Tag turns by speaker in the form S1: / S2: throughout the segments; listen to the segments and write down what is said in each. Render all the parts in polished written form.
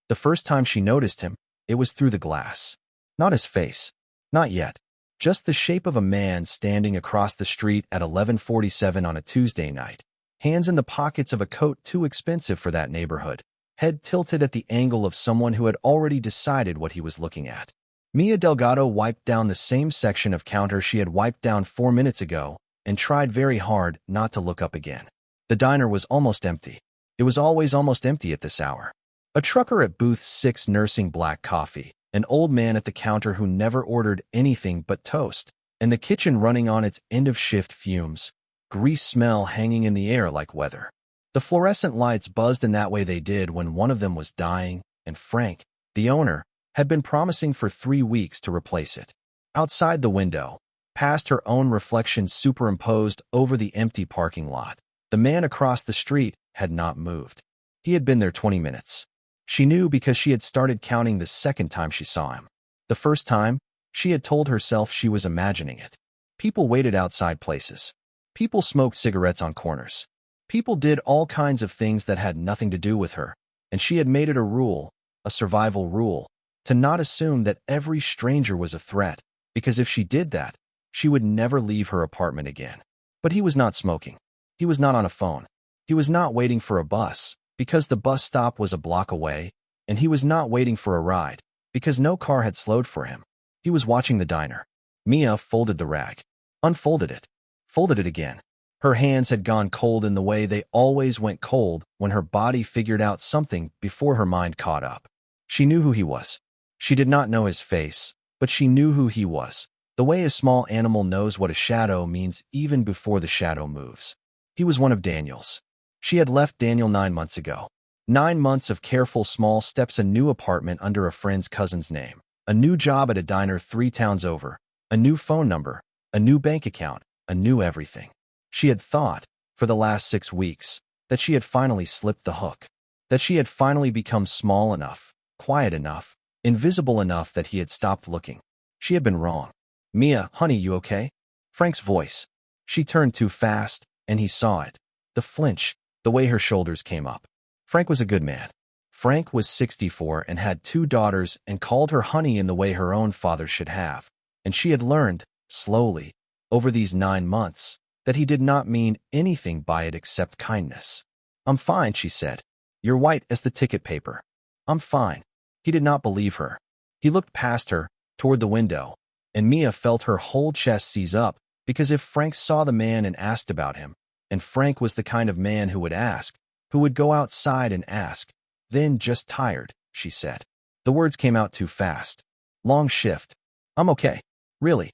S1: The first time she noticed him, it was through the glass. Not his face. Not yet. Just the shape of a man standing across the street at 11:47 on a Tuesday night, hands in the pockets of a coat too expensive for that neighborhood, head tilted at the angle of someone who had already decided what he was looking at. Mia Delgado wiped down the same section of counter she had wiped down 4 minutes ago and tried very hard not to look up again. The diner was almost empty. It was always almost empty at this hour. A trucker at booth 6 nursing black coffee, an old man at the counter who never ordered anything but toast, and the kitchen running on its end-of-shift fumes, grease smell hanging in the air like weather. The fluorescent lights buzzed in that way they did when one of them was dying, and Frank, the owner, had been promising for 3 weeks to replace it. Outside the window, past her own reflection superimposed over the empty parking lot, the man across the street had not moved. He had been there 20 minutes. She knew because she had started counting the second time she saw him. The first time, she had told herself she was imagining it. People waited outside places. People smoked cigarettes on corners. People did all kinds of things that had nothing to do with her, and she had made it a rule, a survival rule, to not assume that every stranger was a threat, because if she did that, she would never leave her apartment again. But he was not smoking. He was not on a phone. He was not waiting for a bus, because the bus stop was a block away, and he was not waiting for a ride, because no car had slowed for him. He was watching the diner. Mia folded the rag, unfolded it, folded it again. Her hands had gone cold in the way they always went cold when her body figured out something before her mind caught up. She knew who he was. She did not know his face, but she knew who he was, the way a small animal knows what a shadow means even before the shadow moves. He was one of Daniel's. She had left Daniel 9 months ago. 9 months of careful small steps, a new apartment under a friend's cousin's name, a new job at a diner 3 towns over, a new phone number, a new bank account, a new everything. She had thought, for the last 6 weeks, that she had finally slipped the hook, that she had finally become small enough, quiet enough, invisible enough that he had stopped looking. She had been wrong. Mia, honey, you okay? Frank's voice. She turned too fast, and he saw it. The flinch, the way her shoulders came up. Frank was a good man. Frank was 64 and had 2 daughters and called her honey in the way her own father should have. And she had learned, slowly, over these 9 months, that he did not mean anything by it except kindness. I'm fine, she said. You're white as the ticket paper. I'm fine. He did not believe her. He looked past her, toward the window, and Mia felt her whole chest seize up, because if Frank saw the man and asked about him, and Frank was the kind of man who would ask, who would go outside and ask, then just tired, she said. The words came out too fast. Long shift. I'm okay. Really.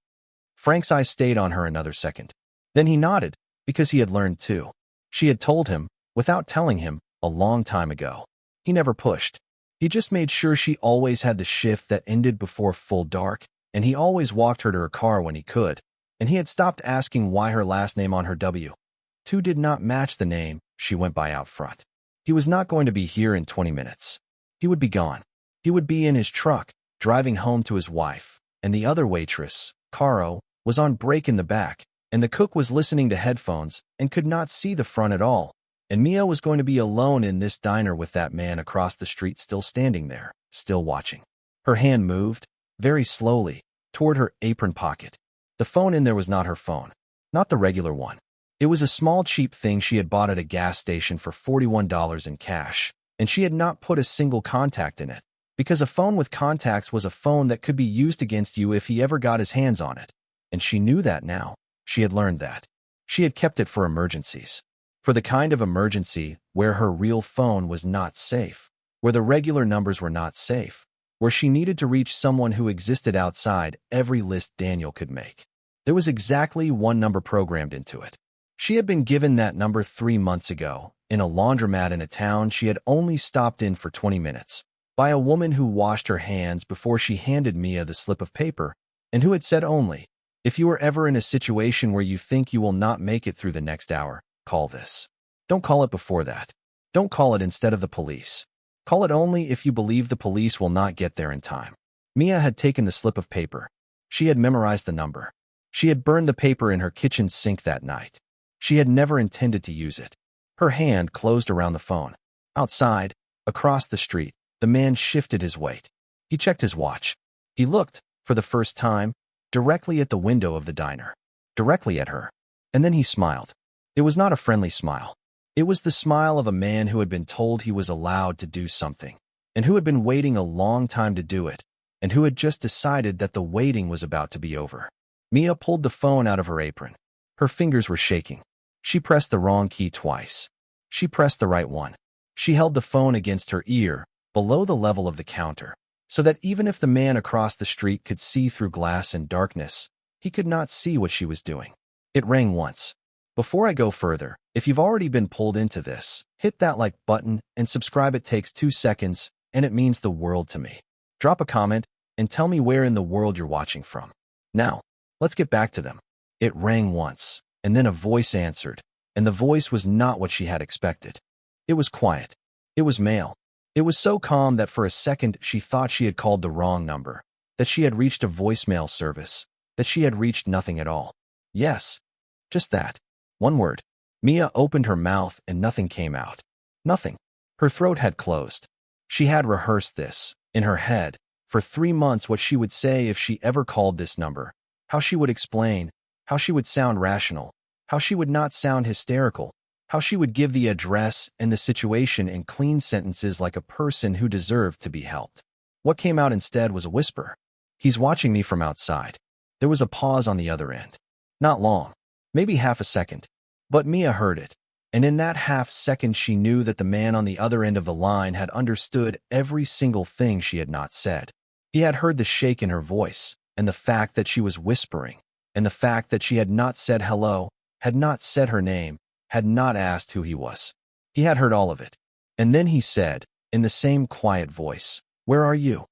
S1: Frank's eyes stayed on her another second. Then he nodded, because he had learned too. She had told him, without telling him, a long time ago. He never pushed. He just made sure she always had the shift that ended before full dark, and he always walked her to her car when he could, and he had stopped asking why her last name on her W-2 did not match the name she went by out front. He was not going to be here in 20 minutes. He would be gone. He would be in his truck, driving home to his wife, and the other waitress, Caro, was on break in the back, and the cook was listening to headphones and could not see the front at all, and Mia was going to be alone in this diner with that man across the street still standing there, still watching. Her hand moved, very slowly, toward her apron pocket. The phone in there was not her phone, not the regular one. It was a small cheap thing she had bought at a gas station for $41 in cash, and she had not put a single contact in it, because a phone with contacts was a phone that could be used against you if he ever got his hands on it. And she knew that now. She had learned that. She had kept it for emergencies. For the kind of emergency where her real phone was not safe, where the regular numbers were not safe, where she needed to reach someone who existed outside every list Daniel could make. There was exactly one number programmed into it. She had been given that number 3 months ago, in a laundromat in a town she had only stopped in for 20 minutes, by a woman who washed her hands before she handed Mia the slip of paper, and who had said only, if you are ever in a situation where you think you will not make it through the next hour, call this. Don't call it before that. Don't call it instead of the police. Call it only if you believe the police will not get there in time. Mia had taken the slip of paper. She had memorized the number. She had burned the paper in her kitchen sink that night. She had never intended to use it. Her hand closed around the phone. Outside, across the street, The man shifted his weight. He checked his watch. He looked, for the first time, directly at the window of the diner. Directly at her. And then he smiled. It was not a friendly smile. It was the smile of a man who had been told he was allowed to do something, and who had been waiting a long time to do it, and who had just decided that the waiting was about to be over. Mia pulled the phone out of her apron. Her fingers were shaking. She pressed the wrong key twice. She pressed the right one. She held the phone against her ear, below the level of the counter, so that even if the man across the street could see through glass and darkness, he could not see what she was doing. It rang once. Before I go further, if you've already been pulled into this, hit that like button and subscribe. It takes 2 seconds, and it means the world to me. Drop a comment and tell me where in the world you're watching from. Now, let's get back to them. It rang once, and then a voice answered, and the voice was not what she had expected. It was quiet. It was male. It was so calm that for a second she thought she had called the wrong number, that she had reached a voicemail service, that she had reached nothing at all. Yes. Just that. One word. Mia opened her mouth and nothing came out. Nothing. Her throat had closed. She had rehearsed this, in her head, for 3 months what she would say if she ever called this number, how she would explain, how she would sound rational, how she would not sound hysterical, how she would give the address and the situation in clean sentences like a person who deserved to be helped. What came out instead was a whisper. He's watching me from outside. There was a pause on the other end. Not long. Maybe half a second. But Mia heard it, and in that half second she knew that the man on the other end of the line had understood every single thing she had not said. He had heard the shake in her voice, and the fact that she was whispering, and the fact that she had not said hello, had not said her name, had not asked who he was. He had heard all of it. And then he said, in the same quiet voice, "Where are you?"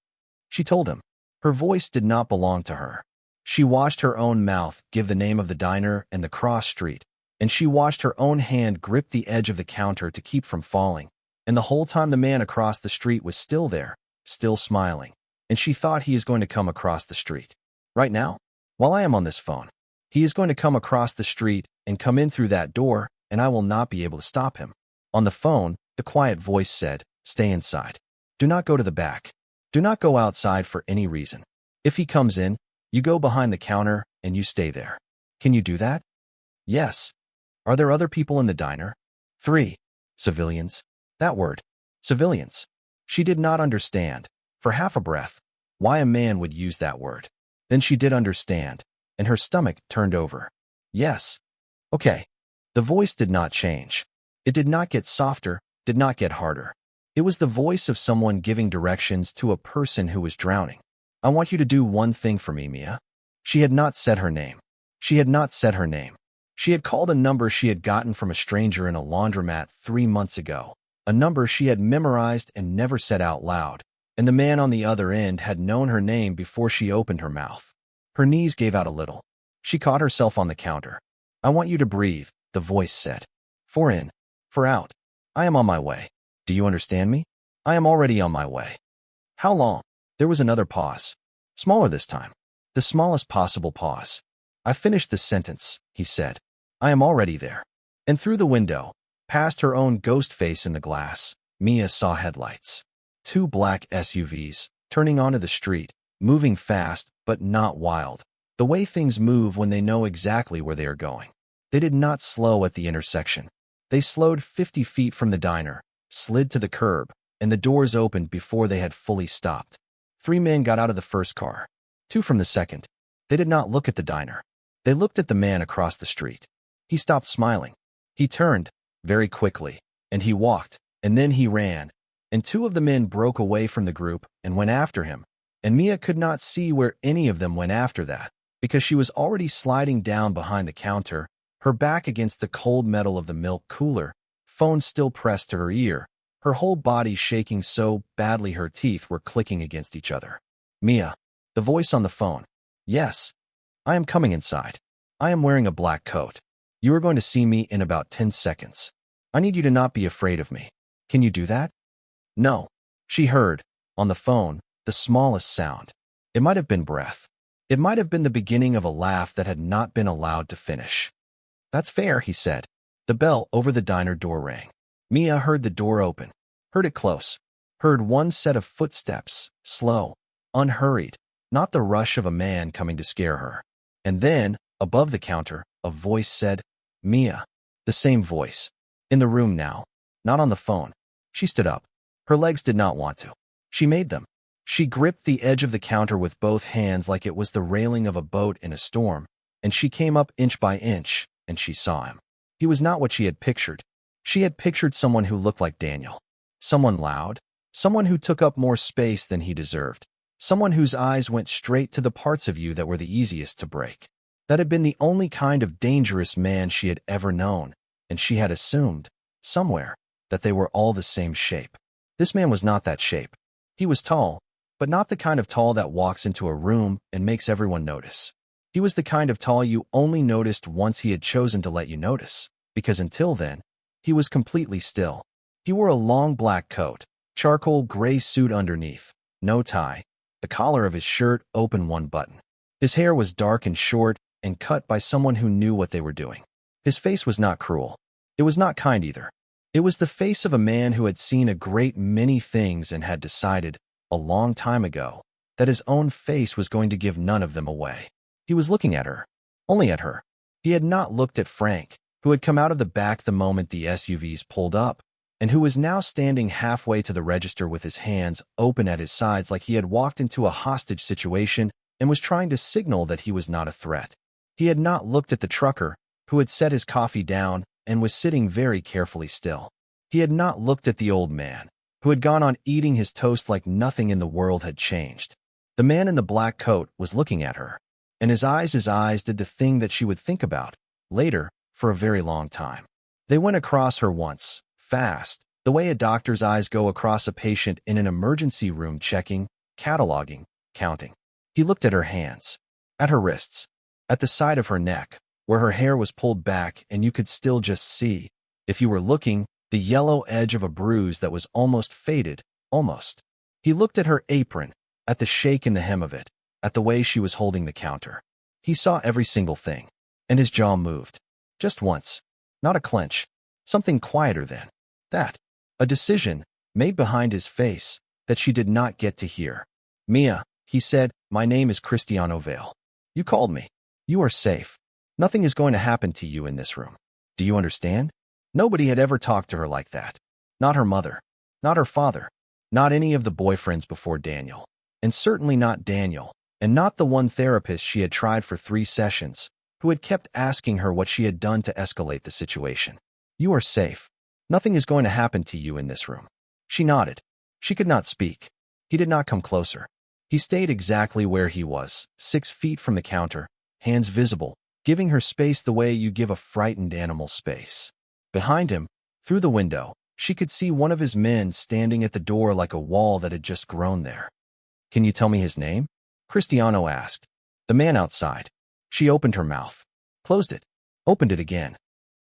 S1: She told him. Her voice did not belong to her. She watched her own mouth give the name of the diner and the cross street, and she watched her own hand grip the edge of the counter to keep from falling. And the whole time the man across the street was still there, still smiling. And she thought he is going to come across the street. Right now, while I am on this phone, he is going to come across the street and come in through that door, and I will not be able to stop him. On the phone, the quiet voice said, "Stay inside. Do not go to the back. Do not go outside for any reason. If he comes in, you go behind the counter and you stay there. Can you do that?" Yes. Are there other people in the diner? 3. Civilians. That word. Civilians. She did not understand, for half a breath, why a man would use that word. Then she did understand, and her stomach turned over. Yes. Okay. The voice did not change. It did not get softer, did not get harder. It was the voice of someone giving directions to a person who was drowning. "I want you to do one thing for me, Mia." She had not said her name. She had not said her name. She had called a number she had gotten from a stranger in a laundromat 3 months ago, a number she had memorized and never said out loud, and the man on the other end had known her name before she opened her mouth. Her knees gave out a little. She caught herself on the counter. "I want you to breathe," the voice said. "For in, for out. I am on my way. Do you understand me? I am already on my way." "How long?" There was another pause. Smaller this time. The smallest possible pause. "I finished this sentence," he said. "I am already there." And through the window, past her own ghost face in the glass, Mia saw headlights. 2 black SUVs, turning onto the street, moving fast but not wild, the way things move when they know exactly where they are going. They did not slow at the intersection. They slowed 50 feet from the diner, slid to the curb, and the doors opened before they had fully stopped. 3 men got out of the first car, 2 from the second. They did not look at the diner. They looked at the man across the street. He stopped smiling. He turned, very quickly, and he walked, and then he ran, and 2 of the men broke away from the group and went after him, and Mia could not see where any of them went after that, because she was already sliding down behind the counter, her back against the cold metal of the milk cooler, phone still pressed to her ear, her whole body shaking so badly her teeth were clicking against each other. "Mia." The voice on the phone. "Yes. I am coming inside. I am wearing a black coat. You are going to see me in about 10 seconds. I need you to not be afraid of me. Can you do that?" "No." She heard, on the phone, the smallest sound. It might have been breath. It might have been the beginning of a laugh that had not been allowed to finish. "That's fair," he said. The bell over the diner door rang. Mia heard the door open, heard it close. heard one set of footsteps, slow, unhurried, not the rush of a man coming to scare her. And then, above the counter, a voice said, "Mia." The same voice. In the room now, not on the phone. She stood up. Her legs did not want to. She made them. She gripped the edge of the counter with both hands like it was the railing of a boat in a storm, and she came up inch by inch, and she saw him. He was not what she had pictured. She had pictured someone who looked like Daniel. Someone loud. Someone who took up more space than he deserved. Someone whose eyes went straight to the parts of you that were the easiest to break. That had been the only kind of dangerous man she had ever known, and she had assumed, somewhere, that they were all the same shape. This man was not that shape. He was tall, but not the kind of tall that walks into a room and makes everyone notice. He was the kind of tall you only noticed once he had chosen to let you notice, because until then, he was completely still. He wore a long black coat, charcoal gray suit underneath, no tie, the collar of his shirt open one button. His hair was dark and short and cut by someone who knew what they were doing. His face was not cruel. It was not kind either. It was the face of a man who had seen a great many things and had decided, a long time ago, that his own face was going to give none of them away. He was looking at her. Only at her. He had not looked at Frank, who had come out of the back the moment the SUVs pulled up, and who was now standing halfway to the register with his hands open at his sides like he had walked into a hostage situation and was trying to signal that he was not a threat. He had not looked at the trucker, who had set his coffee down and was sitting very carefully still. He had not looked at the old man, who had gone on eating his toast like nothing in the world had changed. The man in the black coat was looking at her, and his eyes did the thing that she would think about, later, for a very long time. They went across her once, fast, the way a doctor's eyes go across a patient in an emergency room checking, cataloging, counting. He looked at her hands, at her wrists, at the side of her neck, where her hair was pulled back and you could still just see, if you were looking, the yellow edge of a bruise that was almost faded, almost. He looked at her apron, at the shake in the hem of it, at the way she was holding the counter. He saw every single thing, and his jaw moved. Just once. Not a clench. Something quieter than that. A decision, made behind his face, that she did not get to hear. "Mia," he said, "my name is Cristiano Vale. You called me. You are safe. Nothing is going to happen to you in this room. Do you understand?" Nobody had ever talked to her like that. Not her mother. Not her father. Not any of the boyfriends before Daniel. And certainly not Daniel. And not the one therapist she had tried for 3 sessions, who had kept asking her what she had done to escalate the situation. "You are safe. Nothing is going to happen to you in this room." She nodded. She could not speak. He did not come closer. He stayed exactly where he was, 6 feet from the counter, hands visible, giving her space the way you give a frightened animal space. Behind him, through the window, she could see one of his men standing at the door like a wall that had just grown there. "Can you tell me his name?" Cristiano asked. The man outside. She opened her mouth, closed it, opened it again.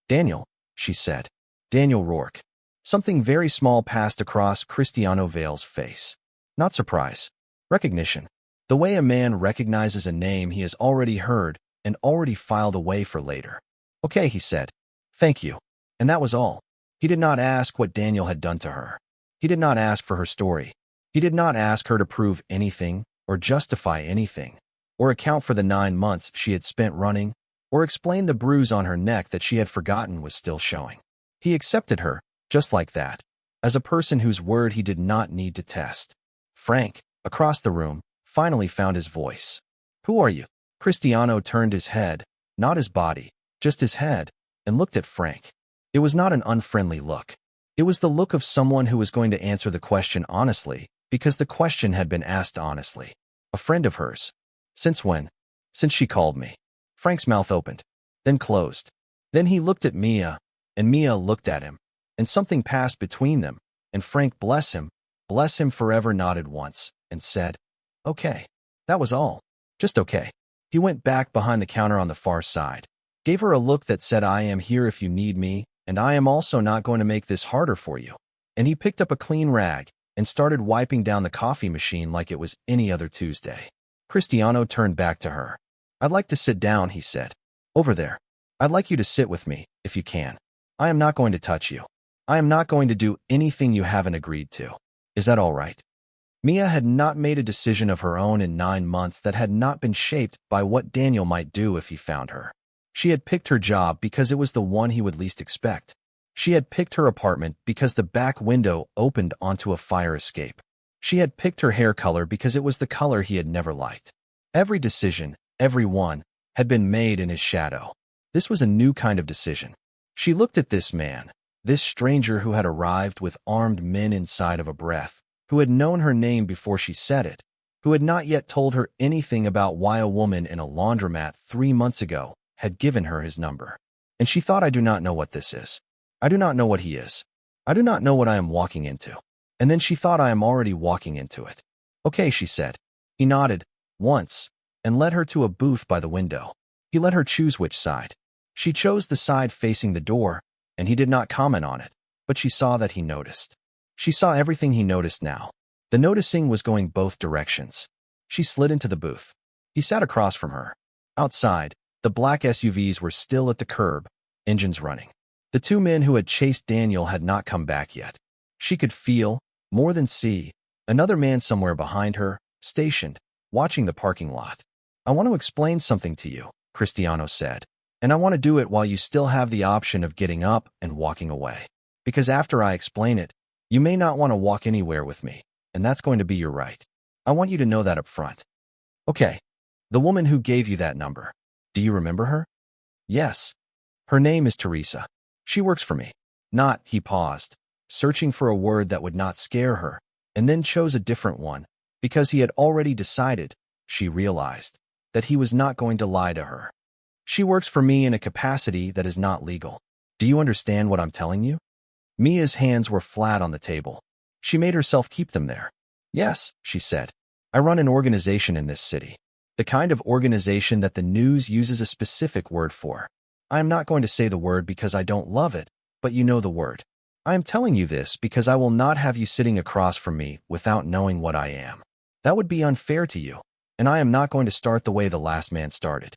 S1: "Daniel," she said. "Daniel Rourke." Something very small passed across Cristiano Vale's face. Not surprise. Recognition. The way a man recognizes a name he has already heard and already filed away for later. "Okay," he said. "Thank you." And that was all. He did not ask what Daniel had done to her. He did not ask for her story. He did not ask her to prove anything, or justify anything, or account for the 9 months she had spent running, or explain the bruise on her neck that she had forgotten was still showing. He accepted her, just like that, as a person whose word he did not need to test. Frank, across the room, finally found his voice. "Who are you?" Cristiano turned his head, not his body, just his head, and looked at Frank. It was not an unfriendly look. It was the look of someone who was going to answer the question honestly, because the question had been asked honestly. "A friend of hers." "Since when?" "Since she called me." Frank's mouth opened, then closed. Then he looked at Mia, and Mia looked at him, and something passed between them, and Frank, bless him forever, nodded once, and said, "Okay." That was all. Just okay. He went back behind the counter on the far side, gave her a look that said, "I am here if you need me, and I am also not going to make this harder for you." And he picked up a clean rag and started wiping down the coffee machine like it was any other Tuesday. Cristiano turned back to her. "I'd like to sit down," he said. "Over there. I'd like you to sit with me, if you can. I am not going to touch you. I am not going to do anything you haven't agreed to." Is that all right? Mia had not made a decision of her own in 9 months that had not been shaped by what Daniel might do if he found her. She had picked her job because it was the one he would least expect. She had picked her apartment because the back window opened onto a fire escape. She had picked her hair color because it was the color he had never liked. Every decision, every one, had been made in his shadow. This was a new kind of decision. She looked at this man, this stranger who had arrived with armed men inside of a breath, who had known her name before she said it, who had not yet told her anything about why a woman in a laundromat 3 months ago had given her his number. And she thought, I do not know what this is. I do not know what he is. I do not know what I am walking into. And then she thought, I am already walking into it. Okay, she said. He nodded, once, and led her to a booth by the window. He let her choose which side. She chose the side facing the door, and he did not comment on it, but she saw that he noticed. She saw everything he noticed now. The noticing was going both directions. She slid into the booth. He sat across from her. Outside, the black SUVs were still at the curb, engines running. The 2 men who had chased Daniel had not come back yet. She could feel, more than see, another man somewhere behind her, stationed, watching the parking lot. I want to explain something to you, Cristiano said, and I want to do it while you still have the option of getting up and walking away. Because after I explain it, you may not want to walk anywhere with me, and that's going to be your right. I want you to know that up front. Okay. The woman who gave you that number. Do you remember her? Yes. Her name is Teresa. She works for me. Not, he paused, searching for a word that would not scare her, and then chose a different one, because he had already decided, she realized, that he was not going to lie to her. She works for me in a capacity that is not legal. Do you understand what I'm telling you? Mia's hands were flat on the table. She made herself keep them there. Yes, she said. I run an organization in this city. The kind of organization that the news uses a specific word for. I am not going to say the word because I don't love it, but you know the word. I am telling you this because I will not have you sitting across from me without knowing what I am. That would be unfair to you, and I am not going to start the way the last man started.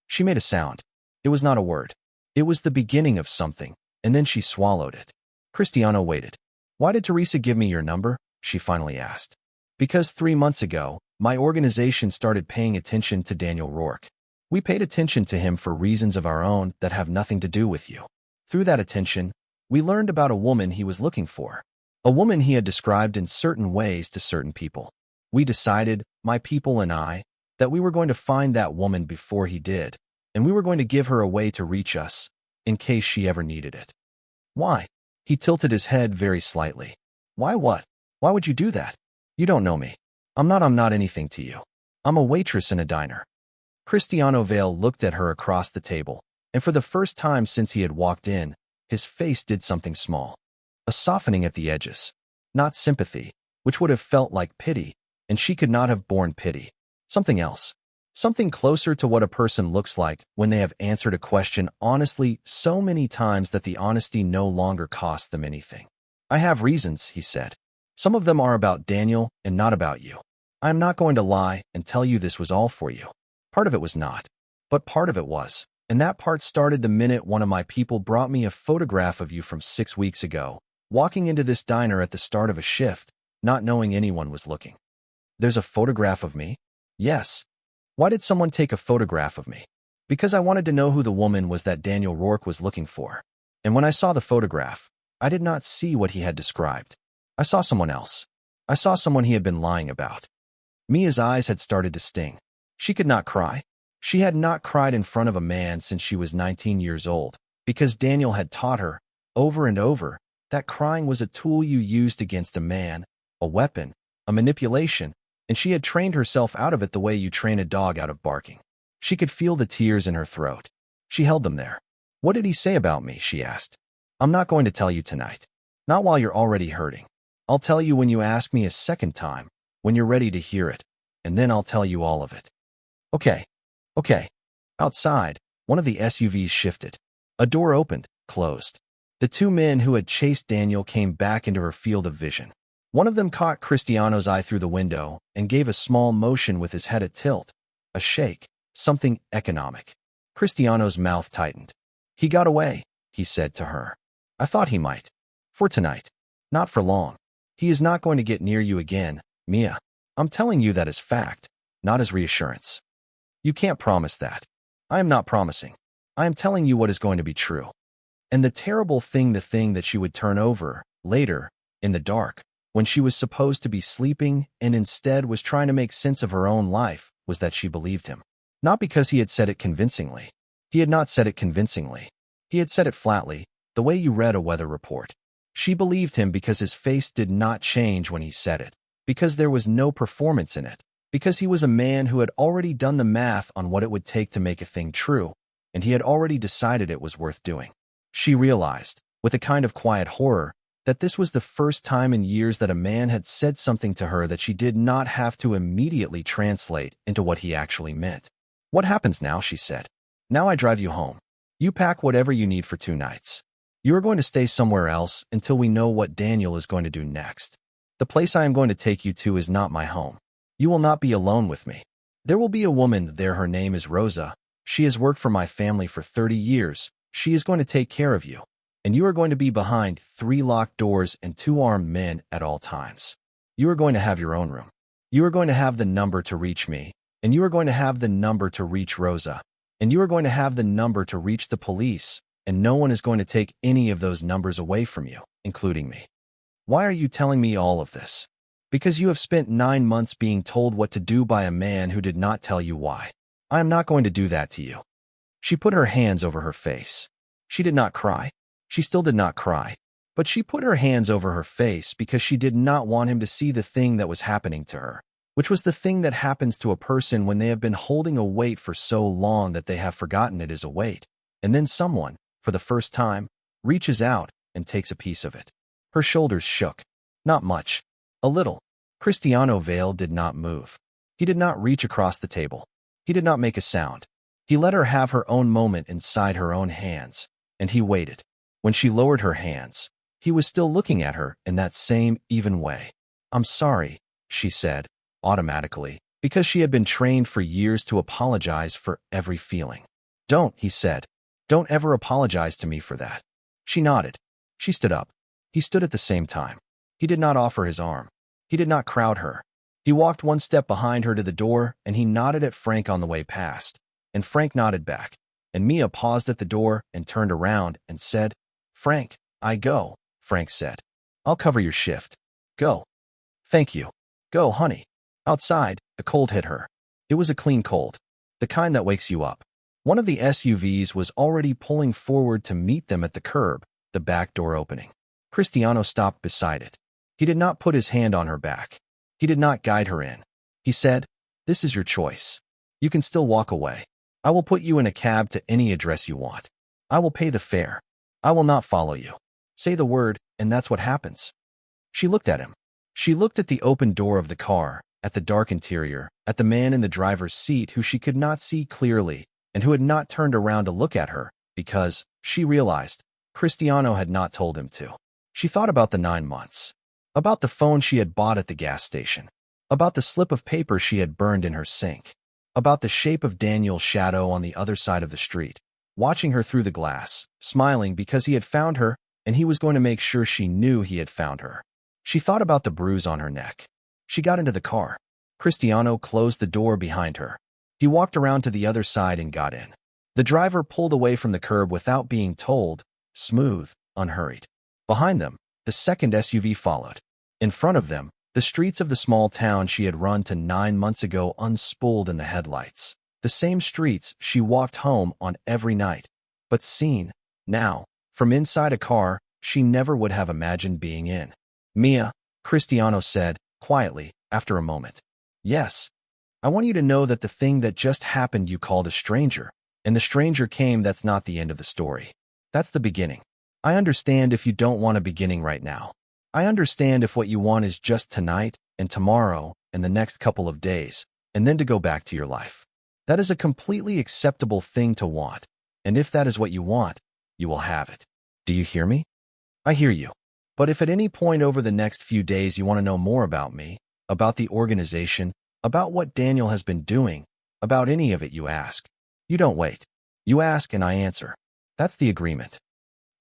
S1: She made a sound. It was not a word. It was the beginning of something, and then she swallowed it. Cristiano waited. Why did Teresa give me your number? She finally asked. Because 3 months ago, my organization started paying attention to Daniel Rourke. We paid attention to him for reasons of our own that have nothing to do with you. Through that attention, we learned about a woman he was looking for. A woman he had described in certain ways to certain people. We decided, my people and I, that we were going to find that woman before he did, and we were going to give her a way to reach us, in case she ever needed it. Why? He tilted his head very slightly. Why what? Why would you do that? You don't know me. I'm not anything to you. I'm a waitress in a diner. Cristiano Vale looked at her across the table, and for the first time since he had walked in, his face did something small. A softening at the edges. Not sympathy, which would have felt like pity, and she could not have borne pity. Something else. Something closer to what a person looks like when they have answered a question honestly so many times that the honesty no longer costs them anything. I have reasons, he said. Some of them are about Daniel and not about you. I am not going to lie and tell you this was all for you. Part of it was not, but part of it was, and that part started the minute one of my people brought me a photograph of you from 6 weeks ago, walking into this diner at the start of a shift, not knowing anyone was looking. There's a photograph of me? Yes. Why did someone take a photograph of me? Because I wanted to know who the woman was that Daniel Rourke was looking for. And when I saw the photograph, I did not see what he had described. I saw someone else. I saw someone he had been lying about. Mia's eyes had started to sting. She could not cry. She had not cried in front of a man since she was 19 years old, because Daniel had taught her, over and over, that crying was a tool you used against a man, a weapon, a manipulation, and she had trained herself out of it the way you train a dog out of barking. She could feel the tears in her throat. She held them there. What did he say about me? She asked. I'm not going to tell you tonight. Not while you're already hurting. I'll tell you when you ask me a second time, when you're ready to hear it, and then I'll tell you all of it. Okay. Okay. Outside, one of the SUVs shifted. A door opened, closed. The 2 men who had chased Daniel came back into her field of vision. One of them caught Cristiano's eye through the window and gave a small motion with his head at tilt, a shake, something economic. Cristiano's mouth tightened. He got away, he said to her. I thought he might. For tonight. Not for long. He is not going to get near you again, Mia. I'm telling you that as fact, not as reassurance. You can't promise that. I am not promising. I am telling you what is going to be true. And the terrible thing, the thing that she would turn over, later, in the dark, when she was supposed to be sleeping and instead was trying to make sense of her own life, was that she believed him. Not because he had said it convincingly. He had not said it convincingly. He had said it flatly, the way you read a weather report. She believed him because his face did not change when he said it, because there was no performance in it, because he was a man who had already done the math on what it would take to make a thing true, and he had already decided it was worth doing. She realized, with a kind of quiet horror, that this was the first time in years that a man had said something to her that she did not have to immediately translate into what he actually meant. What happens now, she said. Now I drive you home. You pack whatever you need for 2 nights. You are going to stay somewhere else until we know what Daniel is going to do next. The place I am going to take you to is not my home. You will not be alone with me. There will be a woman there. Her name is Rosa. She has worked for my family for 30 years. She is going to take care of you. And you are going to be behind 3 locked doors and 2 armed men at all times. You are going to have your own room. You are going to have the number to reach me, and you are going to have the number to reach Rosa, and you are going to have the number to reach the police, and no one is going to take any of those numbers away from you, including me. Why are you telling me all of this? Because you have spent 9 months being told what to do by a man who did not tell you why. I am not going to do that to you. She put her hands over her face. She did not cry. She still did not cry, but she put her hands over her face because she did not want him to see the thing that was happening to her, which was the thing that happens to a person when they have been holding a weight for so long that they have forgotten it is a weight, and then someone, for the first time, reaches out and takes a piece of it. Her shoulders shook. Not much. A little. Cristiano Vale did not move. He did not reach across the table. He did not make a sound. He let her have her own moment inside her own hands, and he waited. When she lowered her hands, he was still looking at her in that same even way. I'm sorry, she said, automatically, because she had been trained for years to apologize for every feeling. Don't, he said. Don't ever apologize to me for that. She nodded. She stood up. He stood at the same time. He did not offer his arm. He did not crowd her. He walked 1 step behind her to the door, and he nodded at Frank on the way past, and Frank nodded back, and Mia paused at the door and turned around and said, Frank, I go, Frank said. I'll cover your shift. Go. Thank you. Go, honey. Outside, the cold hit her. It was a clean cold. The kind that wakes you up. One of the SUVs was already pulling forward to meet them at the curb, the back door opening. Cristiano stopped beside it. He did not put his hand on her back. He did not guide her in. He said, This is your choice. You can still walk away. I will put you in a cab to any address you want. I will pay the fare. I will not follow you. Say the word, and that's what happens. She looked at him. She looked at the open door of the car, at the dark interior, at the man in the driver's seat who she could not see clearly and who had not turned around to look at her because, she realized, Cristiano had not told him to. She thought about the 9 months, about the phone she had bought at the gas station, about the slip of paper she had burned in her sink, about the shape of Daniel's shadow on the other side of the street, watching her through the glass, smiling because he had found her and he was going to make sure she knew he had found her. She thought about the bruise on her neck. She got into the car. Cristiano closed the door behind her. He walked around to the other side and got in. The driver pulled away from the curb without being told, smooth, unhurried. Behind them, the second SUV followed. In front of them, the streets of the small town she had run to 9 months ago unspooled in the headlights. The same streets she walked home on every night, but seen, now, from inside a car she never would have imagined being in. Mia, Cristiano said, quietly, after a moment. Yes. I want you to know that the thing that just happened you called a stranger, and the stranger came. That's not the end of the story. That's the beginning. I understand if you don't want a beginning right now. I understand if what you want is just tonight and tomorrow and the next couple of days, and then to go back to your life. That is a completely acceptable thing to want, and if that is what you want, you will have it. Do you hear me? I hear you. But if at any point over the next few days you want to know more about me, about the organization, about what Daniel has been doing, about any of it, you ask. You don't wait. You ask and I answer. That's the agreement.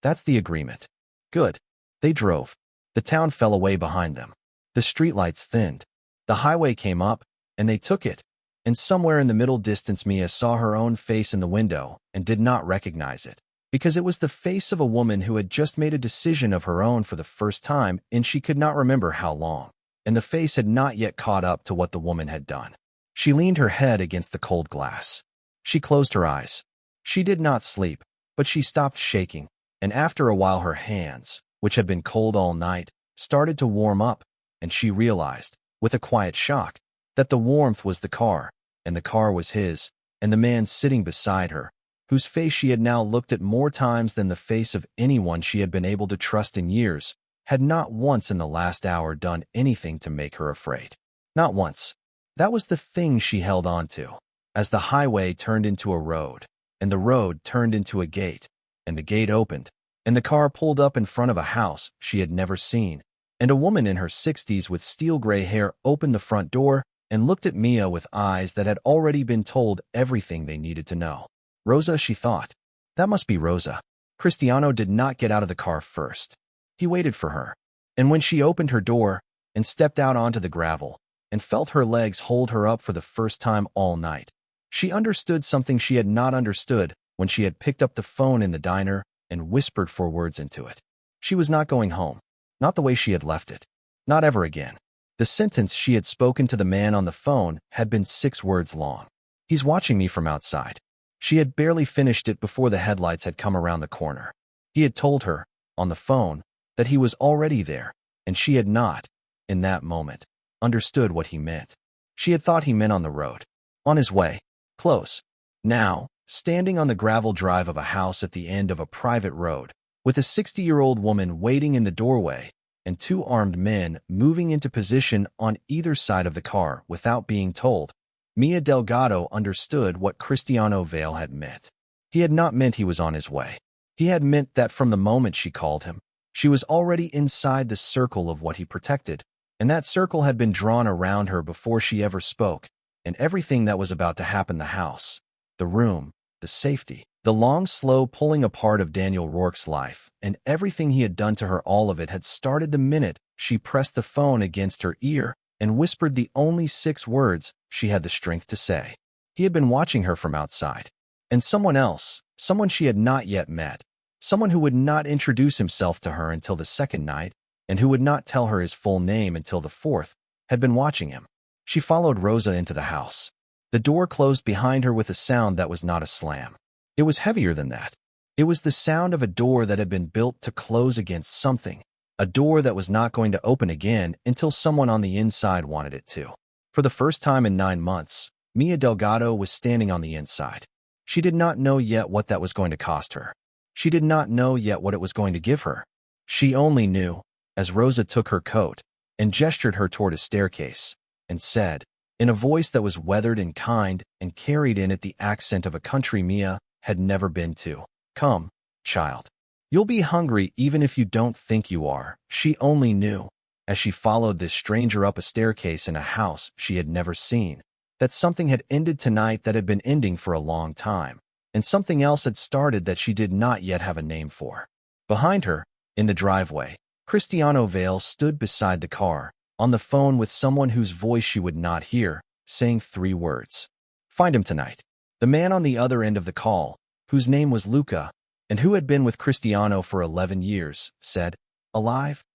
S1: That's the agreement. Good. They drove. The town fell away behind them. The streetlights thinned. The highway came up, and they took it. And somewhere in the middle distance Mia saw her own face in the window and did not recognize it, because it was the face of a woman who had just made a decision of her own for the first time, and she could not remember how long. And the face had not yet caught up to what the woman had done. She leaned her head against the cold glass. She closed her eyes. She did not sleep, but she stopped shaking, and after a while her hands, which had been cold all night, started to warm up, and she realized, with a quiet shock, that the warmth was the car, and the car was his, and the man sitting beside her, whose face she had now looked at more times than the face of anyone she had been able to trust in years, had not once in the last hour done anything to make her afraid. Not once. That was the thing she held on to. As the highway turned into a road, and the road turned into a gate, and the gate opened, and the car pulled up in front of a house she had never seen, and a woman in her 60s with steel-gray hair opened the front door and looked at Mia with eyes that had already been told everything they needed to know. Rosa, she thought. That must be Rosa. Cristiano did not get out of the car first. He waited for her, and when she opened her door and stepped out onto the gravel and felt her legs hold her up for the first time all night, she understood something she had not understood when she had picked up the phone in the diner and whispered 4 words into it. She was not going home, not the way she had left it, not ever again. The sentence she had spoken to the man on the phone had been 6 words long. He's watching me from outside. She had barely finished it before the headlights had come around the corner. He had told her, on the phone, that he was already there, and she had not, in that moment, understood what he meant. She had thought he meant on the road, on his way, close. Now, standing on the gravel drive of a house at the end of a private road, with a 60-year-old woman waiting in the doorway, and 2 armed men moving into position on either side of the car without being told, Mia Delgado understood what Cristiano Vale had meant. He had not meant he was on his way. He had meant that from the moment she called him, she was already inside the circle of what he protected, and that circle had been drawn around her before she ever spoke, and everything that was about to happen, the house, the room, the safety, the long, slow pulling apart of Daniel Rourke's life, and everything he had done to her, all of it had started the minute she pressed the phone against her ear and whispered the only 6 words she had the strength to say. He had been watching her from outside, and someone else, someone she had not yet met, someone who would not introduce himself to her until the 2nd night, and who would not tell her his full name until the 4th, had been watching him. She followed Rosa into the house. The door closed behind her with a sound that was not a slam. It was heavier than that. It was the sound of a door that had been built to close against something, a door that was not going to open again until someone on the inside wanted it to. For the first time in 9 months, Mia Delgado was standing on the inside. She did not know yet what that was going to cost her. She did not know yet what it was going to give her. She only knew, as Rosa took her coat and gestured her toward a staircase, and said, in a voice that was weathered and kind and carried in it the accent of a country Mia had never been to, "Come, child. You'll be hungry even if you don't think you are." She only knew, as she followed this stranger up a staircase in a house she had never seen, that something had ended tonight that had been ending for a long time, and something else had started that she did not yet have a name for. Behind her, in the driveway, Cristiano Vale stood beside the car, on the phone with someone whose voice she would not hear, saying 3 words. "Find him tonight." The man on the other end of the call, whose name was Luca, and who had been with Cristiano for 11 years, said, "Alive?"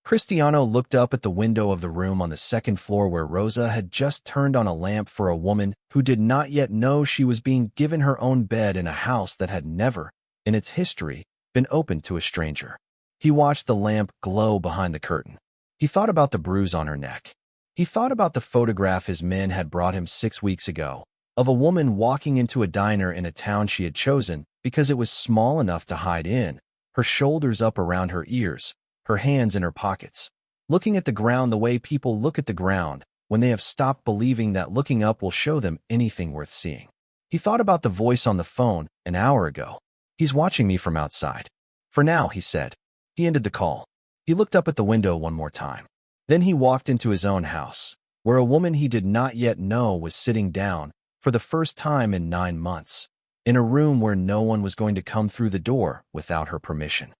S1: Cristiano looked up at the window of the room on the 2nd floor where Rosa had just turned on a lamp for a woman who did not yet know she was being given her own bed in a house that had never, in its history, been opened to a stranger. He watched the lamp glow behind the curtain. He thought about the bruise on her neck. He thought about the photograph his men had brought him 6 weeks ago, of a woman walking into a diner in a town she had chosen because it was small enough to hide in, her shoulders up around her ears, her hands in her pockets, looking at the ground the way people look at the ground when they have stopped believing that looking up will show them anything worth seeing. He thought about the voice on the phone an hour ago. "He's watching me from outside. For now," he said. He ended the call. He looked up at the window one more time. Then he walked into his own house, where a woman he did not yet know was sitting down, for the first time in 9 months, in a room where no one was going to come through the door without her permission.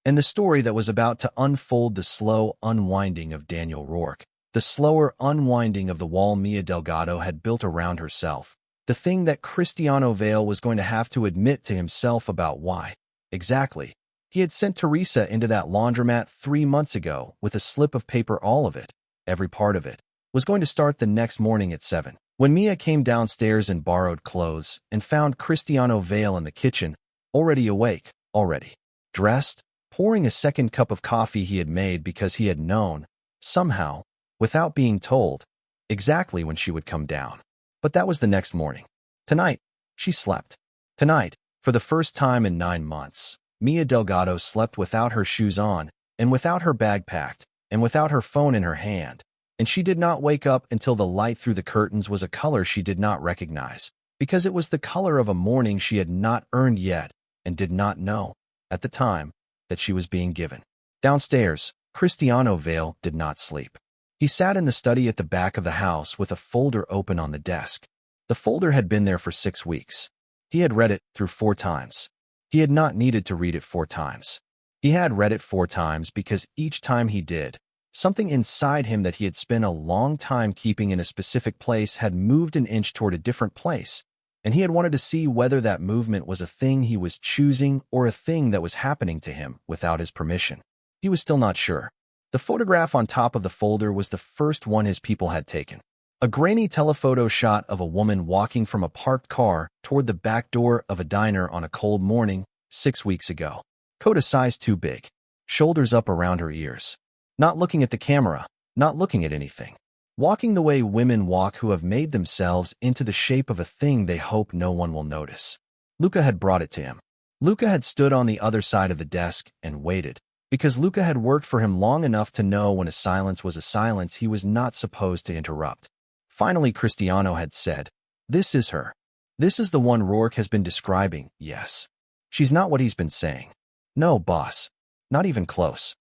S1: and the story that was about to unfold, the slow unwinding of Daniel Rourke, the slower unwinding of the wall Mia Delgado had built around herself, the thing that Cristiano Vale was going to have to admit to himself about why, exactly, he had sent Teresa into that laundromat 3 months ago with a slip of paper. All of it, every part of it, was going to start the next morning at 7. When Mia came downstairs in borrowed clothes and found Cristiano Vale in the kitchen, already awake, already dressed, pouring a second cup of coffee he had made because he had known, somehow, without being told, exactly when she would come down. But that was the next morning. Tonight, she slept. Tonight, for the first time in 9 months, Mia Delgado slept without her shoes on, and without her bag packed, and without her phone in her hand. And she did not wake up until the light through the curtains was a color she did not recognize, because it was the color of a morning she had not earned yet and did not know, at the time, that she was being given. Downstairs, Cristiano Vale did not sleep. He sat in the study at the back of the house with a folder open on the desk. The folder had been there for 6 weeks. He had read it through 4 times. He had not needed to read it 4 times. He had read it 4 times because each time he did, something inside him that he had spent a long time keeping in a specific place had moved an inch toward a different place, and he had wanted to see whether that movement was a thing he was choosing or a thing that was happening to him without his permission. He was still not sure. The photograph on top of the folder was the first one his people had taken. A grainy telephoto shot of a woman walking from a parked car toward the back door of a diner on a cold morning 6 weeks ago. Coat a size too big, shoulders up around her ears. Not looking at the camera, not looking at anything. Walking the way women walk who have made themselves into the shape of a thing they hope no one will notice. Luca had brought it to him. Luca had stood on the other side of the desk and waited, because Luca had worked for him long enough to know when a silence was a silence he was not supposed to interrupt. Finally, Cristiano had said, "This is her. This is the one Rourke has been describing, yes. She's not what he's been saying. No, boss. Not even close."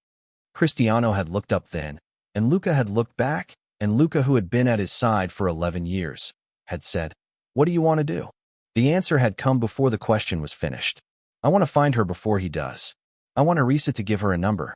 S1: Cristiano had looked up then, and Luca had looked back, and Luca, who had been at his side for 11 years, had said, "What do you want to do?" The answer had come before the question was finished. "I want to find her before he does. I want Teresa to give her a number."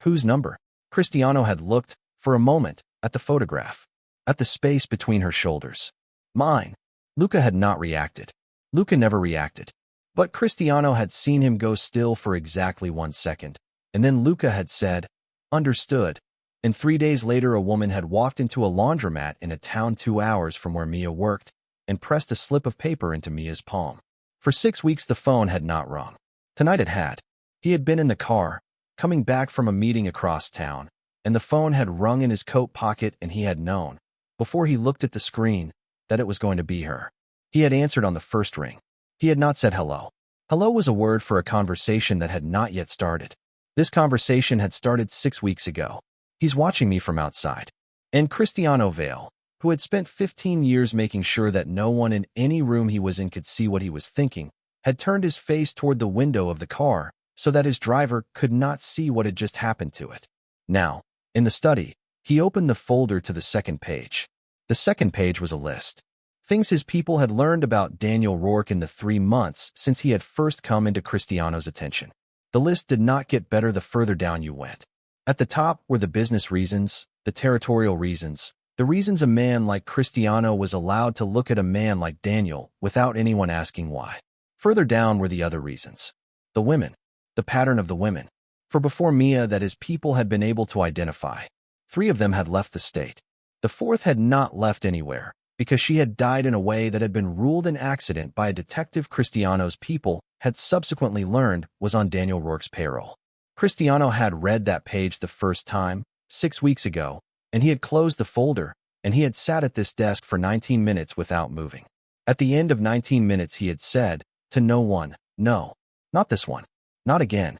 S1: Whose number? Cristiano had looked, for a moment, at the photograph, at the space between her shoulders. Mine. Luca had not reacted. Luca never reacted. But Cristiano had seen him go still for exactly 1 second, and then Luca had said, "Understood." And 3 days later a woman had walked into a laundromat in a town 2 hours from where Mia worked and pressed a slip of paper into Mia's palm. For 6 weeks the phone had not rung. Tonight it had. He had been in the car, coming back from a meeting across town, and the phone had rung in his coat pocket, and he had known, before he looked at the screen, that it was going to be her. He had answered on the first ring. He had not said hello. Hello was a word for a conversation that had not yet started. This conversation had started 6 weeks ago. "He's watching me from outside." And Cristiano Vale, who had spent 15 years making sure that no one in any room he was in could see what he was thinking, had turned his face toward the window of the car so that his driver could not see what had just happened to it. Now, in the study, he opened the folder to the second page. The second page was a list. Things his people had learned about Daniel Rourke in the 3 months since he had first come into Cristiano's attention. The list did not get better the further down you went. At the top were the business reasons, the territorial reasons, the reasons a man like Cristiano was allowed to look at a man like Daniel without anyone asking why. Further down were the other reasons. The women. The pattern of the women. For before Mia that his people had been able to identify, 3 of them had left the state. The 4th had not left anywhere, because she had died in a way that had been ruled an accident by a detective Cristiano's people had subsequently learned was on Daniel Rourke's payroll. Cristiano had read that page the first time, 6 weeks ago, and he had closed the folder, and he had sat at this desk for 19 minutes without moving. At the end of 19 minutes he had said, to no one, "No, not this one, not again."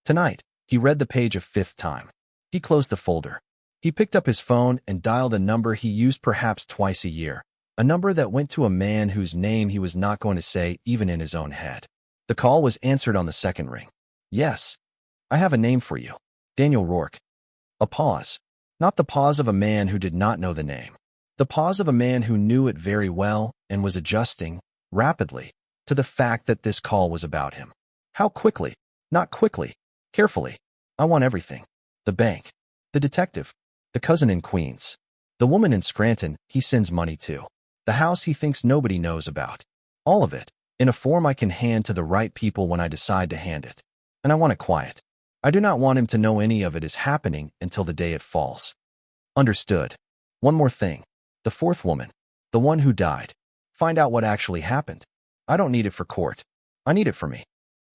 S1: Tonight, he read the page a 5th time. He closed the folder. He picked up his phone and dialed a number he used perhaps twice a year, a number that went to a man whose name he was not going to say even in his own head. The call was answered on the second ring. "Yes, I have a name for you. Daniel Rourke." A pause. Not the pause of a man who did not know the name. The pause of a man who knew it very well and was adjusting, rapidly, to the fact that this call was about him. How quickly, not quickly, Carefully. I want everything. The bank. The detective. The cousin in Queens. The woman in Scranton he sends money to. The house he thinks nobody knows about. All of it, in a form I can hand to the right people when I decide to hand it. And I want it quiet. I do not want him to know any of it is happening until the day it falls. Understood. One more thing. The fourth woman. The one who died. Find out what actually happened. I don't need it for court. I need it for me.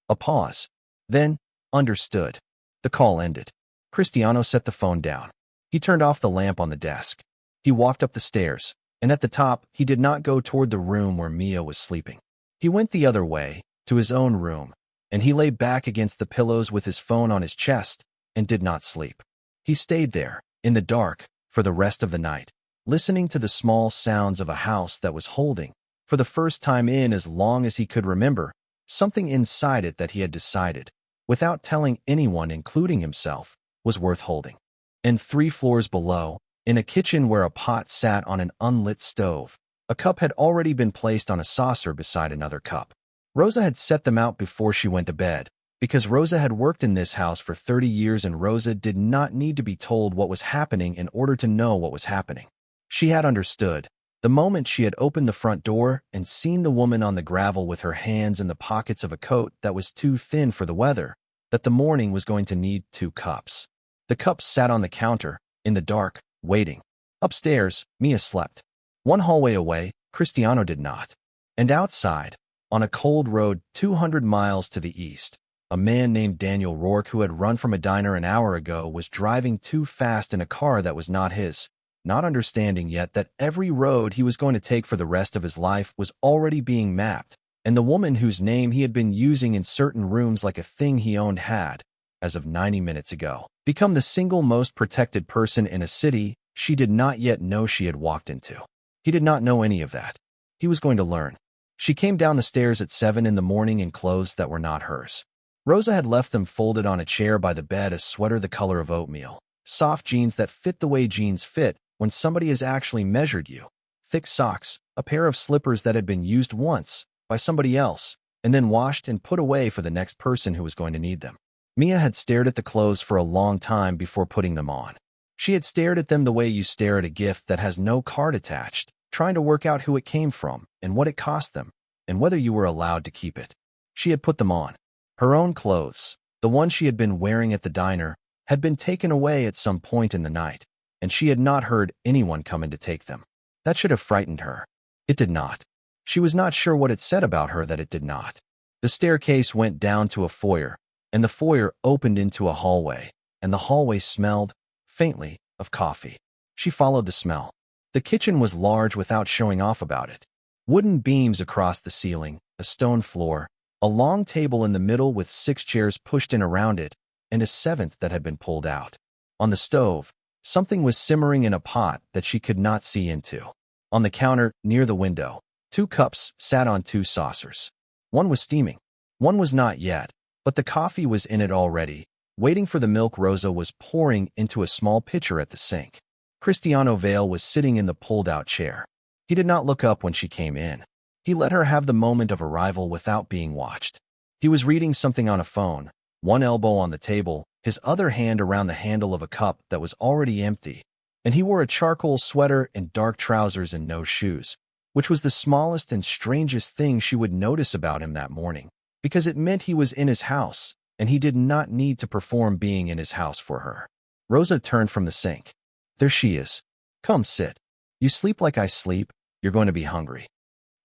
S1: A pause. Then, understood. The call ended. Cristiano set the phone down. He turned off the lamp on the desk. He walked up the stairs, and at the top, he did not go toward the room where Mia was sleeping. He went the other way, to his own room, and he lay back against the pillows with his phone on his chest and did not sleep. He stayed there, in the dark, for the rest of the night, listening to the small sounds of a house that was holding, for the first time in as long as he could remember, something inside it that he had decided, without telling anyone including himself, was worth holding. And 3 floors below, in a kitchen where a pot sat on an unlit stove, a cup had already been placed on a saucer beside another cup. Rosa had set them out before she went to bed, because Rosa had worked in this house for 30 years and Rosa did not need to be told what was happening in order to know what was happening. She had understood, the moment she had opened the front door and seen the woman on the gravel with her hands in the pockets of a coat that was too thin for the weather, that the morning was going to need 2 cups. The cups sat on the counter, in the dark, waiting. Upstairs, Mia slept. 1 hallway away, Cristiano did not. And outside, on a cold road 200 miles to the east, a man named Daniel Rourke who had run from a diner an hour ago was driving too fast in a car that was not his, not understanding yet that every road he was going to take for the rest of his life was already being mapped, and the woman whose name he had been using in certain rooms like a thing he owned had, as of 90 minutes ago, become the single most protected person in a city she did not yet know she had walked into. He did not know any of that. He was going to learn. She came down the stairs at 7 in the morning in clothes that were not hers. Rosa had left them folded on a chair by the bed, a sweater the color of oatmeal, soft jeans that fit the way jeans fit when somebody has actually measured you, thick socks, a pair of slippers that had been used once by somebody else and then washed and put away for the next person who was going to need them. Mia had stared at the clothes for a long time before putting them on. She had stared at them the way you stare at a gift that has no card attached, trying to work out who it came from and what it cost them and whether you were allowed to keep it. She had put them on. Her own clothes, the ones she had been wearing at the diner, had been taken away at some point in the night, and she had not heard anyone come in to take them. That should have frightened her. It did not. She was not sure what it said about her that it did not. The staircase went down to a foyer, and the foyer opened into a hallway, and the hallway smelled, faintly, of coffee. She followed the smell. The kitchen was large without showing off about it. Wooden beams across the ceiling, a stone floor, a long table in the middle with 6 chairs pushed in around it, and a 7th that had been pulled out. On the stove, something was simmering in a pot that she could not see into. On the counter, near the window, 2 cups sat on 2 saucers. One was steaming. One was not yet, but the coffee was in it already, waiting for the milk Rosa was pouring into a small pitcher at the sink. Cristiano Vale was sitting in the pulled-out chair. He did not look up when she came in. He let her have the moment of arrival without being watched. He was reading something on a phone, one elbow on the table, his other hand around the handle of a cup that was already empty, and he wore a charcoal sweater and dark trousers and no shoes, which was the smallest and strangest thing she would notice about him that morning, because it meant he was in his house, and he did not need to perform being in his house for her. Rosa turned from the sink. There she is. Come, sit. You sleep like I sleep, you're going to be hungry.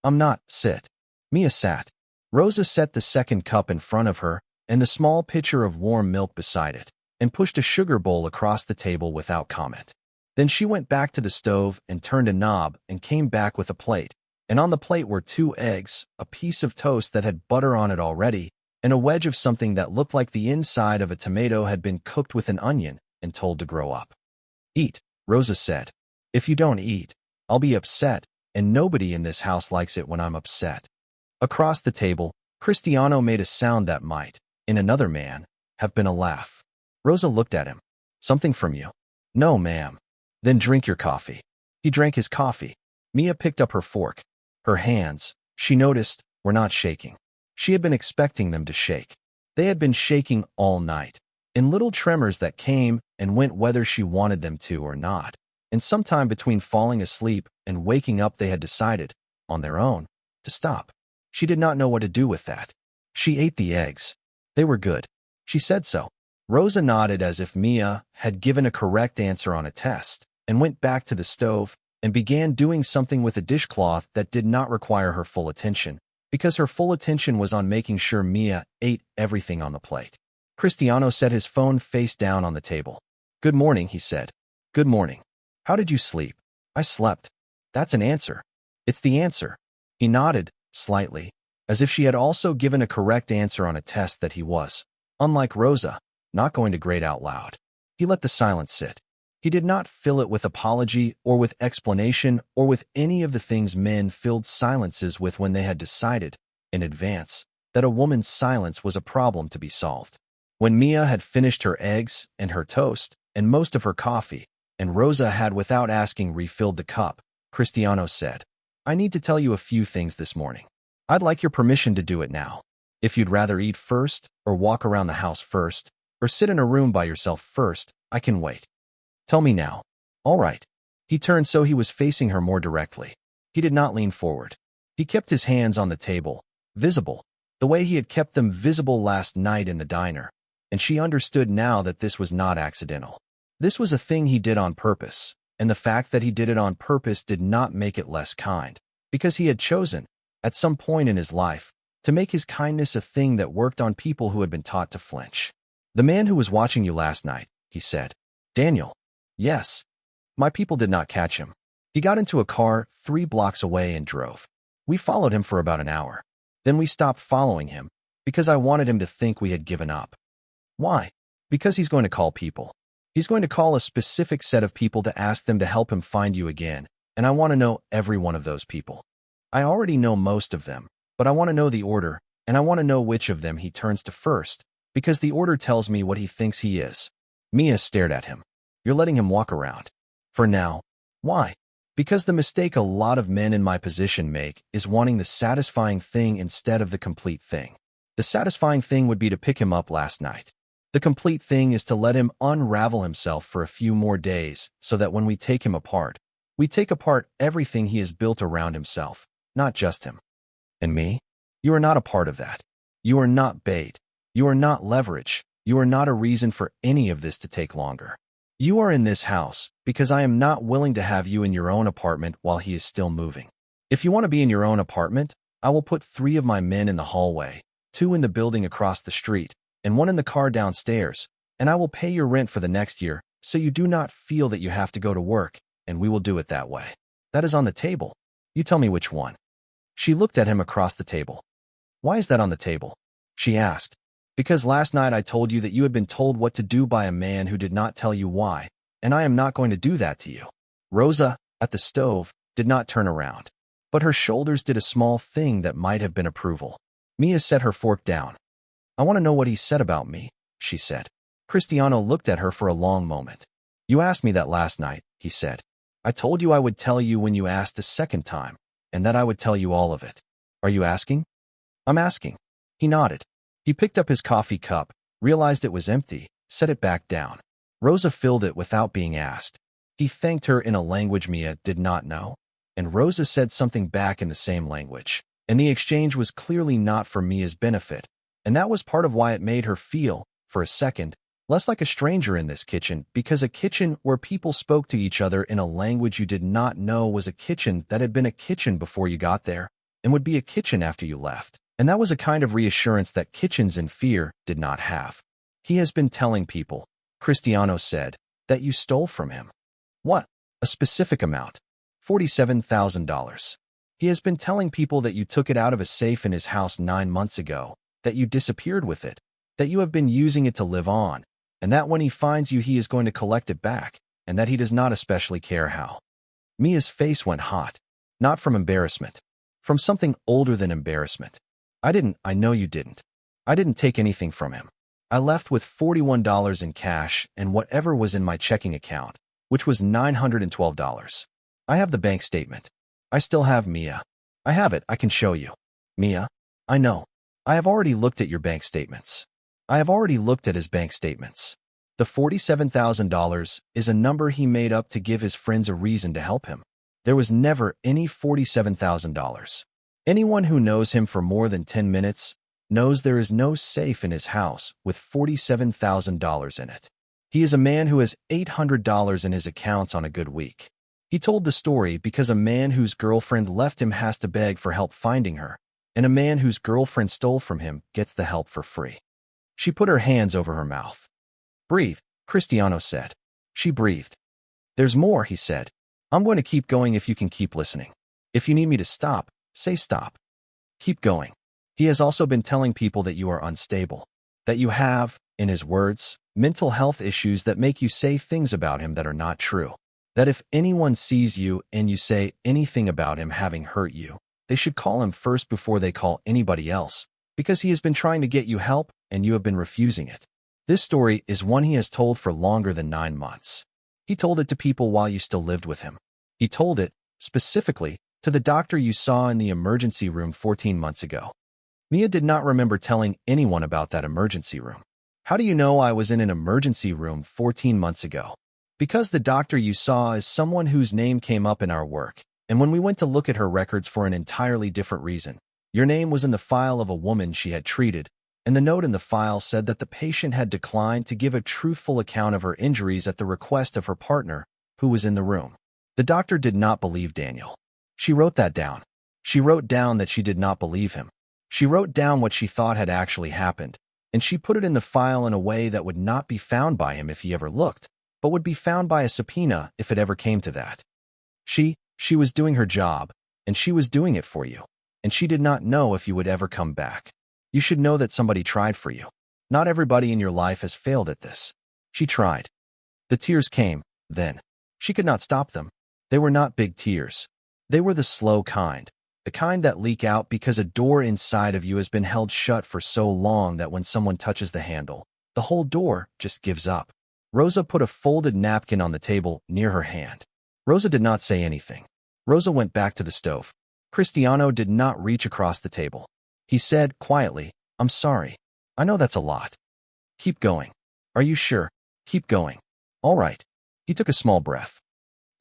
S1: I'm not, sit. Mia sat. Rosa set the 2nd cup in front of her and the small pitcher of warm milk beside it, and pushed a sugar bowl across the table without comment. Then she went back to the stove and turned a knob and came back with a plate, and on the plate were 2 eggs, a piece of toast that had butter on it already, and a wedge of something that looked like the inside of a tomato had been cooked with an onion and told to grow up. Eat, Rosa said. If you don't eat, I'll be upset, and nobody in this house likes it when I'm upset. Across the table, Cristiano made a sound that might, in another man, have been a laugh. Rosa looked at him. Something from you? No, ma'am. Then drink your coffee. He drank his coffee. Mia picked up her fork. Her hands, she noticed, were not shaking. She had been expecting them to shake. They had been shaking all night, in little tremors that came and went whether she wanted them to or not. And sometime between falling asleep and waking up they had decided, on their own, to stop. She did not know what to do with that. She ate the eggs. They were good. She said so. Rosa nodded as if Mia had given a correct answer on a test, and went back to the stove and began doing something with a dishcloth that did not require her full attention, because her full attention was on making sure Mia ate everything on the plate. Cristiano set his phone face down on the table. "Good morning," he said. "Good morning. How did you sleep?" "I slept." "That's an answer." "It's the answer." He nodded, slightly, as if she had also given a correct answer on a test that he was, unlike Rosa, not going to grade out loud. He let the silence sit. He did not fill it with apology or with explanation or with any of the things men filled silences with when they had decided, in advance, that a woman's silence was a problem to be solved. When Mia had finished her eggs and her toast and most of her coffee, and Rosa had without asking refilled the cup, Cristiano said, "I need to tell you a few things this morning. I'd like your permission to do it now. If you'd rather eat first, or walk around the house first, or sit in a room by yourself first, I can wait. Tell me now." "All right." He turned so he was facing her more directly. He did not lean forward. He kept his hands on the table, visible, the way he had kept them visible last night in the diner, and she understood now that this was not accidental. This was a thing he did on purpose, and the fact that he did it on purpose did not make it less kind, because he had chosen, at some point in his life, to make his kindness a thing that worked on people who had been taught to flinch. "The man who was watching you last night," he said. "Daniel." "Yes." "My people did not catch him. He got into a car 3 blocks away and drove. We followed him for about an hour. Then we stopped following him, because I wanted him to think we had given up." "Why?" "Because he's going to call people. He's going to call a specific set of people to ask them to help him find you again, and I want to know every one of those people. I already know most of them, but I want to know the order, and I want to know which of them he turns to first, because the order tells me what he thinks he is." Mia stared at him. "You're letting him walk around." "For now." "Why?" "Because the mistake a lot of men in my position make is wanting the satisfying thing instead of the complete thing. The satisfying thing would be to pick him up last night. The complete thing is to let him unravel himself for a few more days so that when we take him apart, we take apart everything he has built around himself, not just him." "And me?" "You are not a part of that. You are not bait. You are not leverage. You are not a reason for any of this to take longer. You are in this house because I am not willing to have you in your own apartment while he is still moving. If you want to be in your own apartment, I will put 3 of my men in the hallway, 2 in the building across the street, and 1 in the car downstairs, and I will pay your rent for the next year so you do not feel that you have to go to work, and we will do it that way. That is on the table. You tell me which one." She looked at him across the table. "Why is that on the table?" she asked. "Because last night I told you that you had been told what to do by a man who did not tell you why, and I am not going to do that to you." Rosa, at the stove, did not turn around, but her shoulders did a small thing that might have been approval. Mia set her fork down. "I want to know what he said about me," she said. Cristiano looked at her for a long moment. "You asked me that last night," he said. "I told you I would tell you when you asked a second time, and that I would tell you all of it. Are you asking?" "I'm asking." He nodded. He picked up his coffee cup, realized it was empty, set it back down. Rosa filled it without being asked. He thanked her in a language Mia did not know, and Rosa said something back in the same language, and the exchange was clearly not for Mia's benefit, and that was part of why it made her feel, for a second, less like a stranger in this kitchen, because a kitchen where people spoke to each other in a language you did not know was a kitchen that had been a kitchen before you got there, and would be a kitchen after you left, and that was a kind of reassurance that kitchens in fear did not have. "He has been telling people," Cristiano said, "that you stole from him." "What?" "A specific amount. $47,000. He has been telling people that you took it out of a safe in his house 9 months ago, that you disappeared with it, that you have been using it to live on, and that when he finds you he is going to collect it back, and that he does not especially care how." Mia's face went hot. Not from embarrassment. From something older than embarrassment. I know you didn't. I didn't take anything from him. I left with $41 in cash and whatever was in my checking account, which was $912. I have the bank statement. I still have Mia. I have it, I can show you." "Mia? I know. I have already looked at your bank statements." I have already looked at his bank statements. The $47,000 is a number he made up to give his friends a reason to help him. There was never any $47,000. Anyone who knows him for more than 10 minutes knows there is no safe in his house with $47,000 in it. He is a man who has $800 in his accounts on a good week. He told the story because a man whose girlfriend left him has to beg for help finding her, and a man whose girlfriend stole from him gets the help for free. She put her hands over her mouth. Breathe, Cristiano said. She breathed. There's more, he said. I'm going to keep going if you can keep listening. If you need me to stop, say stop. Keep going. He has also been telling people that you are unstable, that you have, in his words, mental health issues that make you say things about him that are not true. That if anyone sees you and you say anything about him having hurt you, they should call him first before they call anybody else, because he has been trying to get you help and you have been refusing it. This story is one he has told for longer than 9 months. He told it to people while you still lived with him. He told it, specifically, to the doctor you saw in the emergency room 14 months ago. Mia did not remember telling anyone about that emergency room. How do you know I was in an emergency room 14 months ago? Because the doctor you saw is someone whose name came up in our work, and when we went to look at her records for an entirely different reason, your name was in the file of a woman she had treated, and the note in the file said that the patient had declined to give a truthful account of her injuries at the request of her partner, who was in the room. The doctor did not believe Daniel. She wrote that down. She wrote down that she did not believe him. She wrote down what she thought had actually happened, and she put it in the file in a way that would not be found by him if he ever looked, but would be found by a subpoena if it ever came to that. She was doing her job, and she was doing it for you, and she did not know if you would ever come back. You should know that somebody tried for you. Not everybody in your life has failed at this. She tried. The tears came, then. She could not stop them. They were not big tears. They were the slow kind, the kind that leak out because a door inside of you has been held shut for so long that when someone touches the handle, the whole door just gives up. Rosa put a folded napkin on the table near her hand. Rosa did not say anything. Rosa went back to the stove. Cristiano did not reach across the table. He said, quietly, I'm sorry. I know that's a lot. Keep going. Are you sure? Keep going. All right. He took a small breath.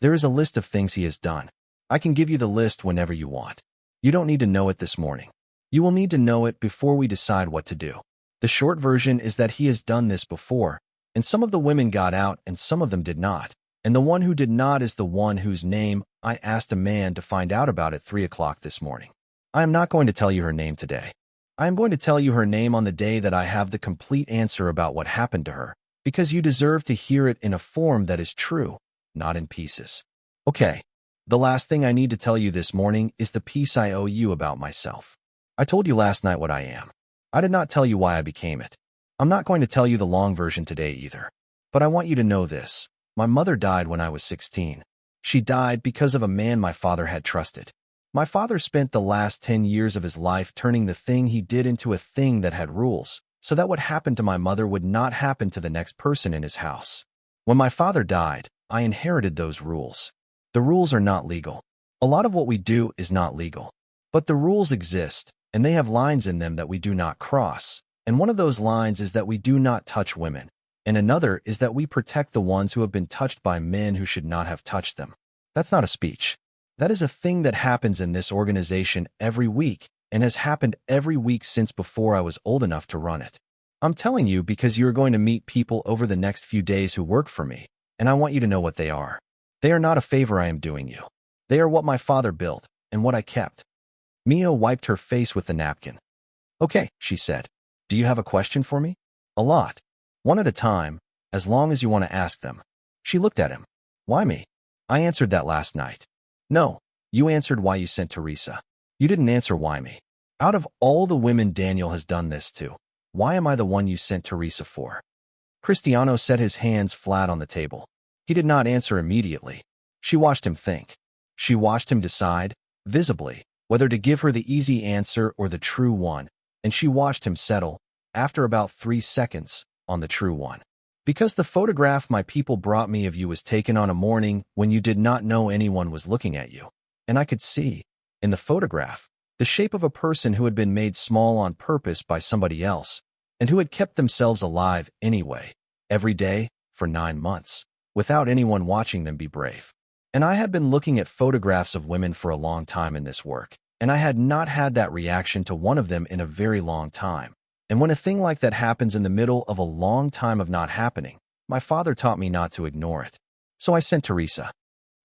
S1: There is a list of things he has done. I can give you the list whenever you want. You don't need to know it this morning. You will need to know it before we decide what to do. The short version is that he has done this before, and some of the women got out and some of them did not. And the one who did not is the one whose name I asked a man to find out about at 3 o'clock this morning. I am not going to tell you her name today. I am going to tell you her name on the day that I have the complete answer about what happened to her, because you deserve to hear it in a form that is true, not in pieces. Okay, the last thing I need to tell you this morning is the piece I owe you about myself. I told you last night what I am. I did not tell you why I became it. I'm not going to tell you the long version today either. But I want you to know this. My mother died when I was 16. She died because of a man my father had trusted. My father spent the last 10 years of his life turning the thing he did into a thing that had rules, so that what happened to my mother would not happen to the next person in his house. When my father died, I inherited those rules. The rules are not legal. A lot of what we do is not legal. But the rules exist, and they have lines in them that we do not cross. And one of those lines is that we do not touch women. And another is that we protect the ones who have been touched by men who should not have touched them. That's not a speech. That is a thing that happens in this organization every week and has happened every week since before I was old enough to run it. I'm telling you because you are going to meet people over the next few days who work for me, and I want you to know what they are. They are not a favor I am doing you. They are what my father built and what I kept. Mia wiped her face with the napkin. Okay, she said. Do you have a question for me? A lot. One at a time, as long as you want to ask them. She looked at him. Why me? I answered that last night. No, you answered why you sent Teresa. You didn't answer why me. Out of all the women Daniel has done this to, why am I the one you sent Teresa for? Cristiano set his hands flat on the table. He did not answer immediately. She watched him think. She watched him decide, visibly, whether to give her the easy answer or the true one, and she watched him settle, after about 3 seconds, on the true one. Because the photograph my people brought me of you was taken on a morning when you did not know anyone was looking at you. And I could see, in the photograph, the shape of a person who had been made small on purpose by somebody else, and who had kept themselves alive anyway, every day, for 9 months, without anyone watching them be brave. And I had been looking at photographs of women for a long time in this work, and I had not had that reaction to one of them in a very long time. And when a thing like that happens in the middle of a long time of not happening, my father taught me not to ignore it. So I sent Teresa.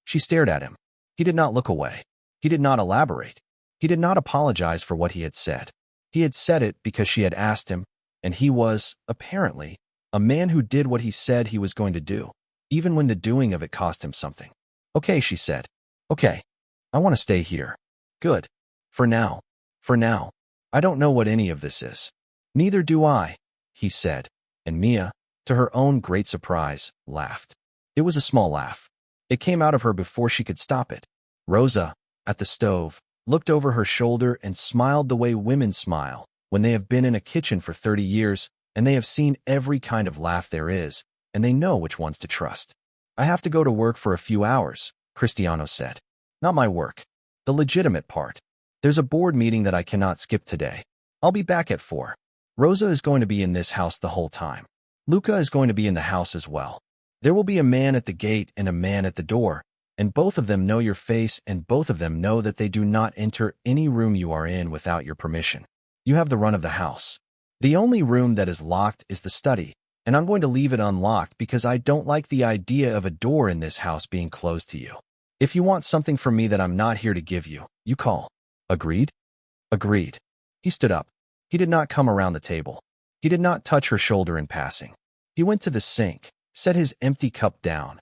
S1: She stared at him. He did not look away. He did not elaborate. He did not apologize for what he had said. He had said it because she had asked him, and he was, apparently, a man who did what he said he was going to do, even when the doing of it cost him something. Okay, she said. Okay. I want to stay here. Good. For now. For now. I don't know what any of this is. Neither do I, he said, and Mia, to her own great surprise, laughed. It was a small laugh. It came out of her before she could stop it. Rosa, at the stove, looked over her shoulder and smiled the way women smile when they have been in a kitchen for 30 years and they have seen every kind of laugh there is, and they know which ones to trust. I have to go to work for a few hours, Cristiano said. Not my work. The legitimate part. There's a board meeting that I cannot skip today. I'll be back at 4. Rosa is going to be in this house the whole time. Luca is going to be in the house as well. There will be a man at the gate and a man at the door, and both of them know your face and both of them know that they do not enter any room you are in without your permission. You have the run of the house. The only room that is locked is the study, and I'm going to leave it unlocked because I don't like the idea of a door in this house being closed to you. If you want something from me that I'm not here to give you, you call. Agreed? Agreed. He stood up. He did not come around the table. He did not touch her shoulder in passing. He went to the sink, set his empty cup down,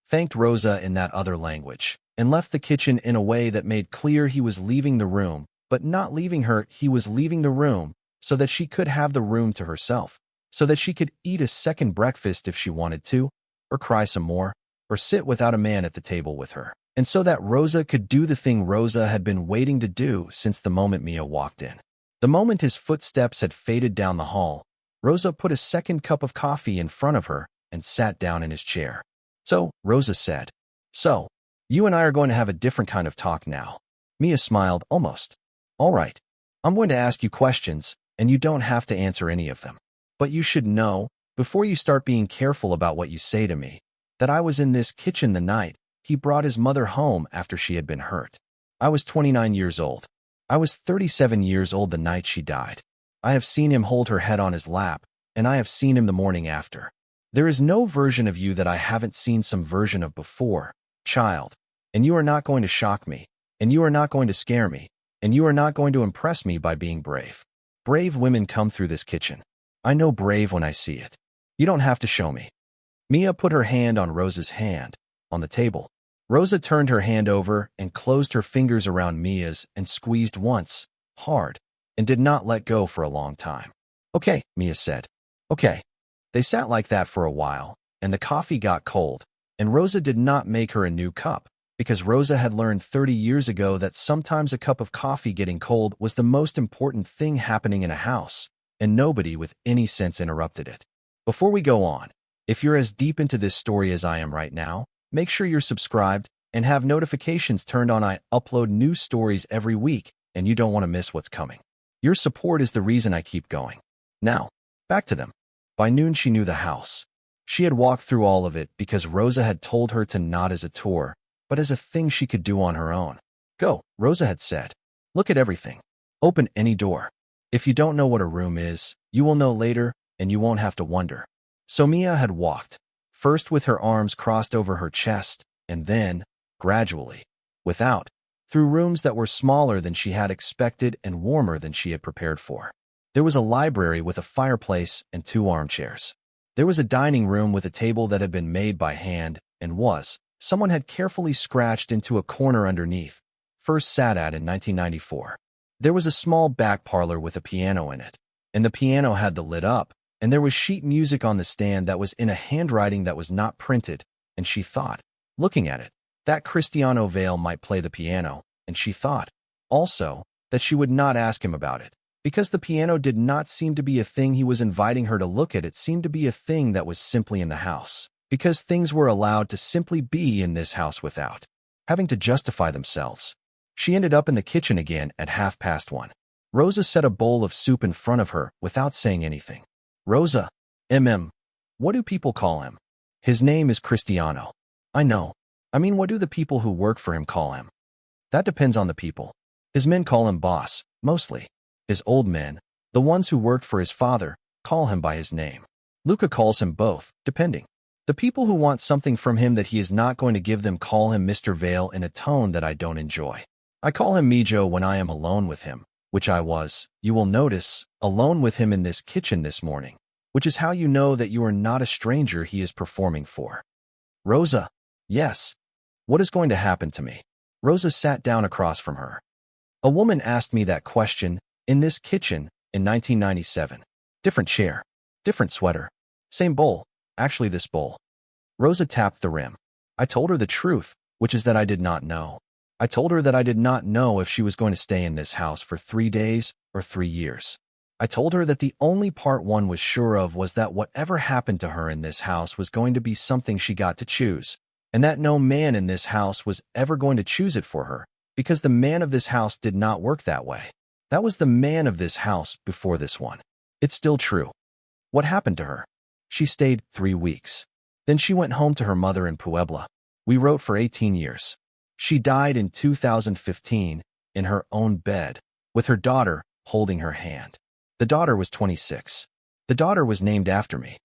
S1: thanked Rosa in that other language, and left the kitchen in a way that made clear he was leaving the room, but not leaving her. He was leaving the room so that she could have the room to herself, so that she could eat a second breakfast if she wanted to, or cry some more, or sit without a man at the table with her, and so that Rosa could do the thing Rosa had been waiting to do since the moment Mia walked in. The moment his footsteps had faded down the hall, Rosa put a second cup of coffee in front of her and sat down in his chair. So, Rosa said, so, you and I are going to have a different kind of talk now. Mia smiled, almost. All right. I'm going to ask you questions, and you don't have to answer any of them. But you should know, before you start being careful about what you say to me, that I was in this kitchen the night he brought his mother home after she had been hurt. I was 29 years old. I was 37 years old the night she died. I have seen him hold her head on his lap, and I have seen him the morning after. There is no version of you that I haven't seen some version of before, child, and you are not going to shock me, and you are not going to scare me, and you are not going to impress me by being brave. Brave women come through this kitchen. I know brave when I see it. You don't have to show me. Mia put her hand on Rosa's hand, on the table. Rosa turned her hand over and closed her fingers around Mia's and squeezed once, hard, and did not let go for a long time. Okay, Mia said. Okay. They sat like that for a while, and the coffee got cold, and Rosa did not make her a new cup, because Rosa had learned 30 years ago that sometimes a cup of coffee getting cold was the most important thing happening in a house, and nobody with any sense interrupted it. Before we go on, if you're as deep into this story as I am right now, make sure you're subscribed and have notifications turned on. I upload new stories every week, and you don't want to miss what's coming. Your support is the reason I keep going. Now, back to them. By noon, she knew the house. She had walked through all of it because Rosa had told her to, not as a tour, but as a thing she could do on her own. Go, Rosa had said. Look at everything. Open any door. If you don't know what a room is, you will know later, and you won't have to wonder. So Mia had walked, first with her arms crossed over her chest, and then, gradually, without, through rooms that were smaller than she had expected and warmer than she had prepared for. There was a library with a fireplace and 2 armchairs. There was a dining room with a table that had been made by hand and someone had carefully scratched into a corner underneath, first sat at in 1994. There was a small back parlor with a piano in it, and the piano had the lid up, and there was sheet music on the stand that was in a handwriting that was not printed, and she thought, looking at it, that Cristiano Vale might play the piano, and she thought, also, that she would not ask him about it. Because the piano did not seem to be a thing he was inviting her to look at, it seemed to be a thing that was simply in the house. Because things were allowed to simply be in this house without having to justify themselves. She ended up in the kitchen again at 1:30. Rosa set a bowl of soup in front of her without saying anything. Rosa. What do people call him? His name is Cristiano. I know. I mean, what do the people who work for him call him? That depends on the people. His men call him boss, mostly. His old men, the ones who worked for his father, call him by his name. Luca calls him both, depending. The people who want something from him that he is not going to give them call him Mr. Vale in a tone that I don't enjoy. I call him Mijo when I am alone with him, which I was, you will notice, alone with him in this kitchen this morning, which is how you know that you are not a stranger he is performing for. Rosa. Yes. What is going to happen to me? Rosa sat down across from her. A woman asked me that question, in this kitchen, in 1997. Different chair. Different sweater. Same bowl. Actually this bowl. Rosa tapped the rim. I told her the truth, which is that I did not know. I told her that I did not know if she was going to stay in this house for 3 days or 3 years. I told her that the only part one was sure of was that whatever happened to her in this house was going to be something she got to choose, and that no man in this house was ever going to choose it for her, because the man of this house did not work that way. That was the man of this house before this one. It's still true. What happened to her? She stayed 3 weeks. Then she went home to her mother in Puebla. We wrote for 18 years. She died in 2015 in her own bed, with her daughter holding her hand. The daughter was 26. The daughter was named after me.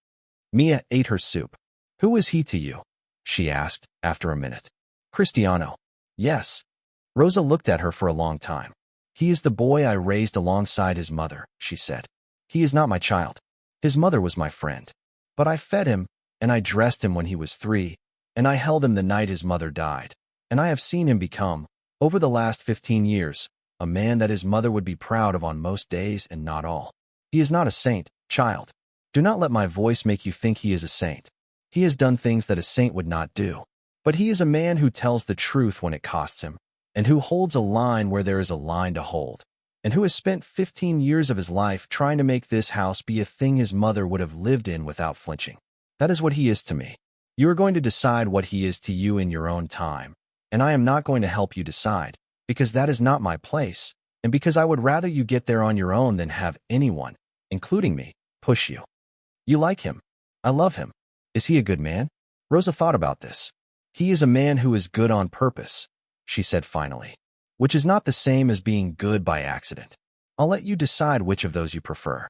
S1: Mia ate her soup. Who was he to you? She asked after a minute. Cristiano. Yes. Rosa looked at her for a long time. He is the boy I raised alongside his mother, she said. He is not my child. His mother was my friend. But I fed him, and I dressed him when he was 3, and I held him the night his mother died. And I have seen him become, over the last 15 years, a man that his mother would be proud of on most days and not all. He is not a saint, child. Do not let my voice make you think he is a saint. He has done things that a saint would not do. But he is a man who tells the truth when it costs him, and who holds a line where there is a line to hold, and who has spent 15 years of his life trying to make this house be a thing his mother would have lived in without flinching. That is what he is to me. You are going to decide what he is to you in your own time, and I am not going to help you decide, because that is not my place, and because I would rather you get there on your own than have anyone, including me, push you. You like him. I love him. Is he a good man? Rosa thought about this. He is a man who is good on purpose, she said finally, which is not the same as being good by accident. I'll let you decide which of those you prefer.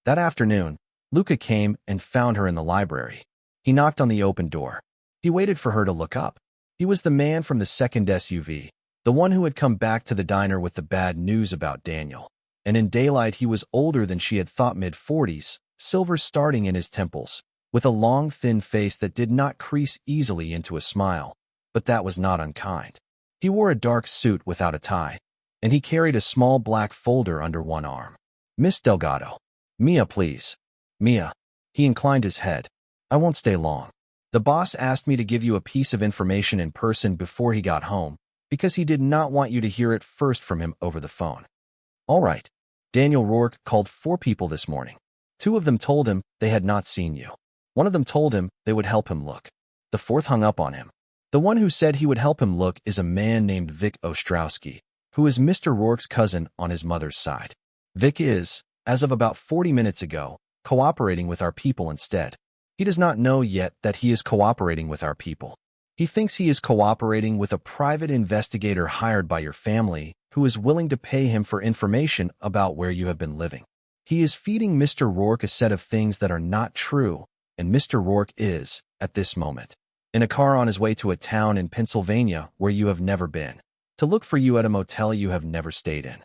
S1: That afternoon, Luca came and found her in the library. He knocked on the open door. He waited for her to look up. He was the man from the second SUV, the one who had come back to the diner with the bad news about Daniel. And in daylight he was older than she had thought, mid-40s, silver starting in his temples, with a long, thin face that did not crease easily into a smile, but that was not unkind. He wore a dark suit without a tie, and he carried a small black folder under one arm. Miss Delgado. Mia, please. Mia. He inclined his head. I won't stay long. The boss asked me to give you a piece of information in person before he got home, because he did not want you to hear it first from him over the phone. All right. Daniel Rourke called 4 people this morning. 2 of them told him they had not seen you. 1 of them told him they would help him look. The 4th hung up on him. The one who said he would help him look is a man named Vic Ostrowski, who is Mr. Rourke's cousin on his mother's side. Vic is, as of about 40 minutes ago, cooperating with our people instead. He does not know yet that he is cooperating with our people. He thinks he is cooperating with a private investigator hired by your family who is willing to pay him for information about where you have been living. He is feeding Mr. Rourke a set of things that are not true, and Mr. Rourke is, at this moment, in a car on his way to a town in Pennsylvania where you have never been, to look for you at a motel you have never stayed in.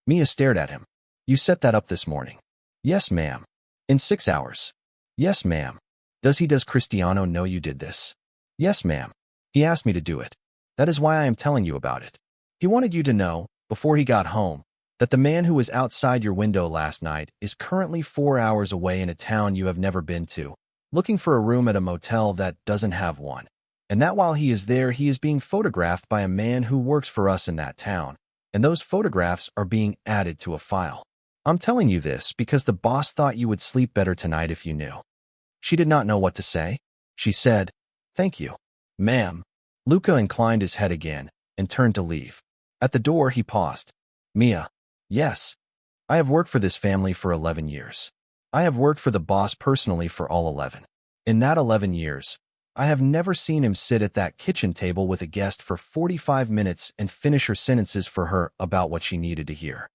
S1: Mia stared at him. You set that up this morning? Yes, ma'am. In 6 hours? Yes, ma'am. Does Cristiano know you did this? Yes, ma'am. He asked me to do it. That is why I am telling you about it. He wanted you to know, before he got home, that the man who was outside your window last night is currently 4 hours away in a town you have never been to, looking for a room at a motel that doesn't have one. And that while he is there, he is being photographed by a man who works for us in that town, and those photographs are being added to a file. I'm telling you this because the boss thought you would sleep better tonight if you knew. She did not know what to say. She said, Thank you, ma'am. Luca inclined his head again and turned to leave. At the door he paused. Mia. Yes. I have worked for this family for 11 years. I have worked for the boss personally for all 11. In that 11 years, I have never seen him sit at that kitchen table with a guest for 45 minutes and finish her sentences for her about what she needed to hear.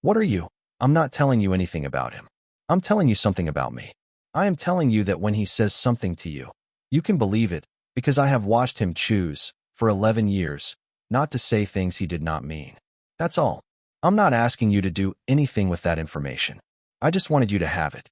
S1: What are you? I'm not telling you anything about him. I'm telling you something about me. I am telling you that when he says something to you, you can believe it, because I have watched him choose, for 11 years, not to say things he did not mean. That's all. I'm not asking you to do anything with that information. I just wanted you to have it.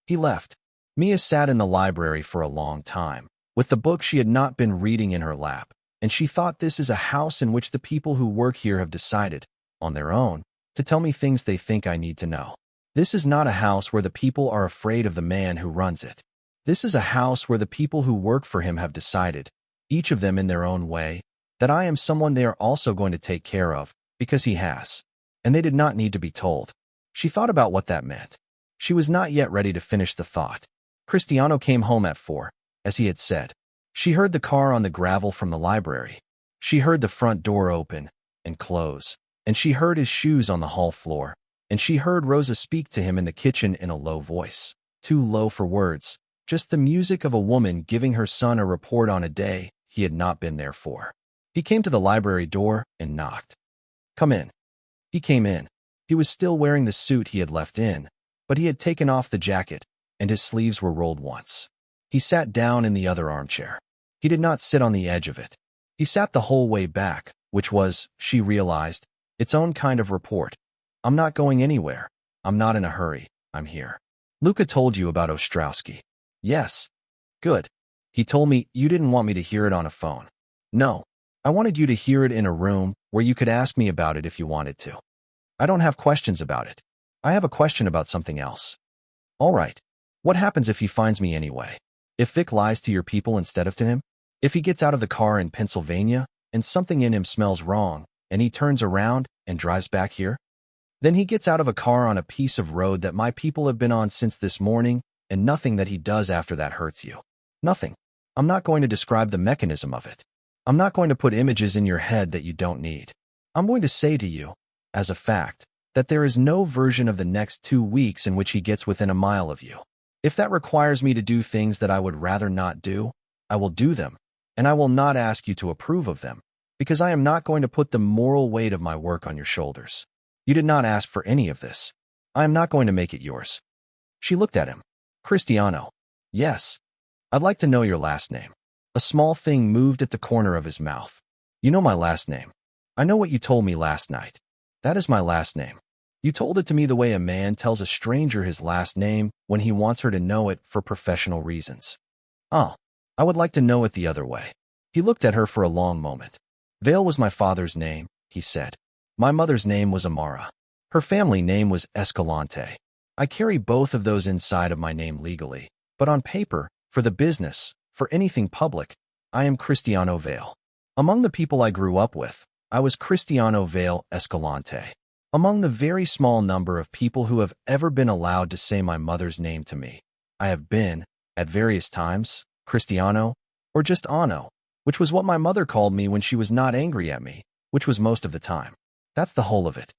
S1: He left. Mia sat in the library for a long time, with the book she had not been reading in her lap, and she thought, this is a house in which the people who work here have decided, on their own, to tell me things they think I need to know. This is not a house where the people are afraid of the man who runs it. This is a house where the people who work for him have decided, each of them in their own way, that I am someone they are also going to take care of, because he has. And they did not need to be told. She thought about what that meant. She was not yet ready to finish the thought. Cristiano came home at 4, as he had said. She heard the car on the gravel from the library. She heard the front door open and close, and she heard his shoes on the hall floor, and she heard Rosa speak to him in the kitchen in a low voice, too low for words, just the music of a woman giving her son a report on a day he had not been there for. He came to the library door and knocked. Come in. He came in. He was still wearing the suit he had left in, but he had taken off the jacket, and his sleeves were rolled once. He sat down in the other armchair. He did not sit on the edge of it. He sat the whole way back, which was, she realized, its own kind of report. I'm not going anywhere. I'm not in a hurry. I'm here. Luca told you about Ostrowski. Yes. Good. He told me you didn't want me to hear it on a phone. No. I wanted you to hear it in a room where you could ask me about it if you wanted to. I don't have questions about it. I have a question about something else. All right. What happens if he finds me anyway? If Vic lies to your people instead of to him? If he gets out of the car in Pennsylvania and something in him smells wrong and he turns around and drives back here? Then he gets out of a car on a piece of road that my people have been on since this morning, and nothing that he does after that hurts you. Nothing. I'm not going to describe the mechanism of it. I'm not going to put images in your head that you don't need. I'm going to say to you, as a fact, that there is no version of the next 2 weeks in which he gets within a mile of you. If that requires me to do things that I would rather not do, I will do them, and I will not ask you to approve of them, because I am not going to put the moral weight of my work on your shoulders. You did not ask for any of this. I am not going to make it yours. She looked at him. Cristiano. Yes. I'd like to know your last name. A small thing moved at the corner of his mouth. You know my last name. I know what you told me last night. That is my last name. You told it to me the way a man tells a stranger his last name when he wants her to know it for professional reasons. Oh, I would like to know it the other way. He looked at her for a long moment. Vale was my father's name, he said. My mother's name was Amara. Her family name was Escalante. I carry both of those inside of my name legally, but on paper, for the business, for anything public, I am Cristiano Vale. Among the people I grew up with, I was Cristiano Vale Escalante. Among the very small number of people who have ever been allowed to say my mother's name to me, I have been, at various times, Cristiano, or just Ano, which was what my mother called me when she was not angry at me, which was most of the time. That's the whole of it.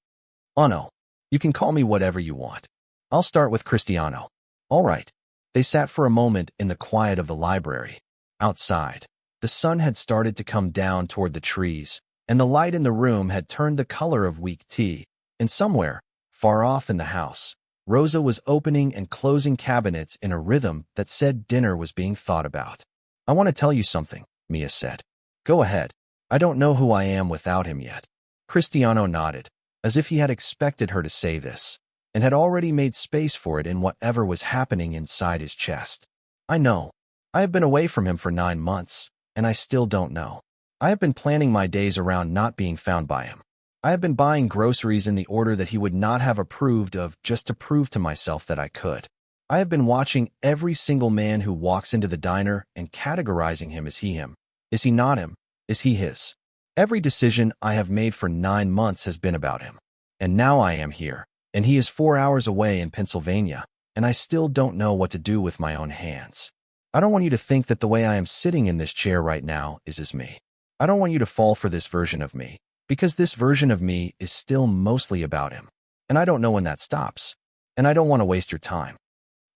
S1: Ano. You can call me whatever you want. I'll start with Cristiano. All right. They sat for a moment in the quiet of the library. Outside, the sun had started to come down toward the trees, and the light in the room had turned the color of weak tea, and somewhere, far off in the house, Rosa was opening and closing cabinets in a rhythm that said dinner was being thought about. I want to tell you something, Mia said. Go ahead. I don't know who I am without him yet. Cristiano nodded, as if he had expected her to say this, and had already made space for it in whatever was happening inside his chest. I know. I have been away from him for 9 months, and I still don't know. I have been planning my days around not being found by him. I have been buying groceries in the order that he would not have approved of just to prove to myself that I could. I have been watching every single man who walks into the diner and categorizing him as he him. Is he not him? Is he his? Every decision I have made for 9 months has been about him. And now I am here, and he is 4 hours away in Pennsylvania, and I still don't know what to do with my own hands. I don't want you to think that the way I am sitting in this chair right now is me. I don't want you to fall for this version of me, because this version of me is still mostly about him. And I don't know when that stops. And I don't want to waste your time.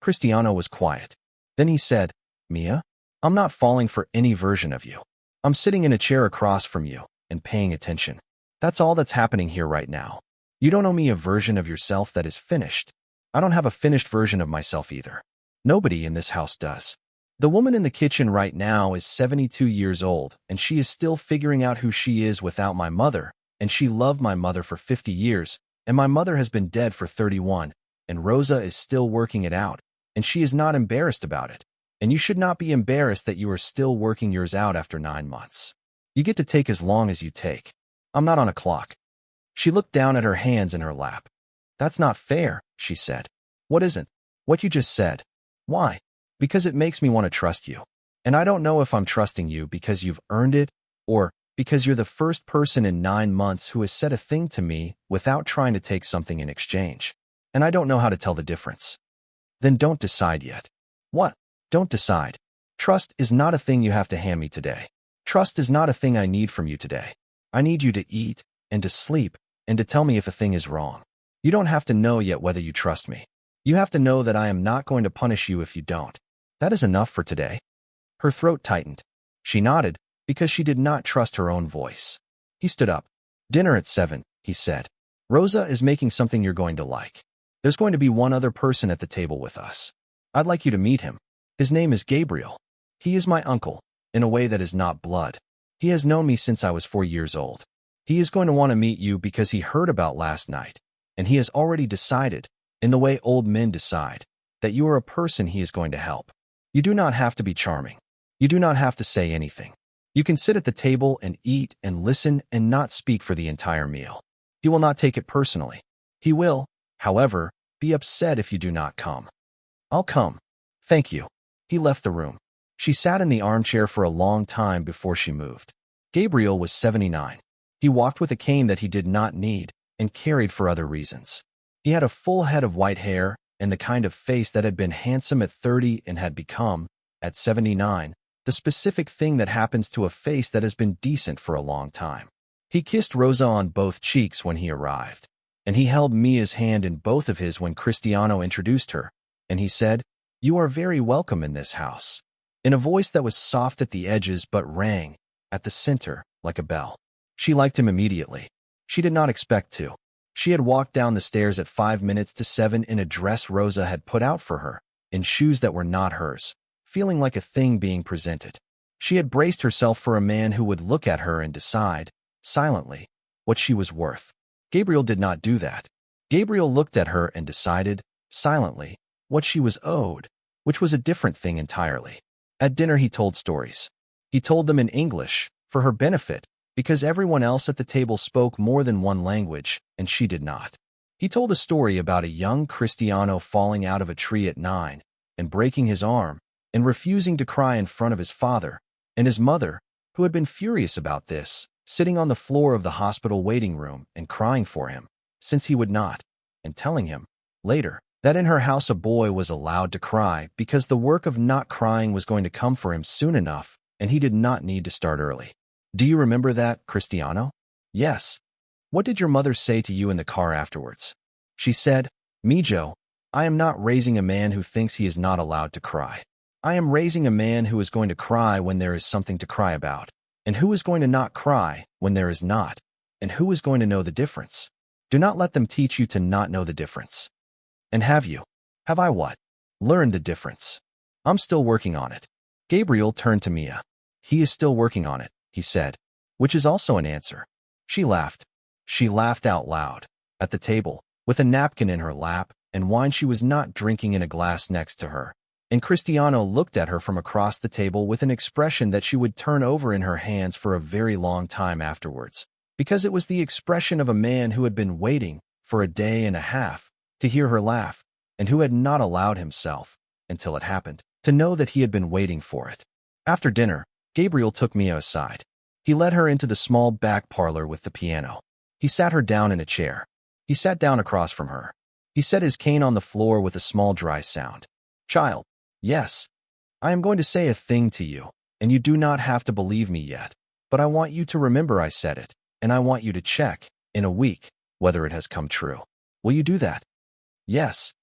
S1: Cristiano was quiet. Then he said, Mia, I'm not falling for any version of you. I'm sitting in a chair across from you and paying attention. That's all that's happening here right now. You don't owe me a version of yourself that is finished. I don't have a finished version of myself either. Nobody in this house does. The woman in the kitchen right now is 72 years old, and she is still figuring out who she is without my mother, and she loved my mother for 50 years, and my mother has been dead for 31, and Rosa is still working it out, and she is not embarrassed about it. And you should not be embarrassed that you are still working yours out after 9 months. You get to take as long as you take. I'm not on a clock. She looked down at her hands in her lap. That's not fair, she said. What isn't? What you just said. Why? Because it makes me want to trust you. And I don't know if I'm trusting you because you've earned it or because you're the first person in 9 months who has said a thing to me without trying to take something in exchange. And I don't know how to tell the difference. Then don't decide yet. What? Don't decide. Trust is not a thing you have to hand me today. Trust is not a thing I need from you today. I need you to eat and to sleep and to tell me if a thing is wrong. You don't have to know yet whether you trust me. You have to know that I am not going to punish you if you don't. That is enough for today. Her throat tightened. She nodded because she did not trust her own voice. He stood up. Dinner at 7, he said. Rosa is making something you're going to like. There's going to be one other person at the table with us. I'd like you to meet him. His name is Gabriel. He is my uncle, in a way that is not blood. He has known me since I was 4 years old. He is going to want to meet you because he heard about last night, and he has already decided, in the way old men decide, that you are a person he is going to help. You do not have to be charming. You do not have to say anything. You can sit at the table and eat and listen and not speak for the entire meal. He will not take it personally. He will, however, be upset if you do not come. I'll come. Thank you. He left the room. She sat in the armchair for a long time before she moved. Gabriel was 79. He walked with a cane that he did not need and carried for other reasons. He had a full head of white hair and the kind of face that had been handsome at 30 and had become, at 79, the specific thing that happens to a face that has been decent for a long time. He kissed Rosa on both cheeks when he arrived, and he held Mia's hand in both of his when Cristiano introduced her, and he said, You are very welcome in this house, in a voice that was soft at the edges but rang, at the center, like a bell. She liked him immediately. She did not expect to. She had walked down the stairs at 5 minutes to 7 in a dress Rosa had put out for her, in shoes that were not hers, feeling like a thing being presented. She had braced herself for a man who would look at her and decide, silently, what she was worth. Gabriel did not do that. Gabriel looked at her and decided, silently, what she was owed, which was a different thing entirely. At dinner he told stories. He told them in English, for her benefit, because everyone else at the table spoke more than one language, and she did not. He told a story about a young Cristiano falling out of a tree at 9, and breaking his arm, and refusing to cry in front of his father, and his mother, who had been furious about this, sitting on the floor of the hospital waiting room and crying for him, since he would not, and telling him, later, that in her house a boy was allowed to cry because the work of not crying was going to come for him soon enough, and he did not need to start early. Do you remember that, Cristiano? Yes. What did your mother say to you in the car afterwards? She said, Mijo, I am not raising a man who thinks he is not allowed to cry. I am raising a man who is going to cry when there is something to cry about, and who is going to not cry when there is not, and who is going to know the difference. Do not let them teach you to not know the difference. And have you? Have I what? Learned the difference. I'm still working on it. Gabriel turned to Mia. He is still working on it, he said, which is also an answer. She laughed. She laughed out loud, at the table, with a napkin in her lap and wine she was not drinking in a glass next to her. And Cristiano looked at her from across the table with an expression that she would turn over in her hands for a very long time afterwards, because it was the expression of a man who had been waiting for a day and a half to hear her laugh, and who had not allowed himself, until it happened, to know that he had been waiting for it. After dinner, Gabriel took Mia aside. He led her into the small back parlor with the piano. He sat her down in a chair. He sat down across from her. He set his cane on the floor with a small dry sound. Child, yes, I am going to say a thing to you, and you do not have to believe me yet, but I want you to remember I said it, and I want you to check, in a week, whether it has come true. Will you do that? Yes.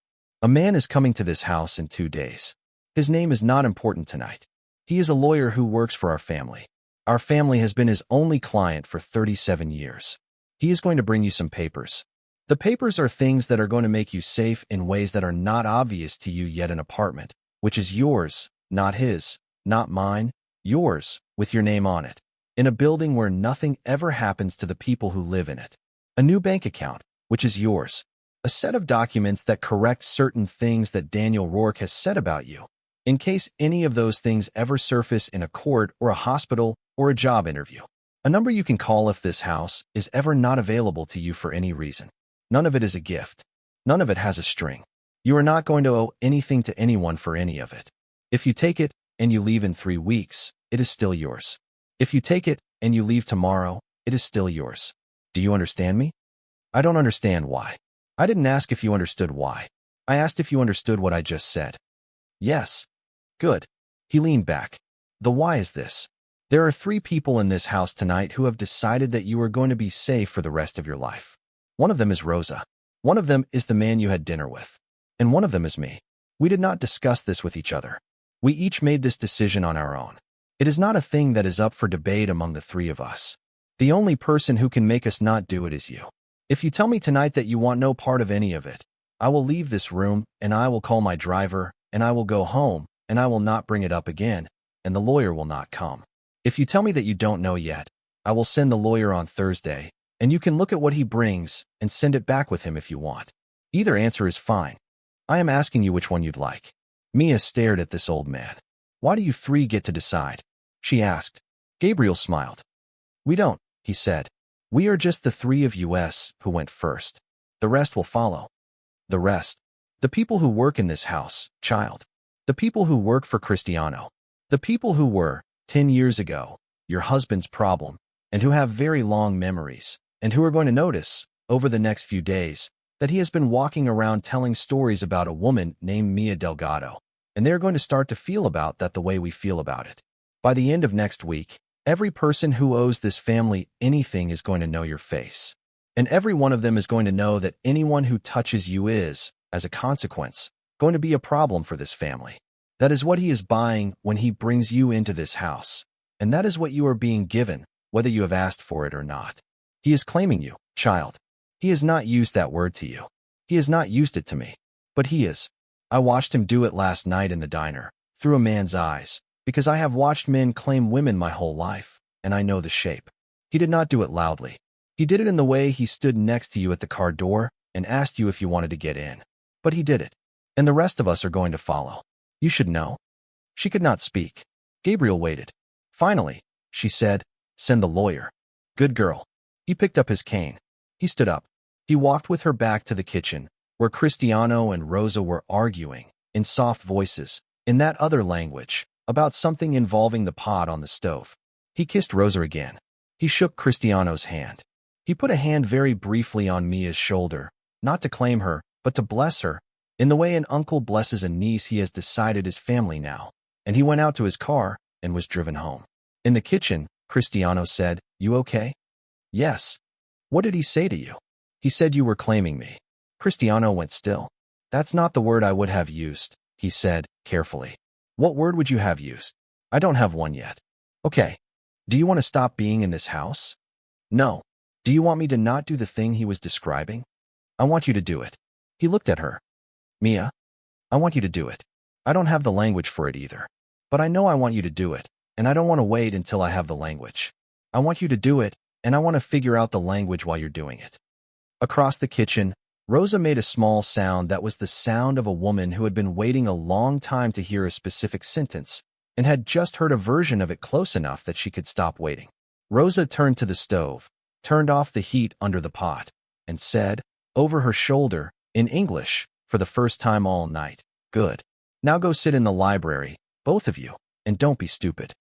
S1: A man is coming to this house in 2 days. His name is not important tonight. He is a lawyer who works for our family. Our family has been his only client for 37 years. He is going to bring you some papers. The papers are things that are going to make you safe in ways that are not obvious to you yet. An apartment, which is yours, not his, not mine, yours, with your name on it. In a building where nothing ever happens to the people who live in it. A new bank account, which is yours. A set of documents that correct certain things that Daniel Rourke has said about you, in case any of those things ever surface in a court or a hospital or a job interview. A number you can call if this house is ever not available to you for any reason. None of it is a gift. None of it has a string. You are not going to owe anything to anyone for any of it. If you take it and you leave in 3 weeks, it is still yours. If you take it and you leave tomorrow, it is still yours. Do you understand me? I don't understand why. I didn't ask if you understood why. I asked if you understood what I just said. Yes. Good. He leaned back. The why is this. There are 3 people in this house tonight who have decided that you are going to be safe for the rest of your life. One of them is Rosa. One of them is the man you had dinner with. And one of them is me. We did not discuss this with each other. We each made this decision on our own. It is not a thing that is up for debate among the 3 of us. The only person who can make us not do it is you. If you tell me tonight that you want no part of any of it, I will leave this room, and I will call my driver, and I will go home, and I will not bring it up again, and the lawyer will not come. If you tell me that you don't know yet, I will send the lawyer on Thursday, and you can look at what he brings and send it back with him if you want. Either answer is fine. I am asking you which one you'd like. Mia stared at this old man. Why do you 3 get to decide? She asked. Gabriel smiled. We don't, he said. We are just the 3 of us who went first. The rest will follow. The rest. The people who work in this house, child. The people who work for Cristiano. The people who were, 10 years ago, your husband's problem, and who have very long memories, and who are going to notice, over the next few days, that he has been walking around telling stories about a woman named Mia Delgado, and they are going to start to feel about that the way we feel about it. By the end of next week, every person who owes this family anything is going to know your face. And every one of them is going to know that anyone who touches you is, as a consequence, going to be a problem for this family. That is what he is buying when he brings you into this house. And that is what you are being given, whether you have asked for it or not. He is claiming you, child. He has not used that word to you. He has not used it to me. But he is. I watched him do it last night in the diner, through a man's eyes, because I have watched men claim women my whole life, and I know the shape. He did not do it loudly. He did it in the way he stood next to you at the car door and asked you if you wanted to get in. But he did it. And the rest of us are going to follow. You should know. She could not speak. Gabriel waited. Finally, she said, send the lawyer. Good girl. He picked up his cane. He stood up. He walked with her back to the kitchen, where Cristiano and Rosa were arguing, in soft voices, in that other language, about something involving the pot on the stove. He kissed Rosa again. He shook Cristiano's hand. He put a hand very briefly on Mia's shoulder, not to claim her, but to bless her, in the way an uncle blesses a niece he has decided is family now. And he went out to his car and was driven home. In the kitchen, Cristiano said, You okay? Yes. What did he say to you? He said you were claiming me. Cristiano went still. That's not the word I would have used, he said, carefully. What word would you have used? I don't have one yet. Okay. Do you want to stop being in this house? No. Do you want me to not do the thing he was describing? I want you to do it. He looked at her. Mia, I want you to do it. I don't have the language for it either. But I know I want you to do it, and I don't want to wait until I have the language. I want you to do it, and I want to figure out the language while you're doing it. Across the kitchen, Rosa made a small sound that was the sound of a woman who had been waiting a long time to hear a specific sentence, and had just heard a version of it close enough that she could stop waiting. Rosa turned to the stove, turned off the heat under the pot, and said, over her shoulder, in English, for the first time all night, Good. Now go sit in the library, both of you, and don't be stupid.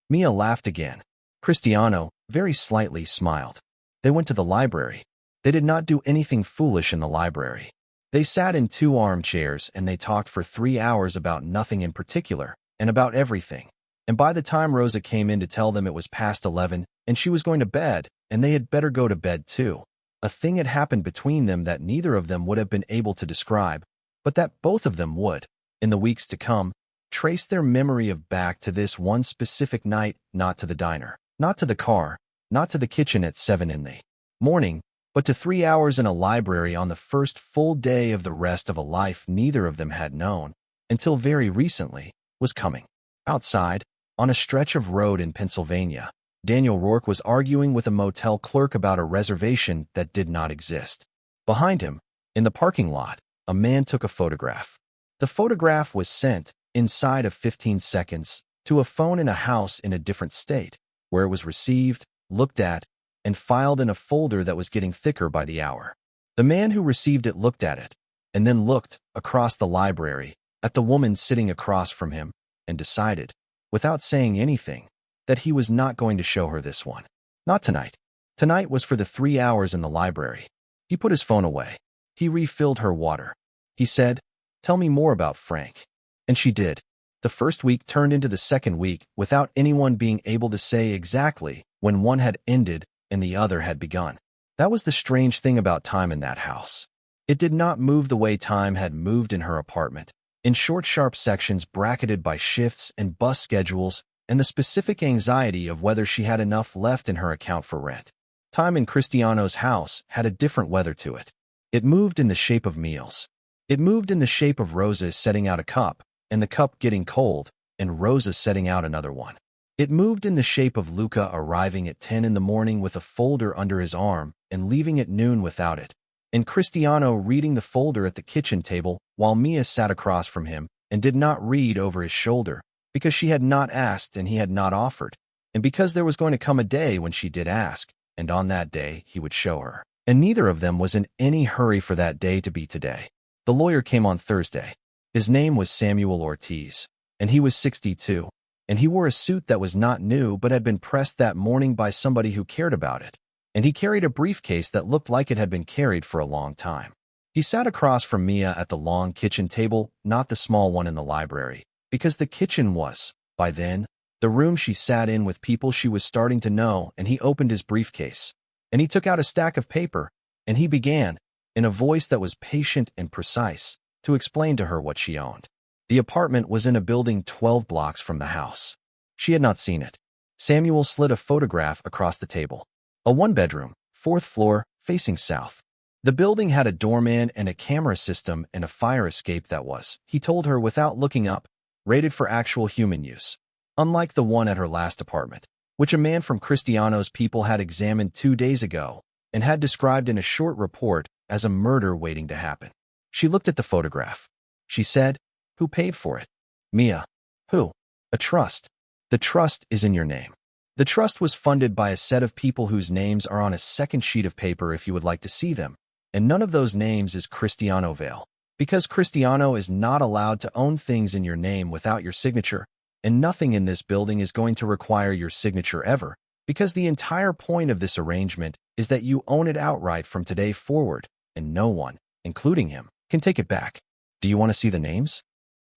S1: Mia laughed again. Cristiano, very slightly, smiled. They went to the library. They did not do anything foolish in the library. They sat in 2 armchairs and they talked for 3 hours about nothing in particular, and about everything. And by the time Rosa came in to tell them it was past 11 and she was going to bed, and they had better go to bed too, a thing had happened between them that neither of them would have been able to describe, but that both of them would, in the weeks to come, trace their memory of back to this one specific night, not to the diner, not to the car, not to the kitchen at 7 in the morning, but to 3 hours in a library on the first full day of the rest of a life neither of them had known, until very recently, was coming. Outside, on a stretch of road in Pennsylvania, Daniel Rourke was arguing with a motel clerk about a reservation that did not exist. Behind him, in the parking lot, a man took a photograph. The photograph was sent, inside of 15 seconds, to a phone in a house in a different state, where it was received, looked at, and filed in a folder that was getting thicker by the hour. The man who received it looked at it, and then looked, across the library, at the woman sitting across from him, and decided, without saying anything, that he was not going to show her this one. Not tonight. Tonight was for the 3 hours in the library. He put his phone away. He refilled her water. He said, "Tell me more about Frank." And she did. The first week turned into the second week without anyone being able to say exactly when one had ended and the other had begun. That was the strange thing about time in that house. It did not move the way time had moved in her apartment, in short, sharp sections bracketed by shifts and bus schedules and the specific anxiety of whether she had enough left in her account for rent. Time in Cristiano's house had a different weather to it. It moved in the shape of meals. It moved in the shape of Rosa setting out a cup, and the cup getting cold, and Rosa setting out another one. It moved in the shape of Luca arriving at 10 in the morning with a folder under his arm and leaving at noon without it, and Cristiano reading the folder at the kitchen table while Mia sat across from him and did not read over his shoulder, because she had not asked and he had not offered, and because there was going to come a day when she did ask, and on that day he would show her. And neither of them was in any hurry for that day to be today. The lawyer came on Thursday. His name was Samuel Ortiz, and he was 62, and he wore a suit that was not new but had been pressed that morning by somebody who cared about it, and he carried a briefcase that looked like it had been carried for a long time. He sat across from Mia at the long kitchen table, not the small one in the library, because the kitchen was, by then, the room she sat in with people she was starting to know, and he opened his briefcase, and he took out a stack of paper, and he began, in a voice that was patient and precise, to explain to her what she owned. The apartment was in a building 12 blocks from the house. She had not seen it. Samuel slid a photograph across the table. A one-bedroom, 4th floor, facing south. The building had a doorman and a camera system and a fire escape that was, he told her without looking up, rated for actual human use, unlike the one at her last apartment, which a man from Cristiano's people had examined 2 days ago and had described in a short report as a murder waiting to happen. She looked at the photograph. She said, "Who paid for it?" "Mia." "Who?" "A trust. The trust is in your name." The trust was funded by a set of people whose names are on a second sheet of paper if you would like to see them, and none of those names is Cristiano Vale, because Cristiano is not allowed to own things in your name without your signature, and nothing in this building is going to require your signature ever, because the entire point of this arrangement is that you own it outright from today forward, and no one, including him, can take it back. "Do you want to see the names?"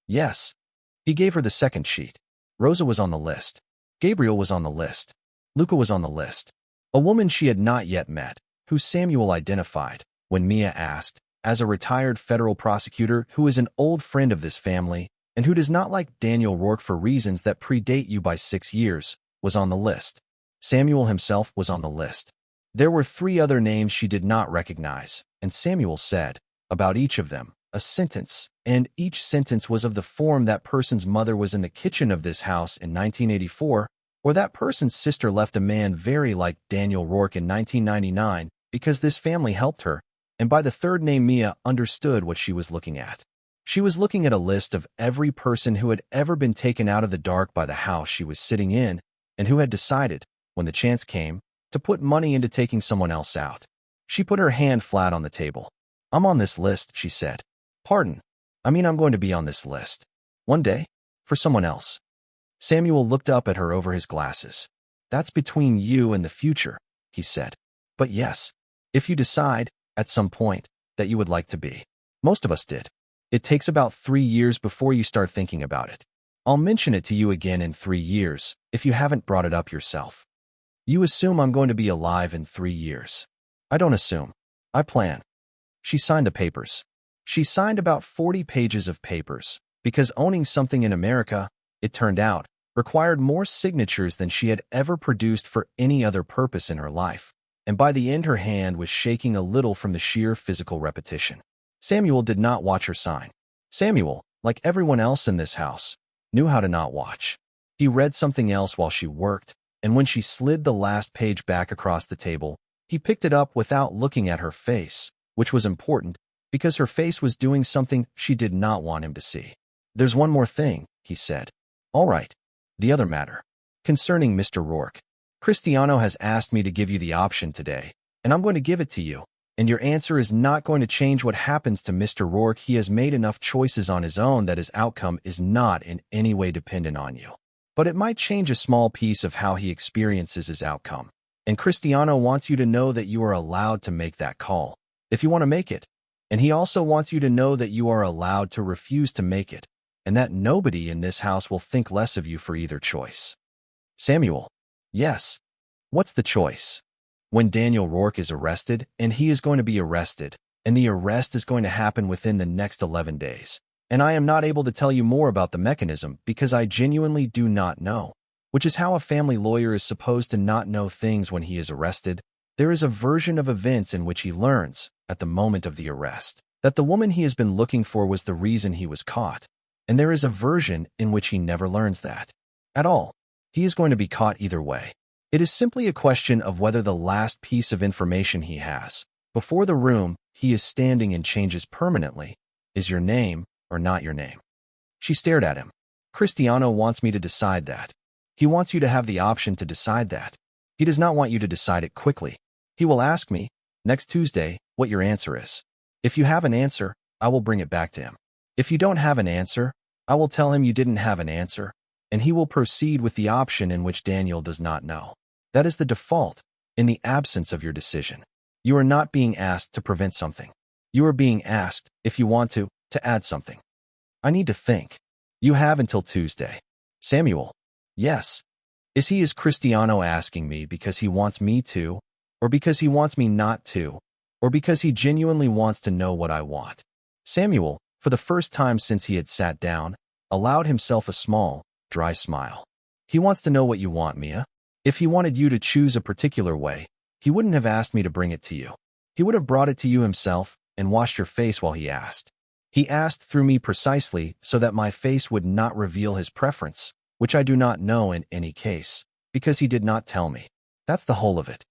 S1: "Yes." He gave her the second sheet. Rosa was on the list. Gabriel was on the list. Luca was on the list. A woman she had not yet met, who Samuel identified, when Mia asked, as a retired federal prosecutor who is an old friend of this family and who does not like Daniel Rourke for reasons that predate you by 6 years, was on the list. Samuel himself was on the list. There were 3 other names she did not recognize, and Samuel said, about each of them, a sentence, and each sentence was of the form that person's mother was in the kitchen of this house in 1984, or that person's sister left a man very like Daniel Rourke in 1999 because this family helped her, and by the third name Mia understood what she was looking at. She was looking at a list of every person who had ever been taken out of the dark by the house she was sitting in, and who had decided, when the chance came, to put money into taking someone else out. She put her hand flat on the table. "I'm on this list," she said. "Pardon. I mean, I'm going to be on this list. One day. For someone else." Samuel looked up at her over his glasses. "That's between you and the future," he said. "But yes, if you decide, at some point, that you would like to be. Most of us did. It takes about 3 years before you start thinking about it. I'll mention it to you again in 3 years, if you haven't brought it up yourself. You assume I'm going to be alive in 3 years. I don't assume. I plan." She signed the papers. She signed about 40 pages of papers, because owning something in America, it turned out, required more signatures than she had ever produced for any other purpose in her life, and by the end her hand was shaking a little from the sheer physical repetition. Samuel did not watch her sign. Samuel, like everyone else in this house, knew how to not watch. He read something else while she worked, and when she slid the last page back across the table, he picked it up without looking at her face, which was important, because her face was doing something she did not want him to see. "There's one more thing," he said. "All right. The other matter. Concerning Mr. Rourke. Cristiano has asked me to give you the option today, and I'm going to give it to you. And your answer is not going to change what happens to Mr. Rourke. He has made enough choices on his own that his outcome is not in any way dependent on you. But it might change a small piece of how he experiences his outcome. And Cristiano wants you to know that you are allowed to make that call, if you want to make it. And he also wants you to know that you are allowed to refuse to make it, and that nobody in this house will think less of you for either choice." Samuel: "Yes. What's the choice?" "When Daniel Rourke is arrested, and he is going to be arrested, and the arrest is going to happen within the next 11 days. And I am not able to tell you more about the mechanism because I genuinely do not know, which is how a family lawyer is supposed to not know things when he is arrested. There is a version of events in which he learns, at the moment of the arrest, that the woman he has been looking for was the reason he was caught. And there is a version in which he never learns that at all. He is going to be caught either way. It is simply a question of whether the last piece of information he has, before the room he is standing in changes permanently, is your name or not your name." She stared at him. "Cristiano wants me to decide that. He wants you to have the option to decide that. He does not want you to decide it quickly. He will ask me, next Tuesday, what your answer is. If you have an answer, I will bring it back to him. If you don't have an answer, I will tell him you didn't have an answer, and he will proceed with the option in which Daniel does not know. That is the default, in the absence of your decision. You are not being asked to prevent something. You are being asked, if you want to add something." "I need to think." "You have until Tuesday." Samuel: "Yes. Is Cristiano asking me because he wants me to, or because he wants me not to, or because he genuinely wants to know what I want?" Samuel, for the first time since he had sat down, allowed himself a small, dry smile. "He wants to know what you want, Mia. If he wanted you to choose a particular way, he wouldn't have asked me to bring it to you. He would have brought it to you himself and washed your face while he asked. He asked through me precisely so that my face would not reveal his preference, which I do not know in any case, because he did not tell me. That's the whole of it."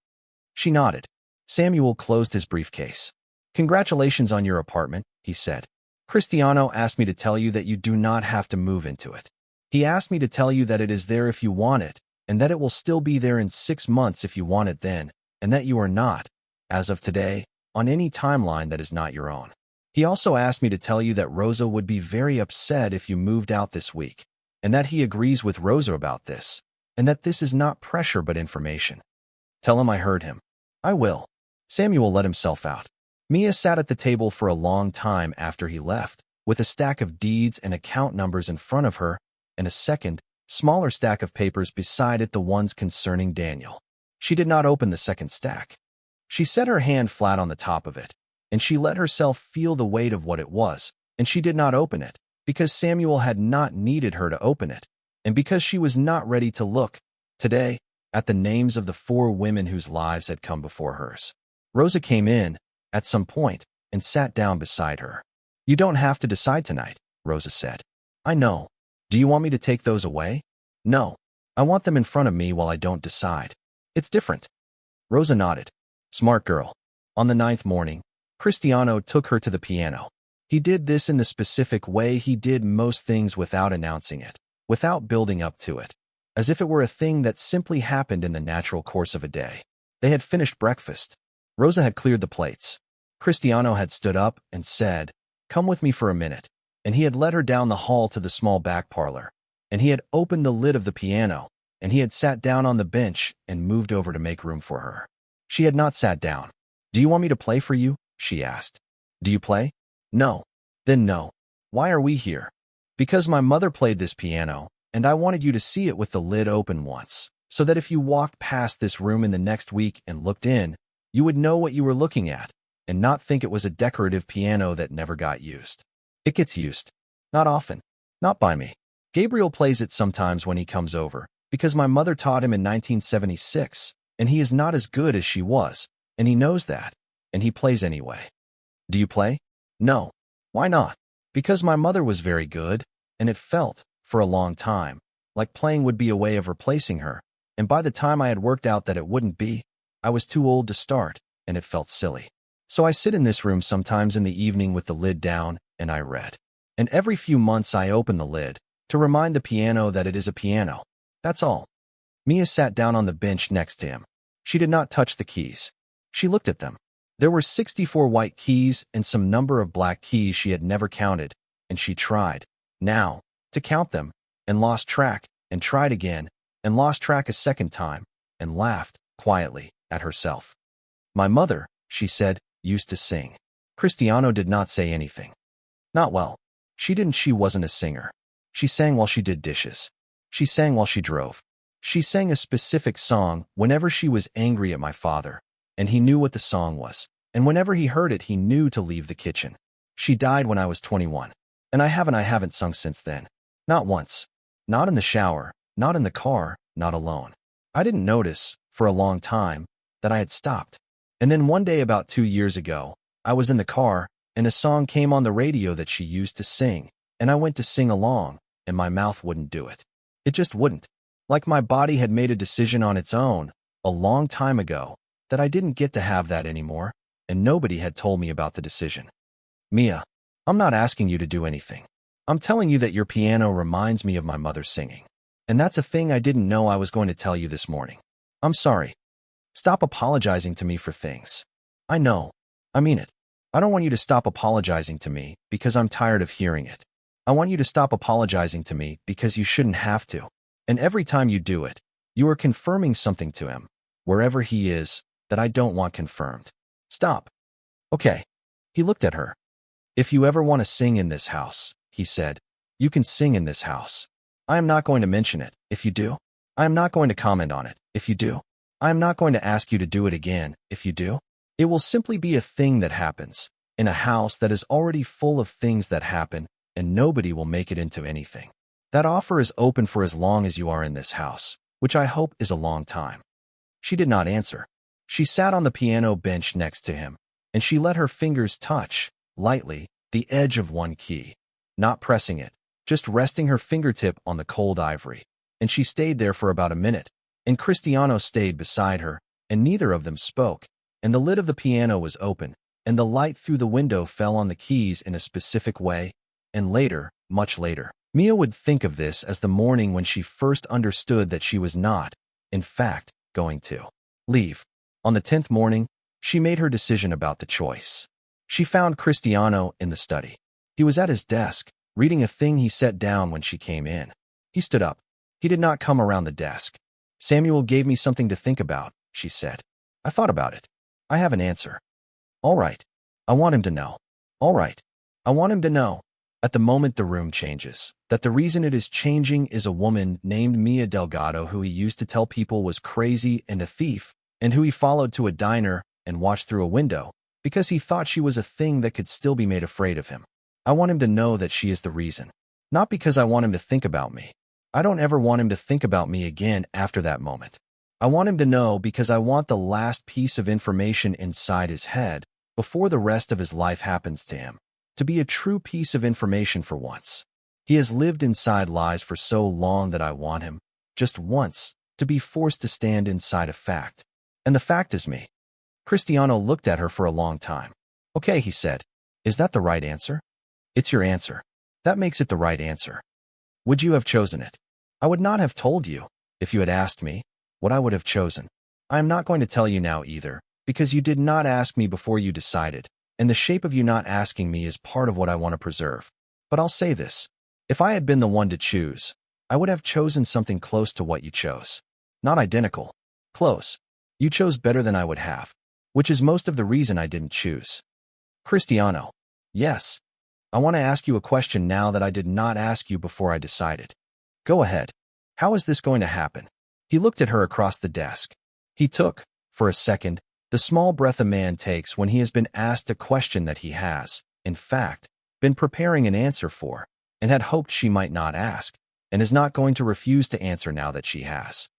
S1: She nodded. Samuel closed his briefcase. "Congratulations on your apartment," he said. "Cristiano asked me to tell you that you do not have to move into it. He asked me to tell you that it is there if you want it, and that it will still be there in 6 months if you want it then, and that you are not, as of today, on any timeline that is not your own. He also asked me to tell you that Rosa would be very upset if you moved out this week, and that he agrees with Rosa about this, and that this is not pressure but information. Tell him I heard him." "I will." Samuel let himself out. Mia sat at the table for a long time after he left, with a stack of deeds and account numbers in front of her, and a second, smaller stack of papers beside it, the ones concerning Daniel. She did not open the second stack. She set her hand flat on the top of it, and she let herself feel the weight of what it was, and she did not open it, because Samuel had not needed her to open it, and because she was not ready to look, today, at the names of the 4 women whose lives had come before hers. Rosa came in, at some point, and sat down beside her. "You don't have to decide tonight," Rosa said. "I know. Do you want me to take those away?" "No. I want them in front of me while I don't decide. It's different." Rosa nodded. Smart girl. On the 9th morning, Cristiano took her to the piano. He did this in the specific way he did most things, without announcing it, without building up to it, as if it were a thing that simply happened in the natural course of a day. They had finished breakfast. Rosa had cleared the plates. Cristiano had stood up and said, "Come with me for a minute," and he had led her down the hall to the small back parlor, and he had opened the lid of the piano, and he had sat down on the bench and moved over to make room for her. She had not sat down. "Do you want me to play for you?" she asked. "Do you play?" "No." "Then no. Why are we here?" "Because my mother played this piano, and I wanted you to see it with the lid open once, so that if you walked past this room in the next week and looked in, you would know what you were looking at, and not think it was a decorative piano that never got used. It gets used. Not often. Not by me. Gabriel plays it sometimes when he comes over, because my mother taught him in 1976, and he is not as good as she was, and he knows that, and he plays anyway. Do you play? No. Why not? Because my mother was very good, and it felt, for a long time, like playing would be a way of replacing her, and by the time I had worked out that it wouldn't be, I was too old to start, and it felt silly. So I sit in this room sometimes in the evening with the lid down, and I read. And every few months I open the lid, to remind the piano that it is a piano. That's all. Mia sat down on the bench next to him. She did not touch the keys. She looked at them. There were 64 white keys and some number of black keys she had never counted, and she tried, now, to count them, and lost track, and tried again, and lost track a second time, and laughed, quietly, at herself. My mother, she said, used to sing. Cristiano did not say anything. Not well. She wasn't a singer. She sang while she did dishes. She sang while she drove. She sang a specific song whenever she was angry at my father, and he knew what the song was, and whenever he heard it he knew to leave the kitchen. She died when I was 21, and I haven't sung since then. Not once. Not in the shower, not in the car, not alone. I didn't notice, for a long time, that I had stopped. And then one day about 2 years ago, I was in the car, and a song came on the radio that she used to sing, and I went to sing along, and my mouth wouldn't do it. It just wouldn't. Like my body had made a decision on its own, a long time ago, that I didn't get to have that anymore, and nobody had told me about the decision. Mia, I'm not asking you to do anything. I'm telling you that your piano reminds me of my mother singing. And that's a thing I didn't know I was going to tell you this morning. I'm sorry. Stop apologizing to me for things. I know. I mean it. I don't want you to stop apologizing to me because I'm tired of hearing it. I want you to stop apologizing to me because you shouldn't have to. And every time you do it, you are confirming something to him, wherever he is, that I don't want confirmed. Stop. Okay. He looked at her. If you ever want to sing in this house, he said, you can sing in this house. I am not going to mention it, if you do. I am not going to comment on it, if you do. I am not going to ask you to do it again, if you do. It will simply be a thing that happens, in a house that is already full of things that happen, and nobody will make it into anything. That offer is open for as long as you are in this house, which I hope is a long time. She did not answer. She sat on the piano bench next to him, and she let her fingers touch, lightly, the edge of one key, not pressing it, just resting her fingertip on the cold ivory. And she stayed there for about a minute, and Cristiano stayed beside her, and neither of them spoke, and the lid of the piano was open, and the light through the window fell on the keys in a specific way, and later, much later, Mia would think of this as the morning when she first understood that she was not, in fact, going to leave. On the 10th morning, she made her decision about the choice. She found Cristiano in the study. He was at his desk, reading a thing he set down when she came in. He stood up. He did not come around the desk. Samuel gave me something to think about, she said. I thought about it. I have an answer. All right. I want him to know. All right. I want him to know. At the moment the room changes, that the reason it is changing is a woman named Mia Delgado who he used to tell people was crazy and a thief, and who he followed to a diner and watched through a window, because he thought she was a thing that could still be made afraid of him. I want him to know that she is the reason. Not because I want him to think about me. I don't ever want him to think about me again after that moment. I want him to know because I want the last piece of information inside his head, before the rest of his life happens to him, to be a true piece of information for once. He has lived inside lies for so long that I want him, just once, to be forced to stand inside a fact. And the fact is me. Cristiano looked at her for a long time. Okay, he said. Is that the right answer? It's your answer. That makes it the right answer. Would you have chosen it? I would not have told you, if you had asked me, what I would have chosen. I am not going to tell you now either, because you did not ask me before you decided, and the shape of you not asking me is part of what I want to preserve. But I'll say this. If I had been the one to choose, I would have chosen something close to what you chose. Not identical. Close. You chose better than I would have, which is most of the reason I didn't choose. Cristiano. Yes. I want to ask you a question now that I did not ask you before I decided. Go ahead. How is this going to happen? He looked at her across the desk. He took, for a second, The small breath a man takes when he has been asked a question that he has, in fact, been preparing an answer for, and had hoped she might not ask, and is not going to refuse to answer now that she has.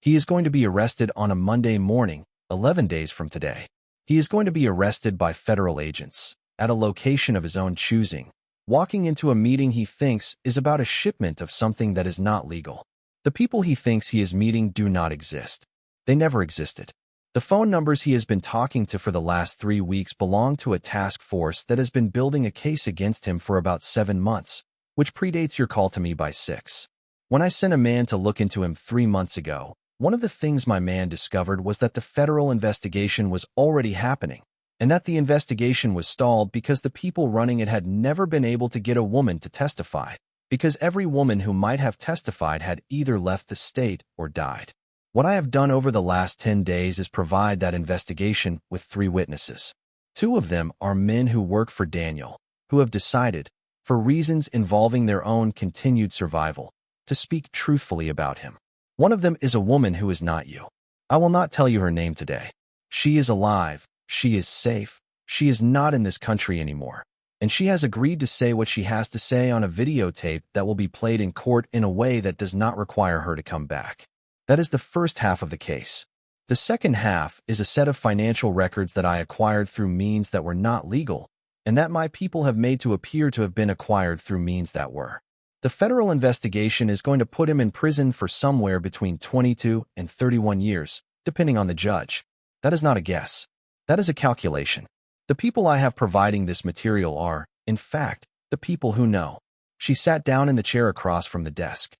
S1: He is going to be arrested on a Monday morning, 11 days from today. He is going to be arrested by federal agents, at a location of his own choosing, walking into a meeting he thinks is about a shipment of something that is not legal. The people he thinks he is meeting do not exist. They never existed. The phone numbers he has been talking to for the last 3 weeks belong to a task force that has been building a case against him for about 7 months, which predates your call to me by 6. When I sent a man to look into him 3 months ago, one of the things my man discovered was that the federal investigation was already happening, and that the investigation was stalled because the people running it had never been able to get a woman to testify, because every woman who might have testified had either left the state or died. What I have done over the last 10 days is provide that investigation with 3 witnesses. 2 of them are men who work for Daniel, who have decided, for reasons involving their own continued survival, to speak truthfully about him. One of them is a woman who is not you. I will not tell you her name today. She is alive, she is safe, she is not in this country anymore, and she has agreed to say what she has to say on a videotape that will be played in court in a way that does not require her to come back. That is the first half of the case. The second half is a set of financial records that I acquired through means that were not legal, and that my people have made to appear to have been acquired through means that were. The federal investigation is going to put him in prison for somewhere between 22 and 31 years, depending on the judge. That is not a guess. That is a calculation. The people I have providing this material are, in fact, the people who know. She sat down in the chair across from the desk.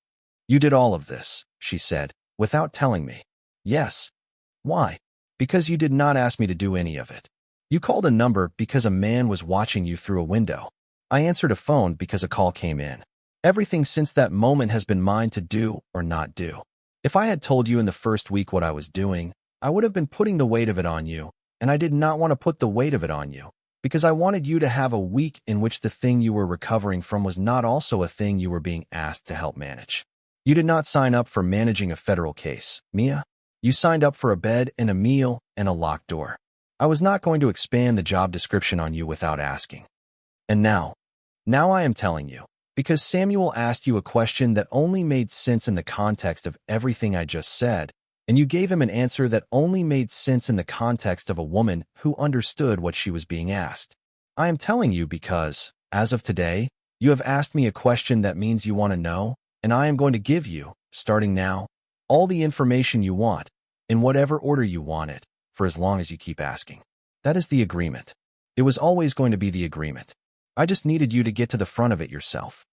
S1: You did all of this, she said, without telling me. Yes. Why? Because you did not ask me to do any of it. You called a number because a man was watching you through a window. I answered a phone because a call came in. Everything since that moment has been mine to do or not do. If I had told you in the first week what I was doing, I would have been putting the weight of it on you, and I did not want to put the weight of it on you, because I wanted you to have a week in which the thing you were recovering from was not also a thing you were being asked to help manage. You did not sign up for managing a federal case, Mia. You signed up for a bed and a meal and a locked door. I was not going to expand the job description on you without asking. And now I am telling you, because Samuel asked you a question that only made sense in the context of everything I just said, and you gave him an answer that only made sense in the context of a woman who understood what she was being asked. I am telling you because, as of today, you have asked me a question that means you want to know, and I am going to give you, starting now, all the information you want, in whatever order you want it, for as long as you keep asking. That is the agreement. It was always going to be the agreement. I just needed you to get to the front of it yourself.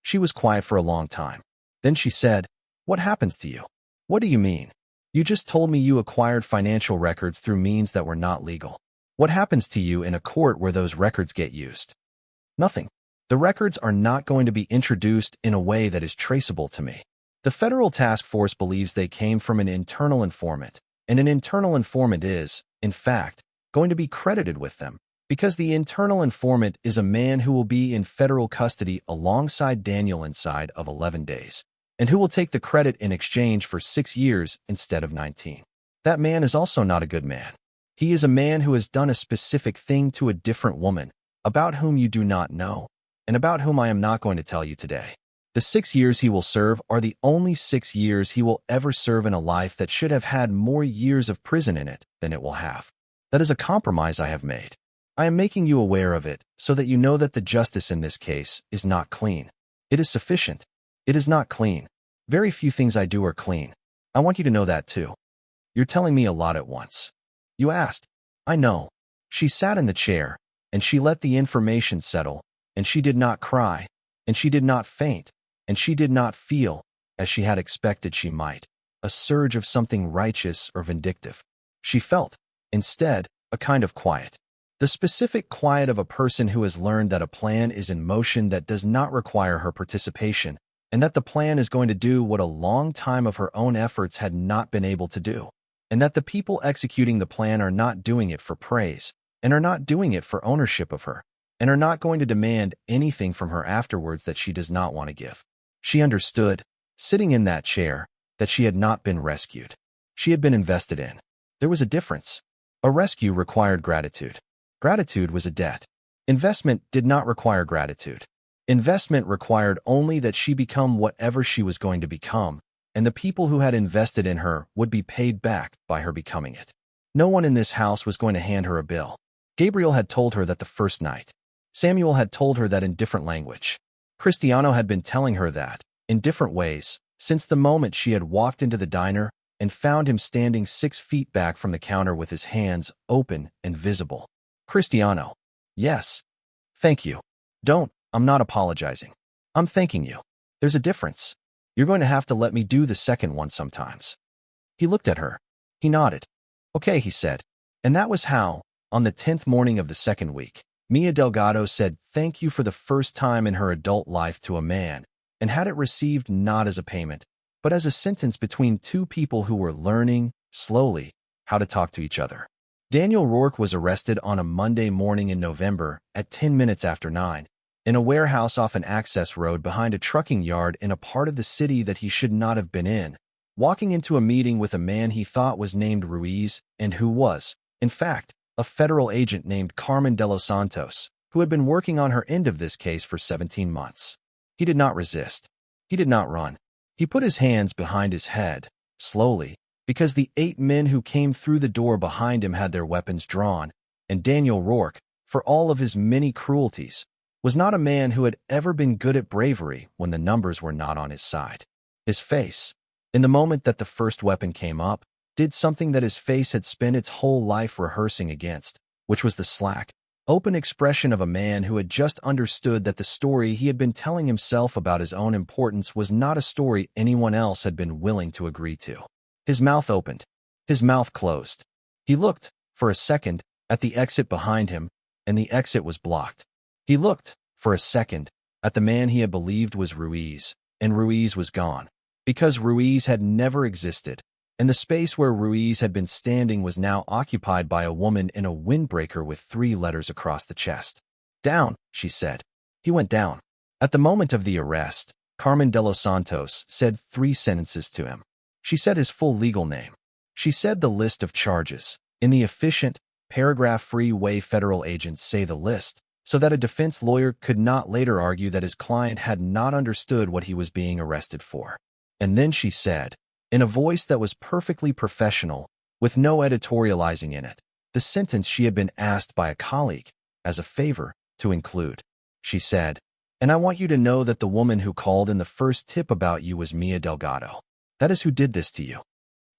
S1: She was quiet for a long time. Then she said, What happens to you? What do you mean? You just told me you acquired financial records through means that were not legal. What happens to you in a court where those records get used? Nothing. The records are not going to be introduced in a way that is traceable to me. The federal task force believes they came from an internal informant, and an internal informant is, in fact, going to be credited with them, because the internal informant is a man who will be in federal custody alongside Daniel inside of 11 days, and who will take the credit in exchange for 6 years instead of 19. That man is also not a good man. He is a man who has done a specific thing to a different woman, about whom you do not know, and about whom I am not going to tell you today. The 6 years he will serve are the only 6 years he will ever serve in a life that should have had more years of prison in it than it will have. That is a compromise I have made. I am making you aware of it so that you know that the justice in this case is not clean. It is sufficient. It is not clean. Very few things I do are clean. I want you to know that too. You're telling me a lot at once. You asked. I know. She sat in the chair, and she let the information settle, and she did not cry, and she did not faint, and she did not feel, as she had expected she might, a surge of something righteous or vindictive. She felt, instead, a kind of quiet. The specific quiet of a person who has learned that a plan is in motion that does not require her participation, and that the plan is going to do what a long time of her own efforts had not been able to do, and that the people executing the plan are not doing it for praise, and are not doing it for ownership of her, and are not going to demand anything from her afterwards that she does not want to give. She understood, sitting in that chair, that she had not been rescued. She had been invested in. There was a difference. A rescue required gratitude. Gratitude was a debt. Investment did not require gratitude. Investment required only that she become whatever she was going to become, and the people who had invested in her would be paid back by her becoming it. No one in this house was going to hand her a bill. Gabriel had told her that the first night. Samuel had told her that in different language. Cristiano had been telling her that, in different ways, since the moment she had walked into the diner and found him standing 6 feet back from the counter with his hands open and visible. Cristiano. Yes. Thank you. Don't. I'm not apologizing. I'm thanking you. There's a difference. You're going to have to let me do the second one sometimes. He looked at her. He nodded. Okay, he said. And that was how, on the 10th morning of the second week, Mia Delgado said thank you for the first time in her adult life to a man, and had it received not as a payment, but as a sentence between two people who were learning, slowly, how to talk to each other. Daniel Rourke was arrested on a Monday morning in November at 10 minutes after 9, in a warehouse off an access road behind a trucking yard in a part of the city that he should not have been in, walking into a meeting with a man he thought was named Ruiz and who was, in fact, a federal agent named Carmen de los Santos, who had been working on her end of this case for 17 months. He did not resist. He did not run. He put his hands behind his head, slowly, because the 8 men who came through the door behind him had their weapons drawn, and Daniel Rourke, for all of his many cruelties, was not a man who had ever been good at bravery when the numbers were not on his side. His face, in the moment that the first weapon came up, did something that his face had spent its whole life rehearsing against, which was the slack, open expression of a man who had just understood that the story he had been telling himself about his own importance was not a story anyone else had been willing to agree to. His mouth opened. His mouth closed. He looked, for a second, at the exit behind him, and the exit was blocked. He looked, for a second, at the man he had believed was Ruiz, and Ruiz was gone, because Ruiz had never existed, and the space where Ruiz had been standing was now occupied by a woman in a windbreaker with 3 letters across the chest. Down, she said. He went down. At the moment of the arrest, Carmen de los Santos said 3 sentences to him. She said his full legal name. She said the list of charges, in the efficient, paragraph-free way federal agents say the list, so that a defense lawyer could not later argue that his client had not understood what he was being arrested for. And then she said, in a voice that was perfectly professional, with no editorializing in it, the sentence she had been asked by a colleague, as a favor, to include. She said, and I want you to know that the woman who called in the first tip about you was Mia Delgado. That is who did this to you.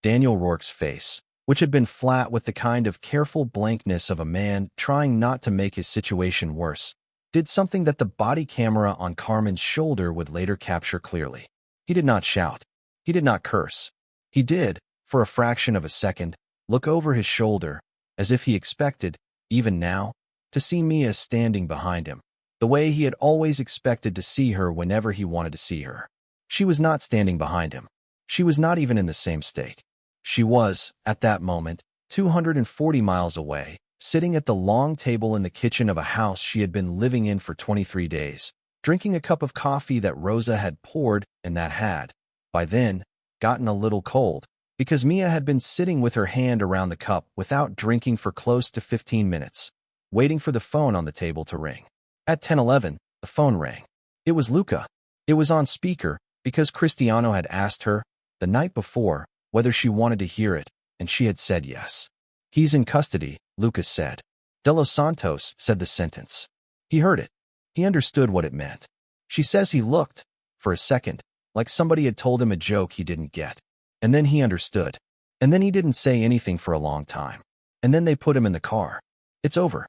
S1: Daniel Rourke's face, which had been flat with the kind of careful blankness of a man trying not to make his situation worse, did something that the body camera on Carmen's shoulder would later capture clearly. He did not shout. He did not curse. He did, for a fraction of a second, look over his shoulder, as if he expected, even now, to see Mia standing behind him, the way he had always expected to see her whenever he wanted to see her. She was not standing behind him. She was not even in the same state. She was, at that moment, 240 miles away, sitting at the long table in the kitchen of a house she had been living in for 23 days, drinking a cup of coffee that Rosa had poured and that had, by then, gotten a little cold, because Mia had been sitting with her hand around the cup without drinking for close to 15 minutes, waiting for the phone on the table to ring. At 10:11, the phone rang. It was Luca. It was on speaker, because Cristiano had asked her, the night before, whether she wanted to hear it, and she had said yes. He's in custody, Lucas said. De los Santos said the sentence. He heard it. He understood what it meant. She says he looked, for a second, like somebody had told him a joke he didn't get. And then he understood. And then he didn't say anything for a long time. And then they put him in the car. It's over.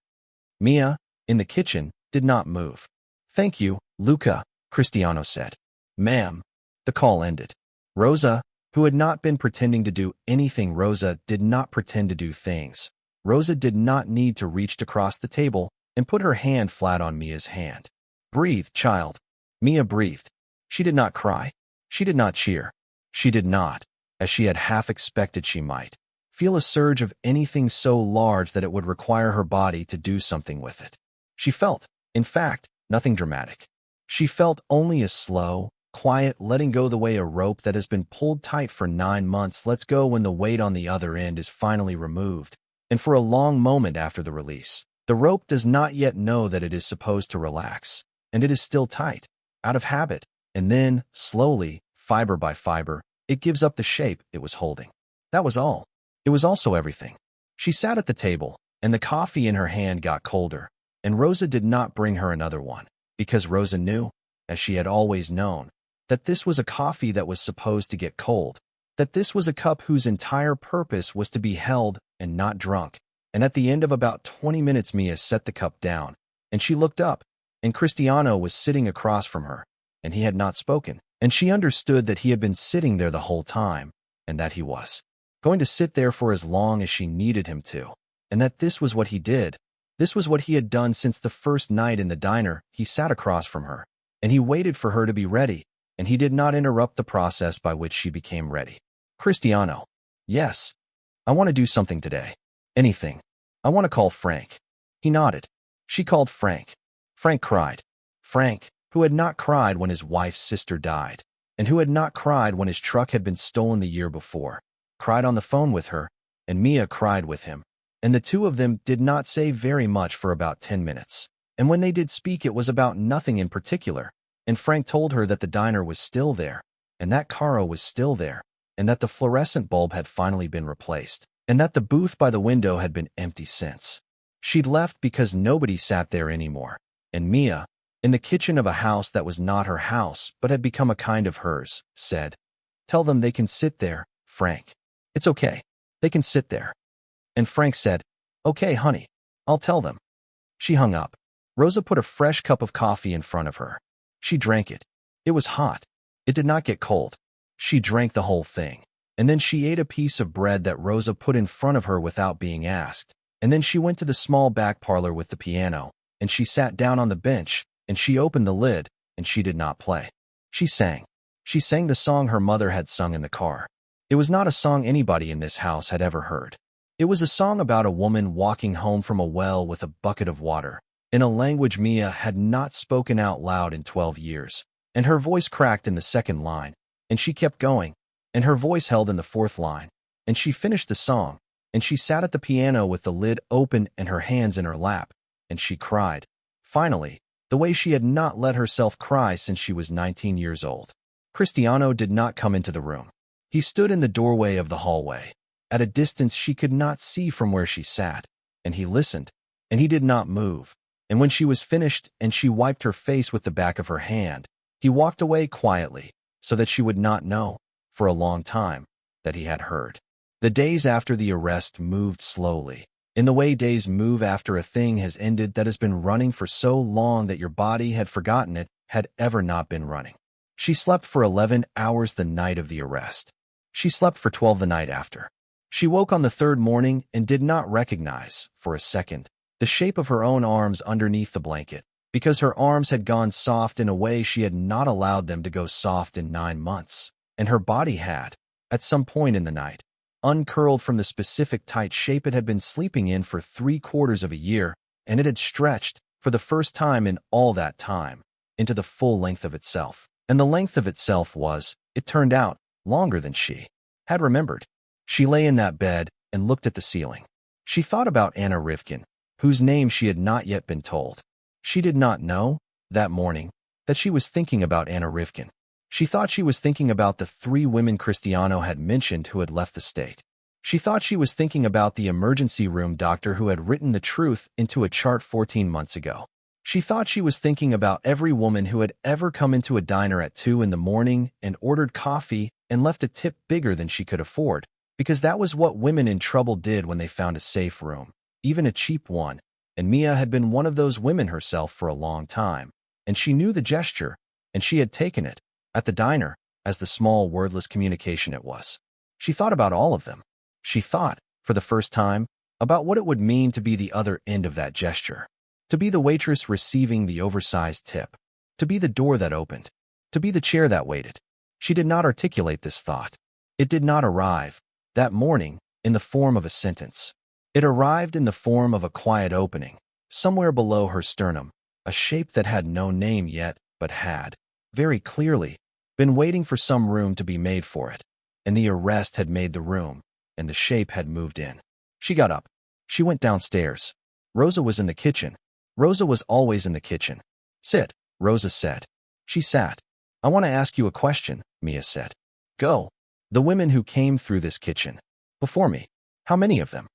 S1: Mia, in the kitchen, did not move. Thank you, Luca, Cristiano said. Ma'am. The call ended. Rosa, who had not been pretending to do anything. Rosa did not pretend to do things. Rosa did not need to reach across the table and put her hand flat on Mia's hand. Breathe, child. Mia breathed. She did not cry. She did not cheer. She did not, as she had half expected she might, feel a surge of anything so large that it would require her body to do something with it. She felt, in fact, nothing dramatic. She felt only a slow, quiet letting go the way a rope that has been pulled tight for 9 months lets go when the weight on the other end is finally removed, and for a long moment after the release. The rope does not yet know that it is supposed to relax, and it is still tight, out of habit, and then, slowly, fiber by fiber, it gives up the shape it was holding. That was all. It was also everything. She sat at the table, and the coffee in her hand got colder, and Rosa did not bring her another one, because Rosa knew, as she had always known, that this was a coffee that was supposed to get cold, that this was a cup whose entire purpose was to be held and not drunk. And at the end of about 20 minutes, Mia set the cup down, and she looked up, and Cristiano was sitting across from her, and he had not spoken, and she understood that he had been sitting there the whole time, and that he was going to sit there for as long as she needed him to, and that this was what he did. This was what he had done since the first night in the diner. He sat across from her, and he waited for her to be ready, and he did not interrupt the process by which she became ready. Cristiano. Yes. I want to do something today. Anything. I want to call Frank. He nodded. She called Frank. Frank cried. Frank, who had not cried when his wife's sister died, and who had not cried when his truck had been stolen the year before, cried on the phone with her, and Mia cried with him, and the two of them did not say very much for about 10 minutes. And when they did speak, it was about nothing in particular, and Frank told her that the diner was still there, and that Caro was still there, and that the fluorescent bulb had finally been replaced, and that the booth by the window had been empty since she'd left because nobody sat there anymore. And Mia, in the kitchen of a house that was not her house but had become a kind of hers, said, "Tell them they can sit there, Frank. It's okay. They can sit there." And Frank said, "Okay, honey. I'll tell them." She hung up. Rosa put a fresh cup of coffee in front of her. She drank it. It was hot. It did not get cold. She drank the whole thing. And then she ate a piece of bread that Rosa put in front of her without being asked. And then she went to the small back parlor with the piano, and she sat down on the bench, and she opened the lid, and she did not play. She sang. She sang the song her mother had sung in the car. It was not a song anybody in this house had ever heard. It was a song about a woman walking home from a well with a bucket of water, in a language Mia had not spoken out loud in 12 years. And her voice cracked in the second line, and she kept going, and her voice held in the fourth line, and she finished the song, and she sat at the piano with the lid open and her hands in her lap, and she cried. Finally, the way she had not let herself cry since she was 19 years old. Cristiano did not come into the room. He stood in the doorway of the hallway, at a distance she could not see from where she sat, and he listened, and he did not move. And when she was finished and she wiped her face with the back of her hand, he walked away quietly, so that she would not know, for a long time, that he had heard. The days after the arrest moved slowly, in the way days move after a thing has ended that has been running for so long that your body had forgotten it had ever not been running. She slept for 11 hours the night of the arrest. She slept for 12 the night after. She woke on the third morning and did not recognize, for a second, the shape of her own arms underneath the blanket, because her arms had gone soft in a way she had not allowed them to go soft in 9 months, and her body had, at some point in the night, uncurled from the specific tight shape it had been sleeping in for 3/4 of a year, and it had stretched, for the first time in all that time, into the full length of itself. And the length of itself was, it turned out, longer than she had remembered. She lay in that bed and looked at the ceiling. She thought about Anna Rivkin, whose name she had not yet been told. She did not know, that morning, that she was thinking about Anna Rivkin. She thought she was thinking about the 3 women Cristiano had mentioned who had left the state. She thought she was thinking about the emergency room doctor who had written the truth into a chart 14 months ago. She thought she was thinking about every woman who had ever come into a diner at 2 in the morning and ordered coffee and left a tip bigger than she could afford, because that was what women in trouble did when they found a safe room, even a cheap one, and Mia had been one of those women herself for a long time, and she knew the gesture, and she had taken it, at the diner, as the small wordless communication it was. She thought about all of them. She thought, for the first time, about what it would mean to be the other end of that gesture, to be the waitress receiving the oversized tip, to be the door that opened, to be the chair that waited. She did not articulate this thought. It did not arrive, that morning, in the form of a sentence. It arrived in the form of a quiet opening, somewhere below her sternum, a shape that had no name yet, but had, very clearly, been waiting for some room to be made for it, and the arrest had made the room, and the shape had moved in. She got up. She went downstairs. Rosa was in the kitchen. Rosa was always in the kitchen. Sit, Rosa said. She sat. I want to ask you a question, Mia said. Go. The women who came through this kitchen. Before me. How many of them?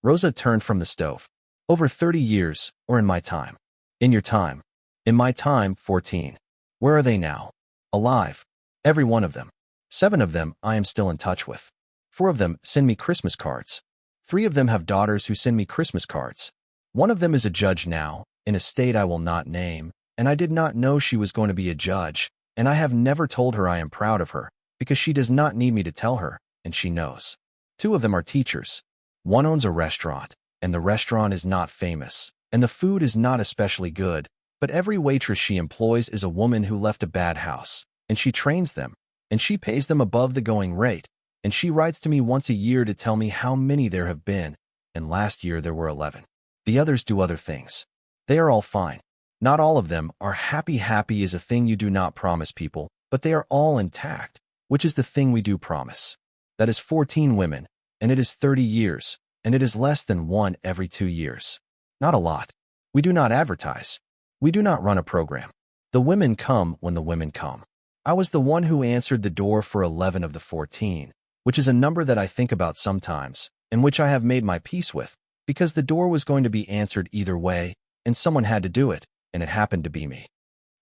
S1: Rosa turned from the stove. Over 30 years, or in my time. In your time. In my time, 14. Where are they now? Alive. Every one of them. 7 of them I am still in touch with. 4 of them send me Christmas cards. 3 of them have daughters who send me Christmas cards. 1 of them is a judge now, in a state I will not name, and I did not know she was going to be a judge, and I have never told her I am proud of her, because she does not need me to tell her, and she knows. 2 of them are teachers. 1 owns a restaurant, and the restaurant is not famous, and the food is not especially good, but every waitress she employs is a woman who left a bad house, and she trains them, and she pays them above the going rate, and she writes to me once a year to tell me how many there have been, and last year there were 11. The others do other things. They are all fine. Not all of them are happy. Happy is a thing you do not promise people, but they are all intact, which is the thing we do promise. That is 14 women, and it is 30 years, and it is less than 1 every 2 years. Not a lot. We do not advertise. We do not run a program. The women come when the women come. I was the one who answered the door for 11 of the 14, which is a number that I think about sometimes, and which I have made my peace with, because the door was going to be answered either way, and someone had to do it, and it happened to be me.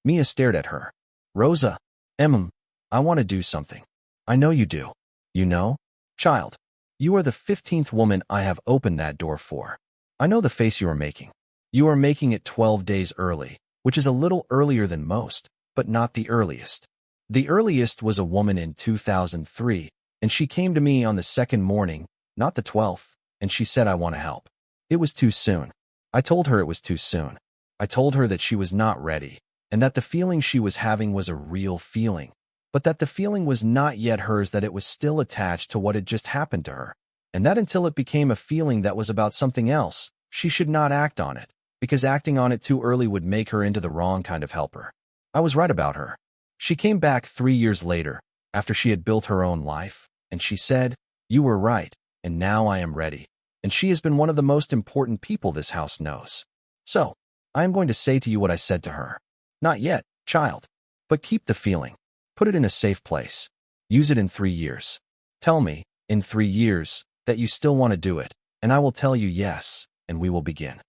S1: Mia stared at her. Rosa, I want to do something. I know you do. You know? Child, you are the 15th woman I have opened that door for. I know the face you are making. You are making it 12 days early, which is a little earlier than most, but not the earliest. The earliest was a woman in 2003, and she came to me on the 2nd morning, not the 12th, and she said I want to help. It was too soon. I told her it was too soon. I told her that she was not ready, and that the feeling she was having was a real feeling, but that the feeling was not yet hers, that it was still attached to what had just happened to her, and that until it became a feeling that was about something else, she should not act on it, because acting on it too early would make her into the wrong kind of helper. I was right about her. She came back 3 years later, after she had built her own life, and she said, "You were right, and now I am ready." And she has been one of the most important people this house knows. So, I am going to say to you what I said to her. Not yet, child. But keep the feeling. Put it in a safe place. Use it in 3 years. Tell me, in 3 years, that you still want to do it, and I will tell you yes, and we will begin.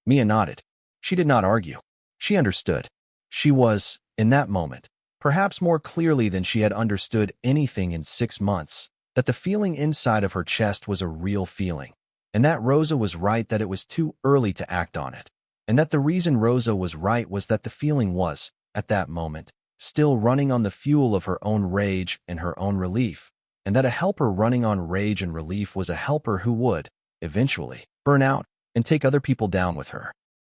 S1: Mia nodded. She did not argue. She understood. She was, in that moment, perhaps more clearly than she had understood anything in 6 months, that the feeling inside of her chest was a real feeling, and that Rosa was right, that it was too early to act on it, and that the reason Rosa was right was that the feeling was, at that moment, still running on the fuel of her own rage and her own relief, and that a helper running on rage and relief was a helper who would, eventually, burn out and take other people down with her.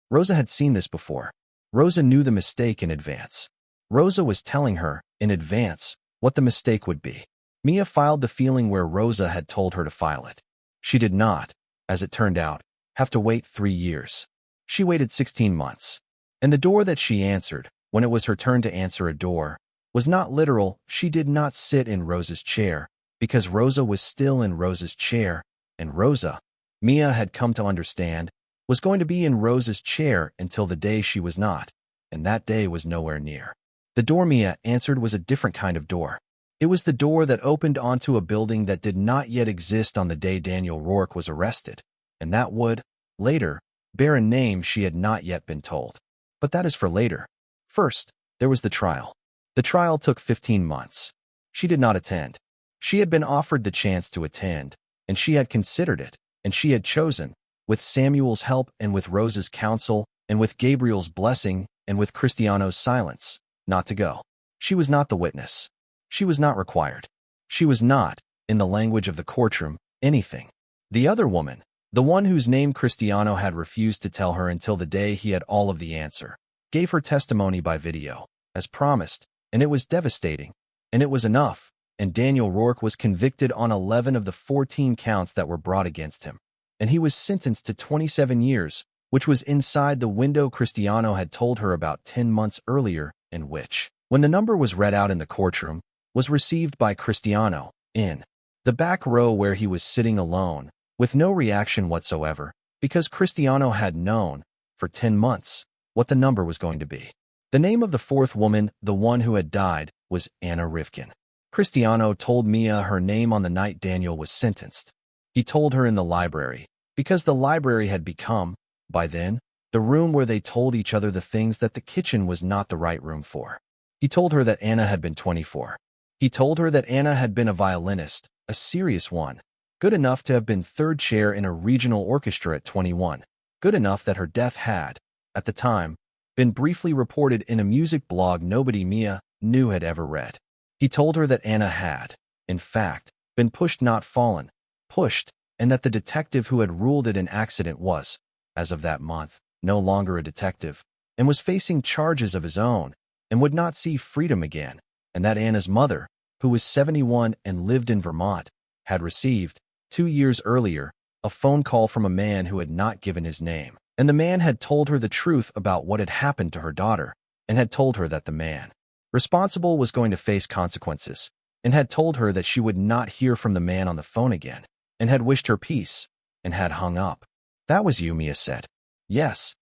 S1: Rosa had seen this before. Rosa knew the mistake in advance. Rosa was telling her, in advance, what the mistake would be. Mia filed the feeling where Rosa had told her to file it. She did not, as it turned out, have to wait 3 years. She waited 16 months. And the door that she answered, when it was her turn to answer a door, was not literal. She did not sit in Rosa's chair, because Rosa was still in Rosa's chair, and Rosa, Mia had come to understand, was going to be in Rosa's chair until the day she was not, and that day was nowhere near. The door Mia answered was a different kind of door. It was the door that opened onto a building that did not yet exist on the day Daniel Rourke was arrested, and that would, later, bear a name she had not yet been told. But that is for later. First, there was the trial. The trial took 15 months. She did not attend. She had been offered the chance to attend, and she had considered it, and she had chosen, with Samuel's help and with Rosa's counsel and with Gabriel's blessing and with Cristiano's silence, not to go. She was not the witness. She was not required. She was not, in the language of the courtroom, anything. The other woman, the one whose name Cristiano had refused to tell her until the day he had all of the answer, gave her testimony by video, as promised, and it was devastating, and it was enough, and Daniel Rourke was convicted on 11 of the 14 counts that were brought against him, and he was sentenced to 27 years, which was inside the window Cristiano had told her about 10 months earlier, and which, when the number was read out in the courtroom, was received by Cristiano, in the back row where he was sitting alone, with no reaction whatsoever, because Cristiano had known, for 10 months, what the number was going to be. The name of the fourth woman, the one who had died, was Anna Rivkin. Cristiano told Mia her name on the night Daniel was sentenced. He told her in the library, because the library had become, by then, the room where they told each other the things that the kitchen was not the right room for. He told her that Anna had been 24. He told her that Anna had been a violinist, a serious one, good enough to have been third chair in a regional orchestra at 21, good enough that her death had, at the time, been briefly reported in a music blog nobody Mia knew had ever read. He told her that Anna had, in fact, been pushed not fallen, pushed, and that the detective who had ruled it an accident was, as of that month, no longer a detective, and was facing charges of his own, and would not see freedom again, and that Anna's mother, who was 71 and lived in Vermont, had received, 2 years earlier, a phone call from a man who had not given his name, and the man had told her the truth about what had happened to her daughter, and had told her that the man responsible was going to face consequences, and had told her that she would not hear from the man on the phone again, and had wished her peace, and had hung up. "That was you," Mia said. "Yes."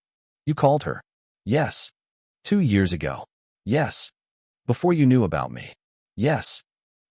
S1: "You called her?" "Yes." 2 years ago?" "Yes." "Before you knew about me?" "Yes."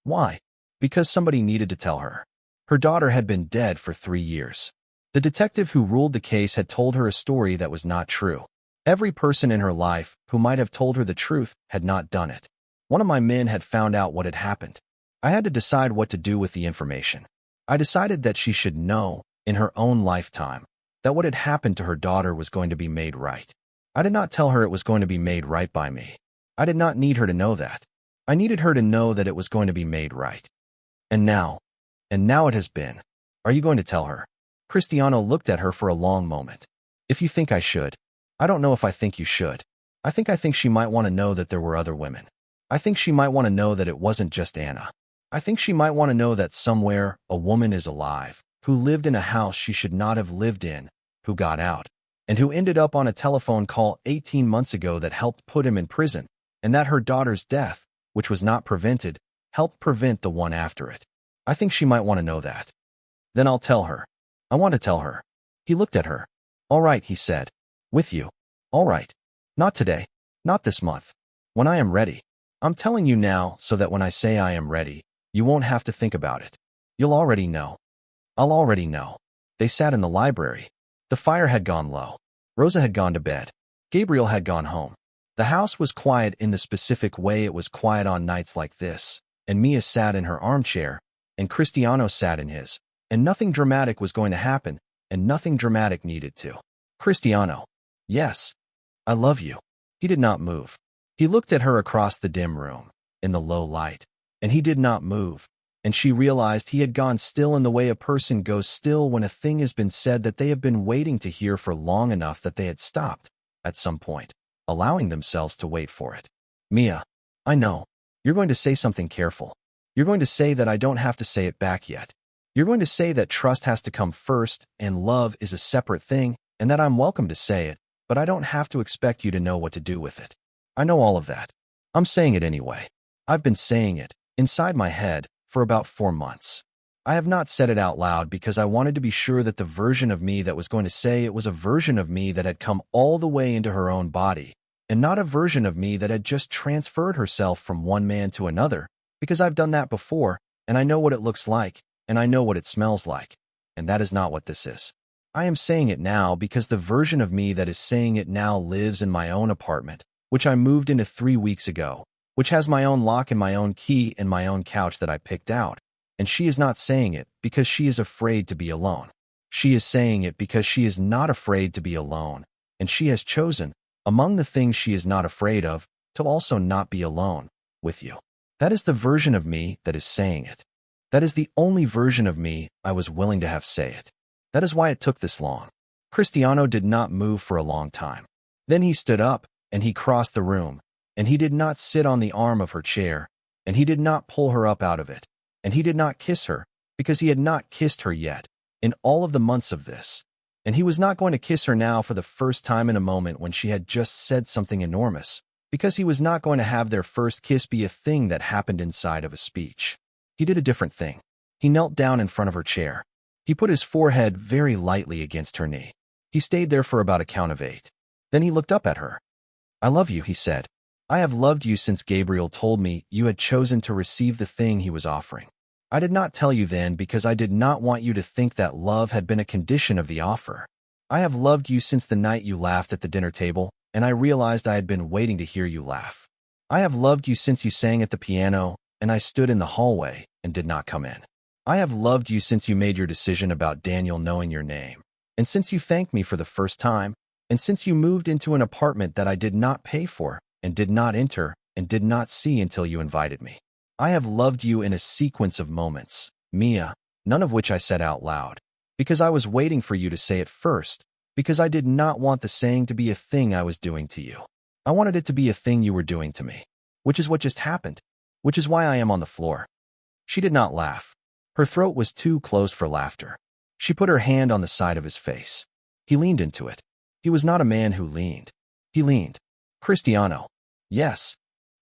S1: "Why?" "Because somebody needed to tell her. Her daughter had been dead for 3 years. The detective who ruled the case had told her a story that was not true. Every person in her life who might have told her the truth had not done it. One of my men had found out what had happened. I had to decide what to do with the information. I decided that she should know, in her own lifetime, that what had happened to her daughter was going to be made right. I did not tell her it was going to be made right by me. I did not need her to know that. I needed her to know that it was going to be made right. And now it has been. Are you going to tell her?" Cristiano looked at her for a long moment. "If you think I should." "I don't know if I think you should. I think she might want to know that there were other women. I think she might want to know that it wasn't just Anna. I think she might want to know that somewhere a woman is alive, who lived in a house she should not have lived in, who got out, and who ended up on a telephone call 18 months ago that helped put him in prison, and that her daughter's death, which was not prevented, helped prevent the one after it. I think she might want to know that." "Then I'll tell her. I want to tell her." He looked at her. "All right," he said. "With you. All right. Not today. Not this month. When I am ready. I'm telling you now so that when I say I am ready, you won't have to think about it. You'll already know. I'll already know." They sat in the library. The fire had gone low. Rosa had gone to bed. Gabriel had gone home. The house was quiet in the specific way it was quiet on nights like this, and Mia sat in her armchair, and Cristiano sat in his, and nothing dramatic was going to happen, and nothing dramatic needed to. "Cristiano." "Yes." "I love you." He did not move. He looked at her across the dim room, in the low light, and he did not move, and she realized he had gone still in the way a person goes still when a thing has been said that they have been waiting to hear for long enough that they had stopped, at some point, allowing themselves to wait for it. "Mia, I know. You're going to say something careful. You're going to say that I don't have to say it back yet. You're going to say that trust has to come first and love is a separate thing, and that I'm welcome to say it, but I don't have to expect you to know what to do with it. I know all of that. I'm saying it anyway. I've been saying it, inside my head, for about 4 months. I have not said it out loud because I wanted to be sure that the version of me that was going to say it was a version of me that had come all the way into her own body, and not a version of me that had just transferred herself from one man to another, because I've done that before, and I know what it looks like, and I know what it smells like, and that is not what this is. I am saying it now because the version of me that is saying it now lives in my own apartment, which I moved into 3 weeks ago, which has my own lock and my own key and my own couch that I picked out, and she is not saying it because she is afraid to be alone. She is saying it because she is not afraid to be alone, and she has chosen, among the things she is not afraid of, to also not be alone with you. That is the version of me that is saying it. That is the only version of me I was willing to have say it. That is why it took this long. Cristiano did not move for a long time. Then he stood up, and he crossed the room, and he did not sit on the arm of her chair, and he did not pull her up out of it, and he did not kiss her, because he had not kissed her yet, in all of the months of this. And he was not going to kiss her now for the first time in a moment when she had just said something enormous, because he was not going to have their first kiss be a thing that happened inside of a speech. He did a different thing. He knelt down in front of her chair. He put his forehead very lightly against her knee. He stayed there for about a count of 8. Then he looked up at her. "I love you," he said. "I have loved you since Gabriel told me you had chosen to receive the thing he was offering. I did not tell you then because I did not want you to think that love had been a condition of the offer. I have loved you since the night you laughed at the dinner table, and I realized I had been waiting to hear you laugh. I have loved you since you sang at the piano, and I stood in the hallway and did not come in. I have loved you since you made your decision about Daniel knowing your name, and since you thanked me for the first time, and since you moved into an apartment that I did not pay for, and did not enter, and did not see until you invited me. I have loved you in a sequence of moments, Mia, none of which I said out loud, because I was waiting for you to say it first, because I did not want the saying to be a thing I was doing to you. I wanted it to be a thing you were doing to me, which is what just happened, which is why I am on the floor." She did not laugh. Her throat was too closed for laughter. She put her hand on the side of his face. He leaned into it. He was not a man who leaned. He leaned. "Cristiano." "Yes."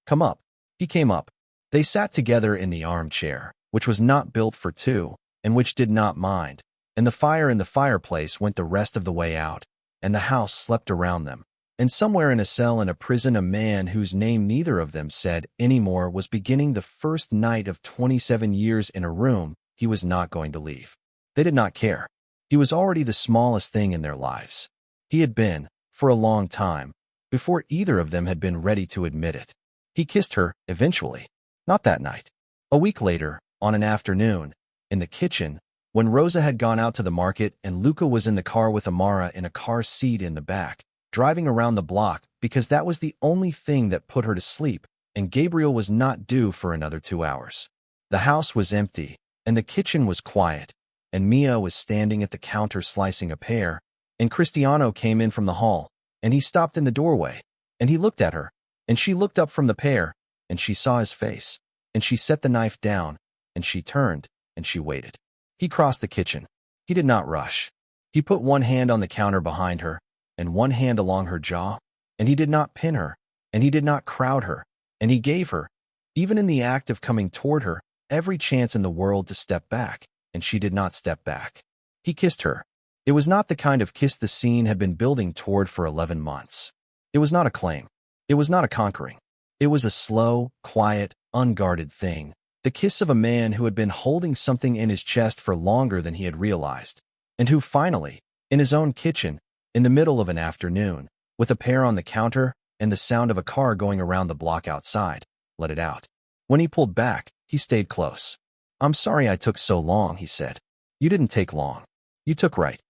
S1: "Come up." He came up. They sat together in the armchair, which was not built for two, and which did not mind, and the fire in the fireplace went the rest of the way out, and the house slept around them. And somewhere in a cell in a prison, a man whose name neither of them said anymore was beginning the first night of 27 years in a room he was not going to leave. They did not care. He was already the smallest thing in their lives. He had been, for a long time, before either of them had been ready to admit it. He kissed her, eventually. Not that night. A week later, on an afternoon, in the kitchen, when Rosa had gone out to the market and Luca was in the car with Amara in a car seat in the back, driving around the block because that was the only thing that put her to sleep, and Gabriel was not due for another 2 hours. The house was empty, and the kitchen was quiet, and Mia was standing at the counter slicing a pear, and Cristiano came in from the hall, and he stopped in the doorway, and he looked at her, and she looked up from the pear, and she saw his face, and she set the knife down, and she turned, and she waited. He crossed the kitchen. He did not rush. He put one hand on the counter behind her, and one hand along her jaw, and he did not pin her, and he did not crowd her, and he gave her, even in the act of coming toward her, every chance in the world to step back, and she did not step back. He kissed her. It was not the kind of kiss the scene had been building toward for 11 months. It was not a claim. It was not a conquering. It was a slow, quiet, unguarded thing, the kiss of a man who had been holding something in his chest for longer than he had realized, and who finally, in his own kitchen, in the middle of an afternoon, with a pear on the counter and the sound of a car going around the block outside, let it out. When he pulled back, he stayed close. "I'm sorry I took so long," he said. "You didn't take long. You took right.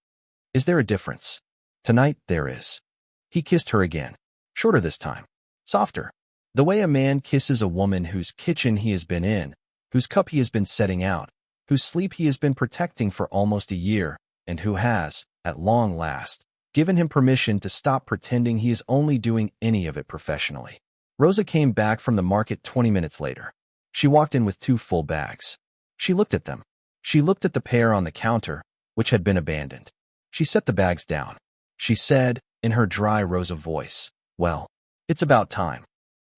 S1: Is there a difference?" "Tonight, there is." He kissed her again. Shorter this time. Softer. The way a man kisses a woman whose kitchen he has been in, whose cup he has been setting out, whose sleep he has been protecting for almost a year, and who has, at long last, given him permission to stop pretending he is only doing any of it professionally. Rosa came back from the market 20 minutes later. She walked in with 2 full bags. She looked at them. She looked at the pear on the counter, which had been abandoned. She set the bags down. She said, in her dry Rosa voice, "Well, it's about time."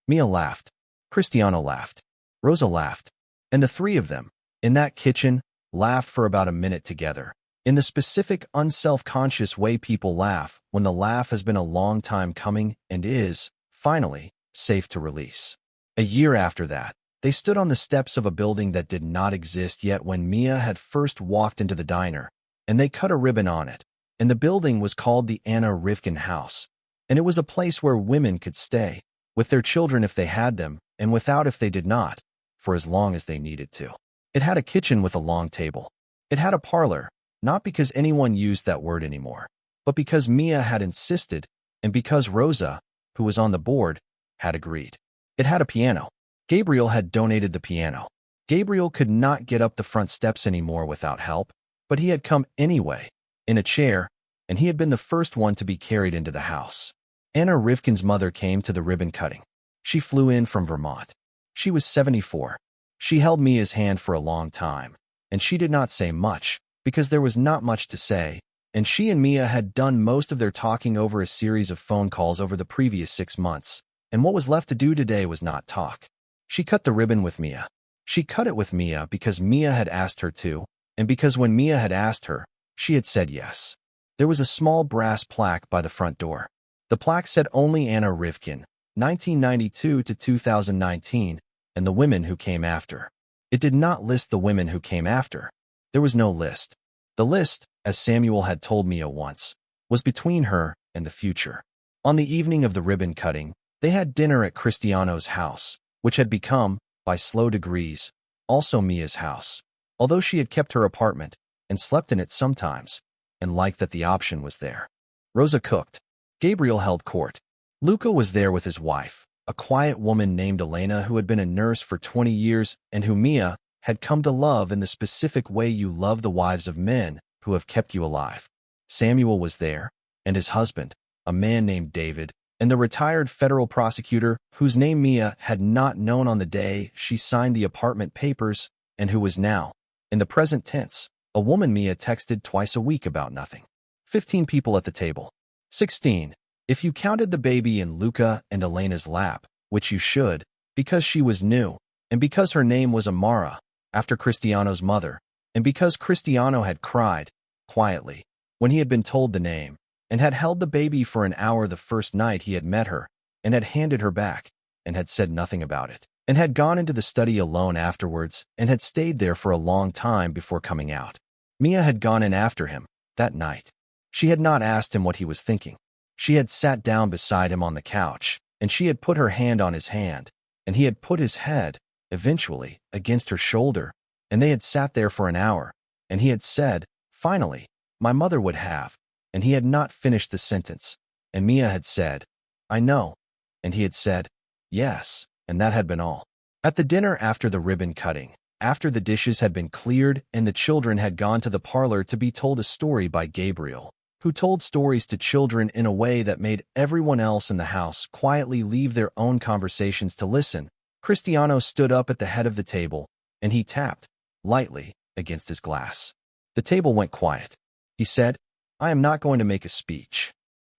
S1: Mia laughed. Cristiano laughed. Rosa laughed. And the 3 of them, in that kitchen, laughed for about a minute together, in the specific unself-conscious way people laugh when the laugh has been a long time coming and is, finally, safe to release. A year after that, they stood on the steps of a building that did not exist yet when Mia had first walked into the diner, and they cut a ribbon on it, and the building was called the Anna Rivkin House, and it was a place where women could stay, with their children if they had them, and without if they did not, for as long as they needed to. It had a kitchen with a long table. It had a parlor, not because anyone used that word anymore, but because Mia had insisted, and because Rosa, who was on the board, had agreed. It had a piano. Gabriel had donated the piano. Gabriel could not get up the front steps anymore without help, but he had come anyway, in a chair, and he had been the first one to be carried into the house. Anna Rivkin's mother came to the ribbon cutting. She flew in from Vermont. She was 74. She held Mia's hand for a long time, and she did not say much, because there was not much to say, and she and Mia had done most of their talking over a series of phone calls over the previous 6 months, and what was left to do today was not talk. She cut the ribbon with Mia. She cut it with Mia because Mia had asked her to, and because when Mia had asked her, she had said yes. There was a small brass plaque by the front door. The plaque said only Anna Rivkin, 1992 to 2019, and the women who came after. It did not list the women who came after. There was no list. The list, as Samuel had told Mia once, was between her and the future. On the evening of the ribbon cutting, they had dinner at Cristiano's house, which had become, by slow degrees, also Mia's house. Although she had kept her apartment and slept in it sometimes, and liked that the option was there. Rosa cooked. Gabriel held court. Luca was there with his wife, a quiet woman named Elena who had been a nurse for 20 years and who Mia had come to love in the specific way you love the wives of men who have kept you alive. Samuel was there, and his husband, a man named David, and the retired federal prosecutor whose name Mia had not known on the day she signed the apartment papers and who was now, in the present tense, a woman Mia texted twice a week about nothing. 15 people at the table. 16, if you counted the baby in Luca and Elena's lap, which you should, because she was new, and because her name was Amara, after Cristiano's mother, and because Cristiano had cried, quietly, when he had been told the name, and had held the baby for an hour the first night he had met her, and had handed her back, and had said nothing about it, and had gone into the study alone afterwards, and had stayed there for a long time before coming out. Mia had gone in after him, that night. She had not asked him what he was thinking. She had sat down beside him on the couch, and she had put her hand on his hand, and he had put his head, eventually, against her shoulder, and they had sat there for an hour, and he had said, finally, my mother would have, and he had not finished the sentence, and Mia had said, I know, and he had said, yes, and that had been all. At the dinner after the ribbon cutting, after the dishes had been cleared and the children had gone to the parlor to be told a story by Gabriel, who told stories to children in a way that made everyone else in the house quietly leave their own conversations to listen, Cristiano stood up at the head of the table, and he tapped, lightly, against his glass. The table went quiet. He said, I am not going to make a speech.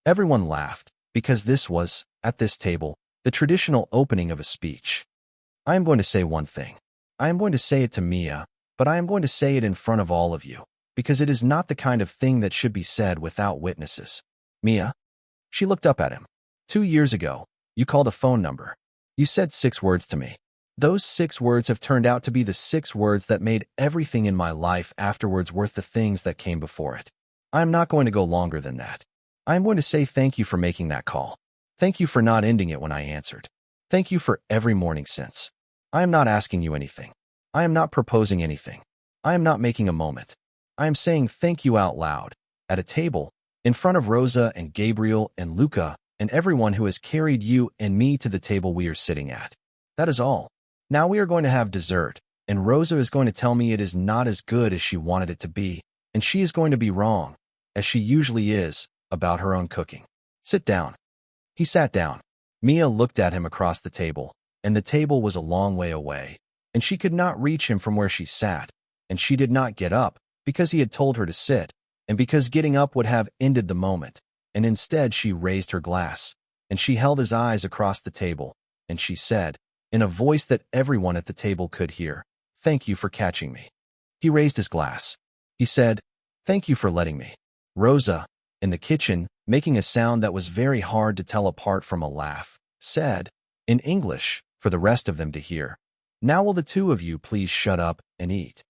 S1: Everyone laughed, because this was, at this table, the traditional opening of a speech. I am going to say one thing. I am going to say it to Mia, but I am going to say it in front of all of you, because it is not the kind of thing that should be said without witnesses. Mia? She looked up at him. 2 years ago, you called a phone number. You said 6 words to me. Those 6 words have turned out to be the 6 words that made everything in my life afterwards worth the things that came before it. I am not going to go longer than that. I am going to say thank you for making that call. Thank you for not ending it when I answered. Thank you for every morning since. I am not asking you anything. I am not proposing anything. I am not making a moment. I am saying thank you out loud, at a table, in front of Rosa and Gabriel and Luca and everyone who has carried you and me to the table we are sitting at. That is all. Now we are going to have dessert, and Rosa is going to tell me it is not as good as she wanted it to be, and she is going to be wrong, as she usually is, about her own cooking. Sit down. He sat down. Mia looked at him across the table, and the table was a long way away, and she could not reach him from where she sat, and she did not get up, because he had told her to sit, and because getting up would have ended the moment, and instead she raised her glass, and she held his eyes across the table, and she said, in a voice that everyone at the table could hear, thank you for catching me. He raised his glass. He said, thank you for letting me. Rosa, in the kitchen, making a sound that was very hard to tell apart from a laugh, said, in English, for the rest of them to hear, now will the 2 of you please shut up and eat?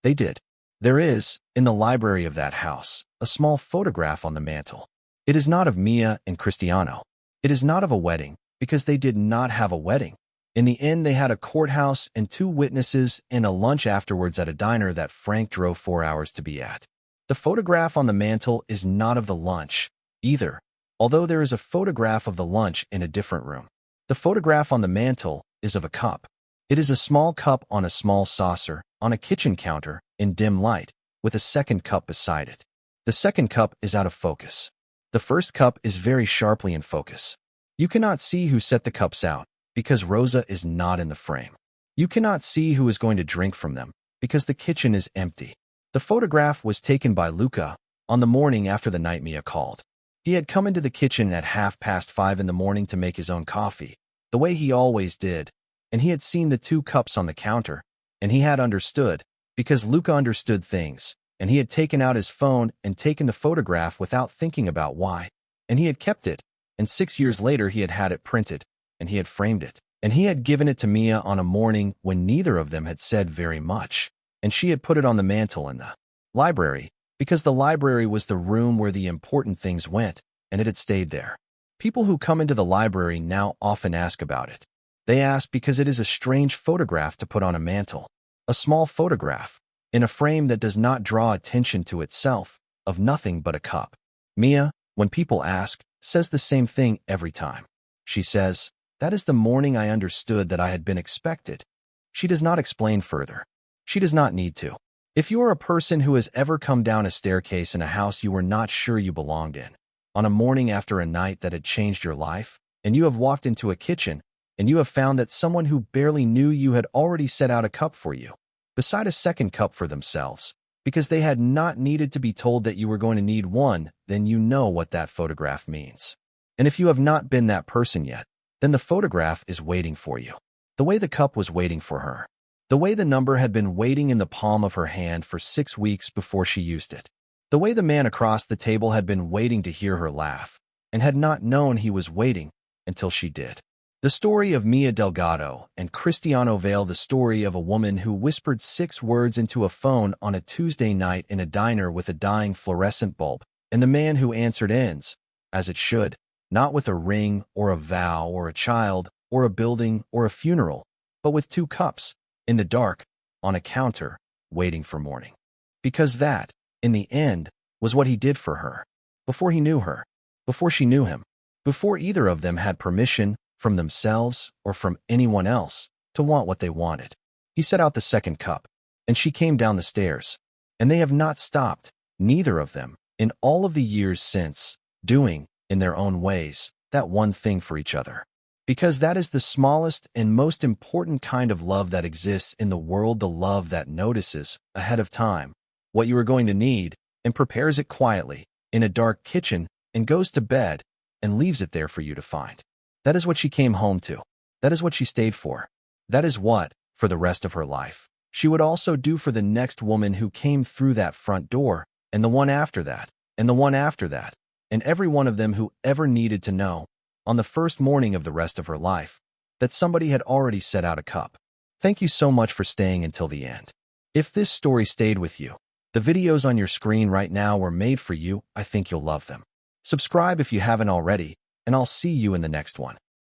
S1: They did. There is, in the library of that house, a small photograph on the mantel. It is not of Mia and Cristiano. It is not of a wedding, because they did not have a wedding. In the end, they had a courthouse and 2 witnesses and a lunch afterwards at a diner that Frank drove 4 hours to be at. The photograph on the mantel is not of the lunch, either, although there is a photograph of the lunch in a different room. The photograph on the mantel is of a cup. It is a small cup on a small saucer, on a kitchen counter, in dim light, with a second cup beside it. The second cup is out of focus. The first cup is very sharply in focus. You cannot see who set the cups out, because Rosa is not in the frame. You cannot see who is going to drink from them, because the kitchen is empty. The photograph was taken by Luca on the morning after the night Mia called. He had come into the kitchen at 5:30 in the morning to make his own coffee, the way he always did, and he had seen the 2 cups on the counter, and he had understood, because Luca understood things, and he had taken out his phone and taken the photograph without thinking about why. And he had kept it, and 6 years later he had had it printed, and he had framed it. And he had given it to Mia on a morning when neither of them had said very much. And she had put it on the mantel in the library, because the library was the room where the important things went, and it had stayed there. People who come into the library now often ask about it. They ask because it is a strange photograph to put on a mantel. A small photograph, in a frame that does not draw attention to itself, of nothing but a cup. Mia, when people ask, says the same thing every time. She says, "That is the morning I understood that I had been expected." She does not explain further. She does not need to. If you are a person who has ever come down a staircase in a house you were not sure you belonged in, on a morning after a night that had changed your life, and you have walked into a kitchen, and you have found that someone who barely knew you had already set out a cup for you, beside a second cup for themselves, because they had not needed to be told that you were going to need one, then you know what that photograph means. And if you have not been that person yet, then the photograph is waiting for you. The way the cup was waiting for her. The way the number had been waiting in the palm of her hand for 6 weeks before she used it. The way the man across the table had been waiting to hear her laugh, and had not known he was waiting until she did. The story of Mia Delgado and Cristiano Vale, the story of a woman who whispered 6 words into a phone on a Tuesday night in a diner with a dying fluorescent bulb, and the man who answered ends, as it should, not with a ring or a vow or a child or a building or a funeral, but with 2 cups, in the dark, on a counter, waiting for morning. Because that, in the end, was what he did for her. Before he knew her. Before she knew him. Before either of them had permission, from themselves or from anyone else, to want what they wanted. He set out the second cup, and she came down the stairs. And they have not stopped, neither of them, in all of the years since, doing, in their own ways, that one thing for each other. Because that is the smallest and most important kind of love that exists in the world, the love that notices, ahead of time, what you are going to need, and prepares it quietly, in a dark kitchen, and goes to bed, and leaves it there for you to find. That is what she came home to. That is what she stayed for. That is what, for the rest of her life, she would also do for the next woman who came through that front door, and the one after that, and the one after that, and every one of them who ever needed to know, on the first morning of the rest of her life, that somebody had already set out a cup. Thank you so much for staying until the end. If this story stayed with you, the videos on your screen right now were made for you. I think you'll love them. Subscribe if you haven't already, and I'll see you in the next one.